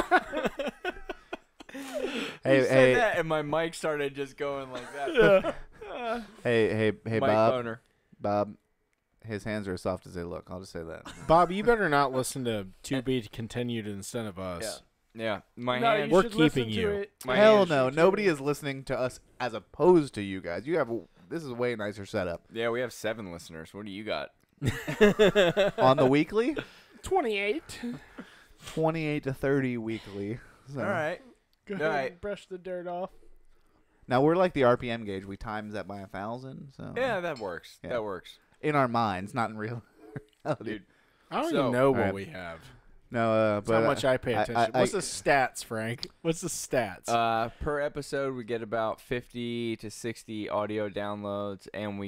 Hey, You said hey, that, and my mic started just going like that. hey, Mic Bob, boner. Bob. His hands are as soft as they look. I'll just say that. Bob, you better not listen to To Be Continued instead of us. Yeah, my No, hand. you We're should listen keeping to you. it. My Hell hands no, should nobody too. is listening to us as opposed to you guys. This is a way nicer setup. Yeah, we have 7 listeners. What do you got? On the weekly, 28. 28 to 30 weekly. So. All right. Go All ahead right. and brush the dirt off. Now we're like the RPM gauge. We times that by 1,000. So Yeah, that works. Yeah. That works. in our minds, not in real reality. Dude. I don't So- even know what Alright. we have. No, That's but how much I pay attention. What's I- the stats, Frank? What's the stats? Per episode, we get about 50 to 60 audio downloads, and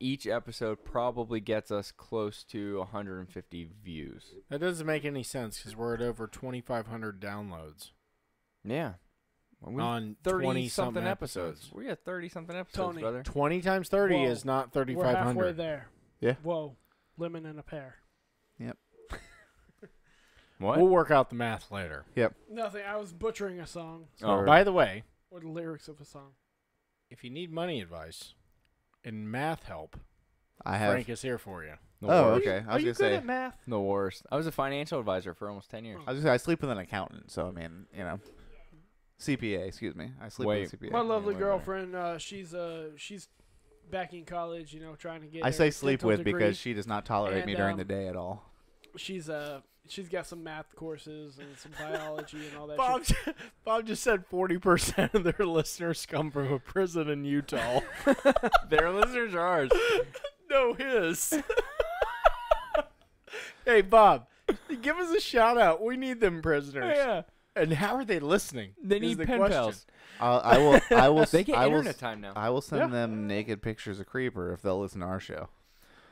each episode probably gets us close to 150 views. That doesn't make any sense because we're at over 2,500 downloads Yeah. Well, on 30 20 something episodes. We got 30 something episodes, Tony. brother. 20 times 30 Whoa. is not We're halfway 3,500. there. Yeah. Whoa. Lemon and a pear. What? We'll work out the math later. Nothing. I was butchering a song. Oh. By the way, Or the lyrics of a song. if you need money advice, and math help, I have. Frank is here for you. The Oh, worst. okay. I Are was you gonna good say. at math? The worst. I was a financial advisor for almost 10 years. I was gonna say I sleep with an accountant, so I mean, CPA. Excuse me. I sleep with a CPA. My lovely way better. girlfriend, she's back in college, trying to get. I her say sleep dental with degree. because she does not tolerate me And, during the day at all. She's got some math courses and some biology and all that. Bob, shit. Bob just said 40% of their listeners come from a prison in Utah. Their listeners are ours. No, his. Hey, Bob, give us a shout out. We need them prisoners. Yeah. And how are they listening? They is need the pen question. pals. I will. They get I will, internet time now. I will send Yeah. them naked pictures of Creeper if they'll listen to our show.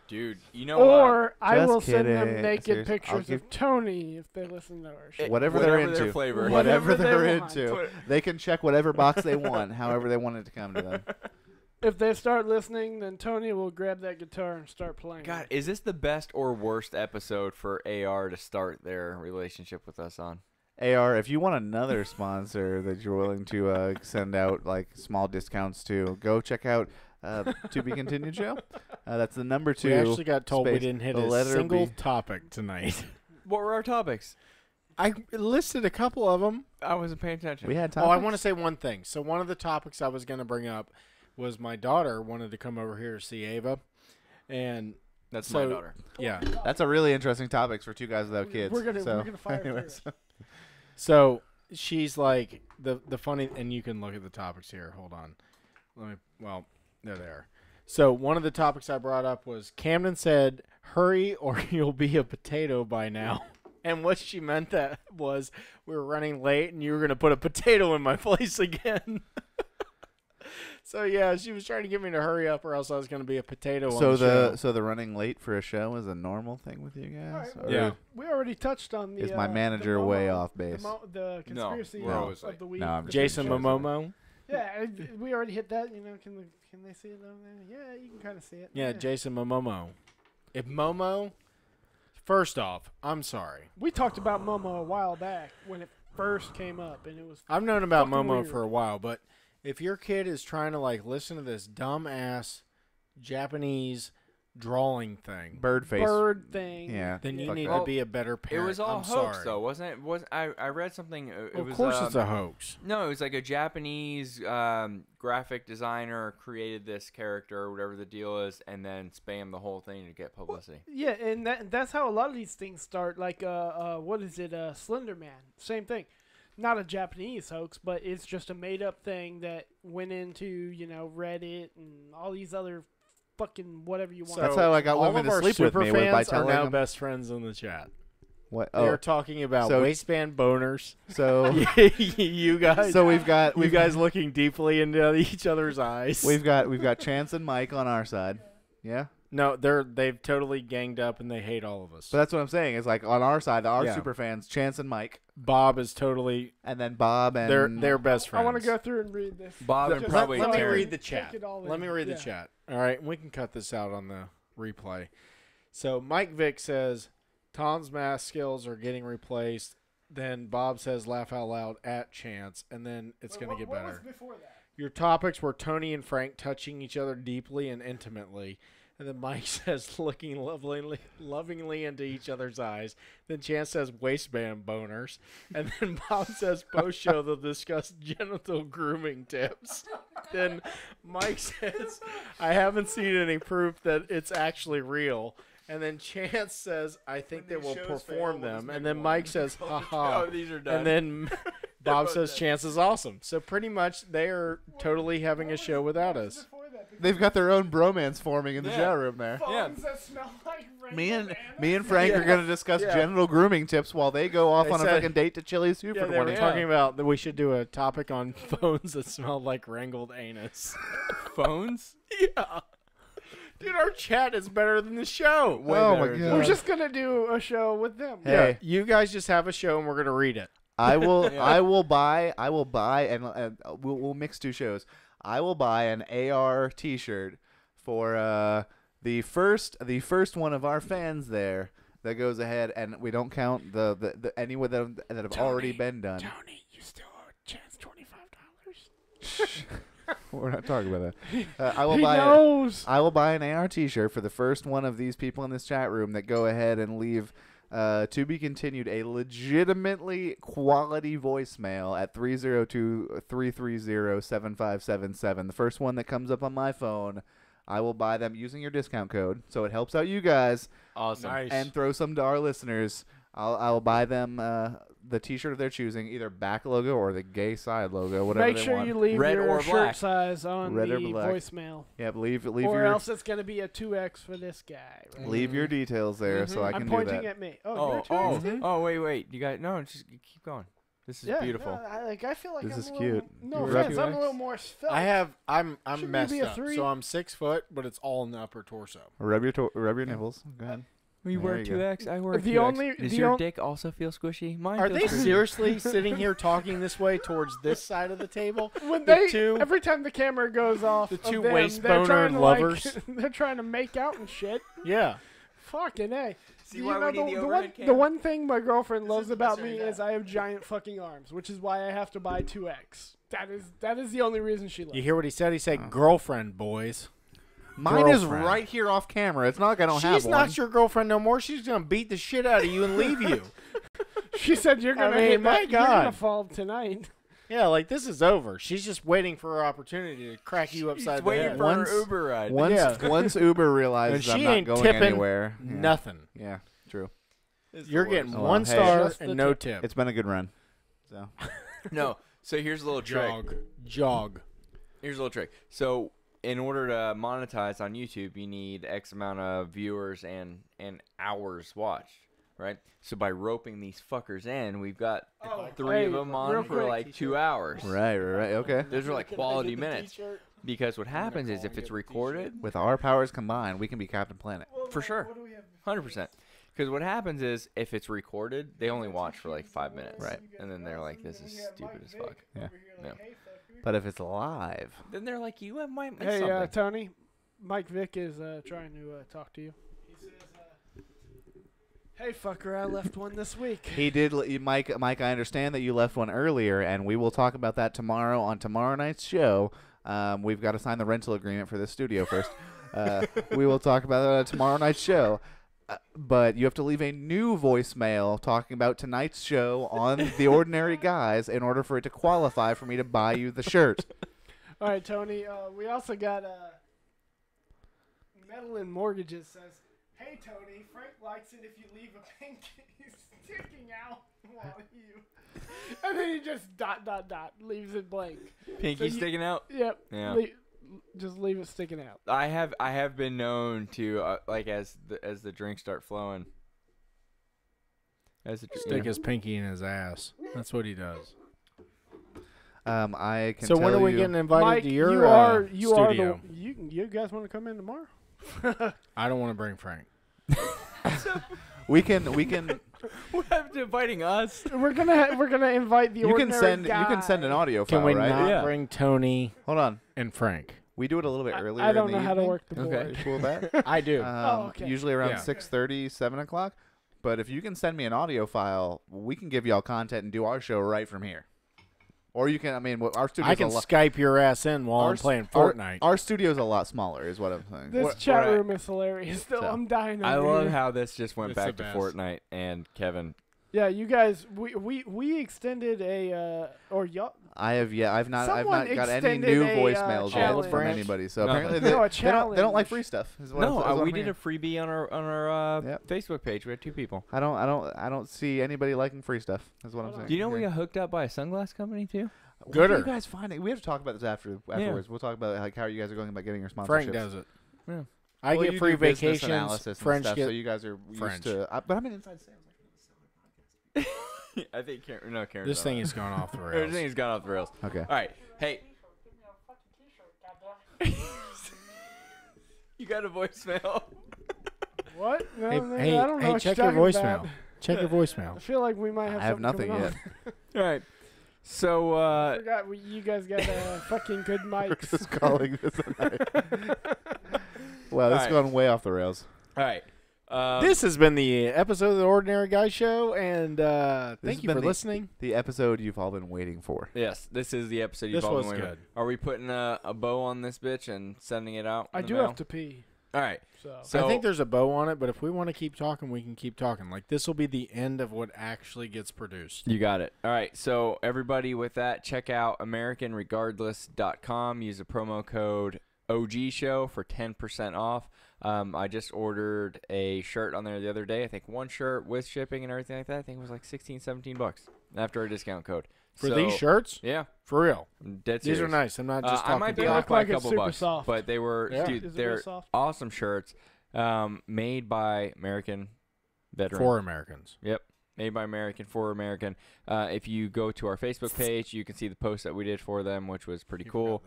Dude, you know Or I Just will send them kidding. naked Seriously, I'll pictures give- of Tony if they listen to our show. Whatever they're their into. flavor. Whatever Whatever they they're want. into. They can check whatever box they want, however they want it to come to them. If they start listening, then Tony will grab that guitar and start playing. God, is this the best or worst episode for AR to start their relationship with us on? AR, if you want another sponsor that you're willing to send out like small discounts to, go check out To Be Continued show. That's the number 2. We actually got told we space, didn't hit the a letter single B. topic tonight. What were our topics? I listed a couple of them. I wasn't paying attention. We had Oh, topics? I want to say one thing. So one of the topics I was going to bring up was my daughter wanted to come over here to see Ava. And That's so- my daughter. yeah. That's a really interesting topic for 2 guys without kids. We're gonna so, fire through anyways. it. So she's like the funny, and you can look at the topics here. Hold on. Well, they're there. So one of the topics I brought up was Camden said, "Hurry or you'll be a potato by now." And what she meant that was we were running late and you were going to put a potato in my place again. So yeah, she was trying to get me to hurry up or else I was going to be a potato on the show. So the running late for a show is a normal thing with you guys? All right, Or Yeah. We already touched on the. Is my the manager way off the base? The conspiracy we're always of late. the week. No, I'm the Jason big shows. Momomo. Yeah, we already hit that. Can they see it over there? Yeah, you can kind of see it. Yeah, Jason Momomo. If Momo, first off, I'm sorry. We talked about Momo a while back when it first came up, and it was. I've known about Fucking Momo weird. for a while, but if your kid is trying to like listen to this dumb ass Japanese drawing thing, Bird face. Bird thing. Yeah. then you fuck need that. to be a better It parent. was all I'm hoax, sorry. though, wasn't it? I read something. It Of was, course, it's a hoax. No, it was like a Japanese graphic designer created this character or whatever the deal is, and then spammed the whole thing to get publicity. Yeah, and that's how a lot of these things start. Like, what is it? Slender Man. Same thing. Not a Japanese hoax, but it's just a made-up thing that went into, Reddit and all these other fucking whatever you want. So That's how I got all women of to our sleep with super me by fans are telling now them. best friends in the chat. What? They're Oh, talking about so- waistband boners. so You guys, so we've got you guys looking deeply into each other's eyes. we've got Chance and Mike on our side. Yeah. No, they've totally ganged up and they hate all of us. But that's what I'm saying. It's like on our side, our Yeah. super fans, Chance and Mike, Bob is totally and then Bob and they're best I friends. want to go through and read this. Bob and Just probably let me Terry. read the Take chat. it all Let in. me read Yeah. the chat. All right, we can cut this out on the replay. So Mike Vick says Tom's math skills are getting replaced. Then Bob says laugh out loud at Chance, and then it's going to get What was better. before that? Your topics were Tony and Frank touching each other deeply and intimately. And then Mike says looking lovingly into each other's eyes. Then Chance says waistband boners. And then Bob says post show they'll discuss genital grooming tips. Then Mike says I haven't seen any proof that it's actually real. And then Chance says I think they will perform them. And then Mike says haha. Oh, these are done. And then Bob says Chance is awesome. So pretty much they are totally having a show without us. Before that, because they've got their own bromance forming in the Yeah. shower room there. phones that smell like Me rainbow and Frank are Yeah. going to discuss Yeah. genital grooming tips while they go off They on a said- fucking date to Chili's Super Yeah, they were morning. talking about that we should do a topic on phones that smell like wrangled anus. Phones? Yeah. Dude, our chat is better than the show. Way Oh my better. God. We're just gonna do a show with them. Hey. Yeah, you guys just have a show and we're gonna read it. I will. Yeah. I will buy, and we'll mix 2 shows. I will buy an AR T-shirt for the first one of our fans there that goes ahead, and we don't count the anyone that have already been done. Tony, you still owe Chance $25. We're not talking about that. I will He buy. knows. I will buy an AR T-shirt for the first one of these people in this chat room that go ahead and leave. To be continued, a legitimately quality voicemail at 302-330-7577. The first one that comes up on my phone, I will buy them using your discount code, so it helps out you guys. Awesome. Nice. And throw some to our listeners. I'll buy them the T-shirt of their choosing, either back logo or the gay side logo, whatever Make they sure want. you leave Red your or shirt black. size on Red the or black. voicemail. Yep, leave Or your else it's going to be a 2X for this guy. Right? leave your details there, so I can I'm do pointing that. at me. Oh, you're 2X too? wait. You got no. Just keep going. This is Yeah, beautiful. no, I feel like This I'm is a little, cute. No You're offense, I'm a 2X? little more svelte. I'm Shouldn't messed maybe a up. 3? So I'm 6 foot, but it's all in the upper torso. Rub your nipples. Go ahead. You There wear you go. 2X. I wear The 2X. only- Does the your on- dick also feel squishy? Mine Are feels they squishy. seriously sitting here talking this way towards this side of the table? When The they two- every time the camera goes off, the of two them, waist they're boner trying to, lovers. Like, they're trying to make out and shit. Yeah. Fucking A. See You why know, we need the the overhead the cam? one thing my girlfriend This loves is the about best me area. is I have giant fucking arms, which is why I have to buy 2X. That is the only reason she loves You me. hear what he said? He said, "Girlfriend, boys." Mine is Girlfriend. right here off camera. It's not like I don't have She's one. not your girlfriend no more. She's gonna beat the shit out of you and leave you. She said you're gonna I mean, hit my that, you're gonna God. fall tonight. Yeah, like this is over. She's just waiting for her opportunity to crack you upside the Waiting head. for Once- her Uber ride. Once Yeah. once Uber realizes And I'm she not ain't going tipping anywhere. Yeah. Nothing. Yeah, true. You're getting Oh, one well, hey. star Just the and no tip. tip. It's been a good run. So No. So here's a little trick. Jog. Here's a little trick. So in order to monetize on YouTube, you need X amount of viewers and hours watched, right? So by roping these fuckers in, we've got three of them on real for quick. like 2 hours. right, okay. Those are like quality minutes. Because what happens is if it's recorded, With our powers combined, we can be Captain Planet. for sure, 100%. Because what happens is if it's recorded, they only watch for like 5 minutes, Right. And then they're like, "This is stupid as fuck." Yeah. Yeah. But if it's live, Then they're like, "You have my Hey, something." Tony, Mike Vick is trying to talk to you. He says, "Hey, fucker, I left one this week." he did. Mike, I understand that you left one earlier, and we will talk about that tomorrow on tomorrow night's show. We've got to sign the rental agreement for this studio first. We will talk about that on tomorrow night's show. But you have to leave a new voicemail talking about tonight's show on The Ordinary Guys in order for it to qualify for me to buy you the shirt. All right, Tony. We also got Medellin Mortgages says, "Hey, Tony, Frank likes it if you leave a pinky sticking out while you," and then he just ... leaves it blank. Pinky So you- sticking out. Yep. Yeah. Just leave it sticking out. I have been known to like as the drinks start flowing. Stick his pinky in his ass. That's what he does. I can So tell when are we you, getting invited Mike, to your you are studio? you guys want to come in tomorrow? I don't want to bring Frank. we can What happened to inviting us? we're gonna invite the you can ordinary send guy. you can send an audio file, Can we right? not Yeah. bring Tony Hold on. and Frank? We do it a little bit earlier. I don't in know the how to evening. work the board. Okay. Are you cool with that? I do. Okay. Usually around Yeah. 6:30, 7 o'clock. But if you can send me an audio file, we can give y'all content and do our show right from here. Or you can, our studio's I can a lot. Skype your ass in while I'm playing Fortnite. Our studio's a lot smaller, is what I'm saying. This What- chat what I- room is hilarious. Though So- I'm dying. I over love here. how this just went It's back the to best. Fortnite and Kevin. Yeah, you guys, we extended a or y'all. I've not Someone got any extended new a, voicemails yet challenge. from anybody. So No. apparently No, a they don't like challenge. free stuff. Is what No, I'm, is what we I'm did a hearing. freebie on our Yep. Facebook page. We had 2 people. I don't see anybody liking free stuff. Is what I'm saying. Do you know we Yeah. got hooked up by a sunglass company too? Where do Gooder. you guys find it? We have to talk about this afterwards. We'll talk about like how you guys are going about getting your sponsorships. Frank does it. Yeah. I Well, get you free do business vacations. analysis and French stuff, get so you guys are French. used to. But I'm in inside sales. I think Karen. No, Karen. this thing has gone off the rails. Everything's gone off the rails. Okay. All right. Hey. You got a voicemail. What? No, Hey, no, hey, I don't know hey, what check you're your talking voicemail. about. Check your I voicemail. feel like we might have. I have something nothing coming yet. All right. So On. Forgot you guys got fucking good We're mics. just calling this a night. Wow, this Alright. has gone way off the rails. all right. This has been the episode of the Ordinary Guy Show, and thank you for listening. The episode you've all been waiting for. Yes, this is the episode you've This all was been waiting good. for. Are we putting a bow on this bitch and sending it out? I in the do mail? have to pee. All right. So I think there's a bow on it, but if we want to keep talking, we can keep talking. Like, this will be the end of what actually gets produced. You got it. All right. So everybody with that, check out AmericanRegardless.com. Use the promo code OG Show for 10% off. I just ordered a shirt on there the other day. I think one shirt with shipping and everything like that. I think it was like $16-17 after a discount code. For these shirts? Yeah. For real. I'm dead These serious. are nice. I'm not just I talking might be They off look by like a it's couple super bucks, soft. but they were, Yeah. dude, Is it they're real soft? awesome shirts, made by American veterans. For Americans. Yep. Made by American for American. If you go to our Facebook page, you can see the post that we did for them, which was pretty cool.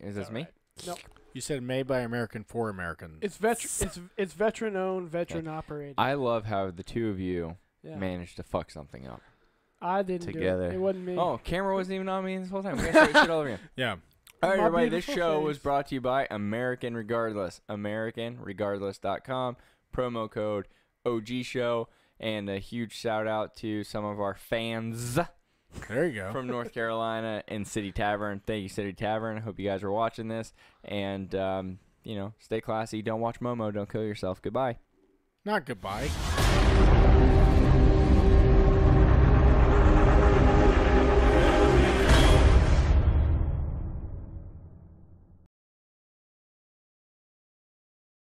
Is this me? Nope. You said made by American for Americans. It's it's veteran owned, veteran operated. I love how the two of you Yeah. managed to fuck something up. I didn't Together. do it. It wasn't me. Oh, camera wasn't even on me this whole time. We gotta start shit all over again. Yeah. All right, My everybody. This beautiful show face. was brought to you by American Regardless. AmericanRegardless.com. Promo code OG Show. And a huge shout out to some of our fans There you go. from North Carolina and City Tavern. Thank you, City Tavern. I hope you guys are watching this. And, stay classy. Don't watch Momo. Don't kill yourself. Goodbye. Not goodbye.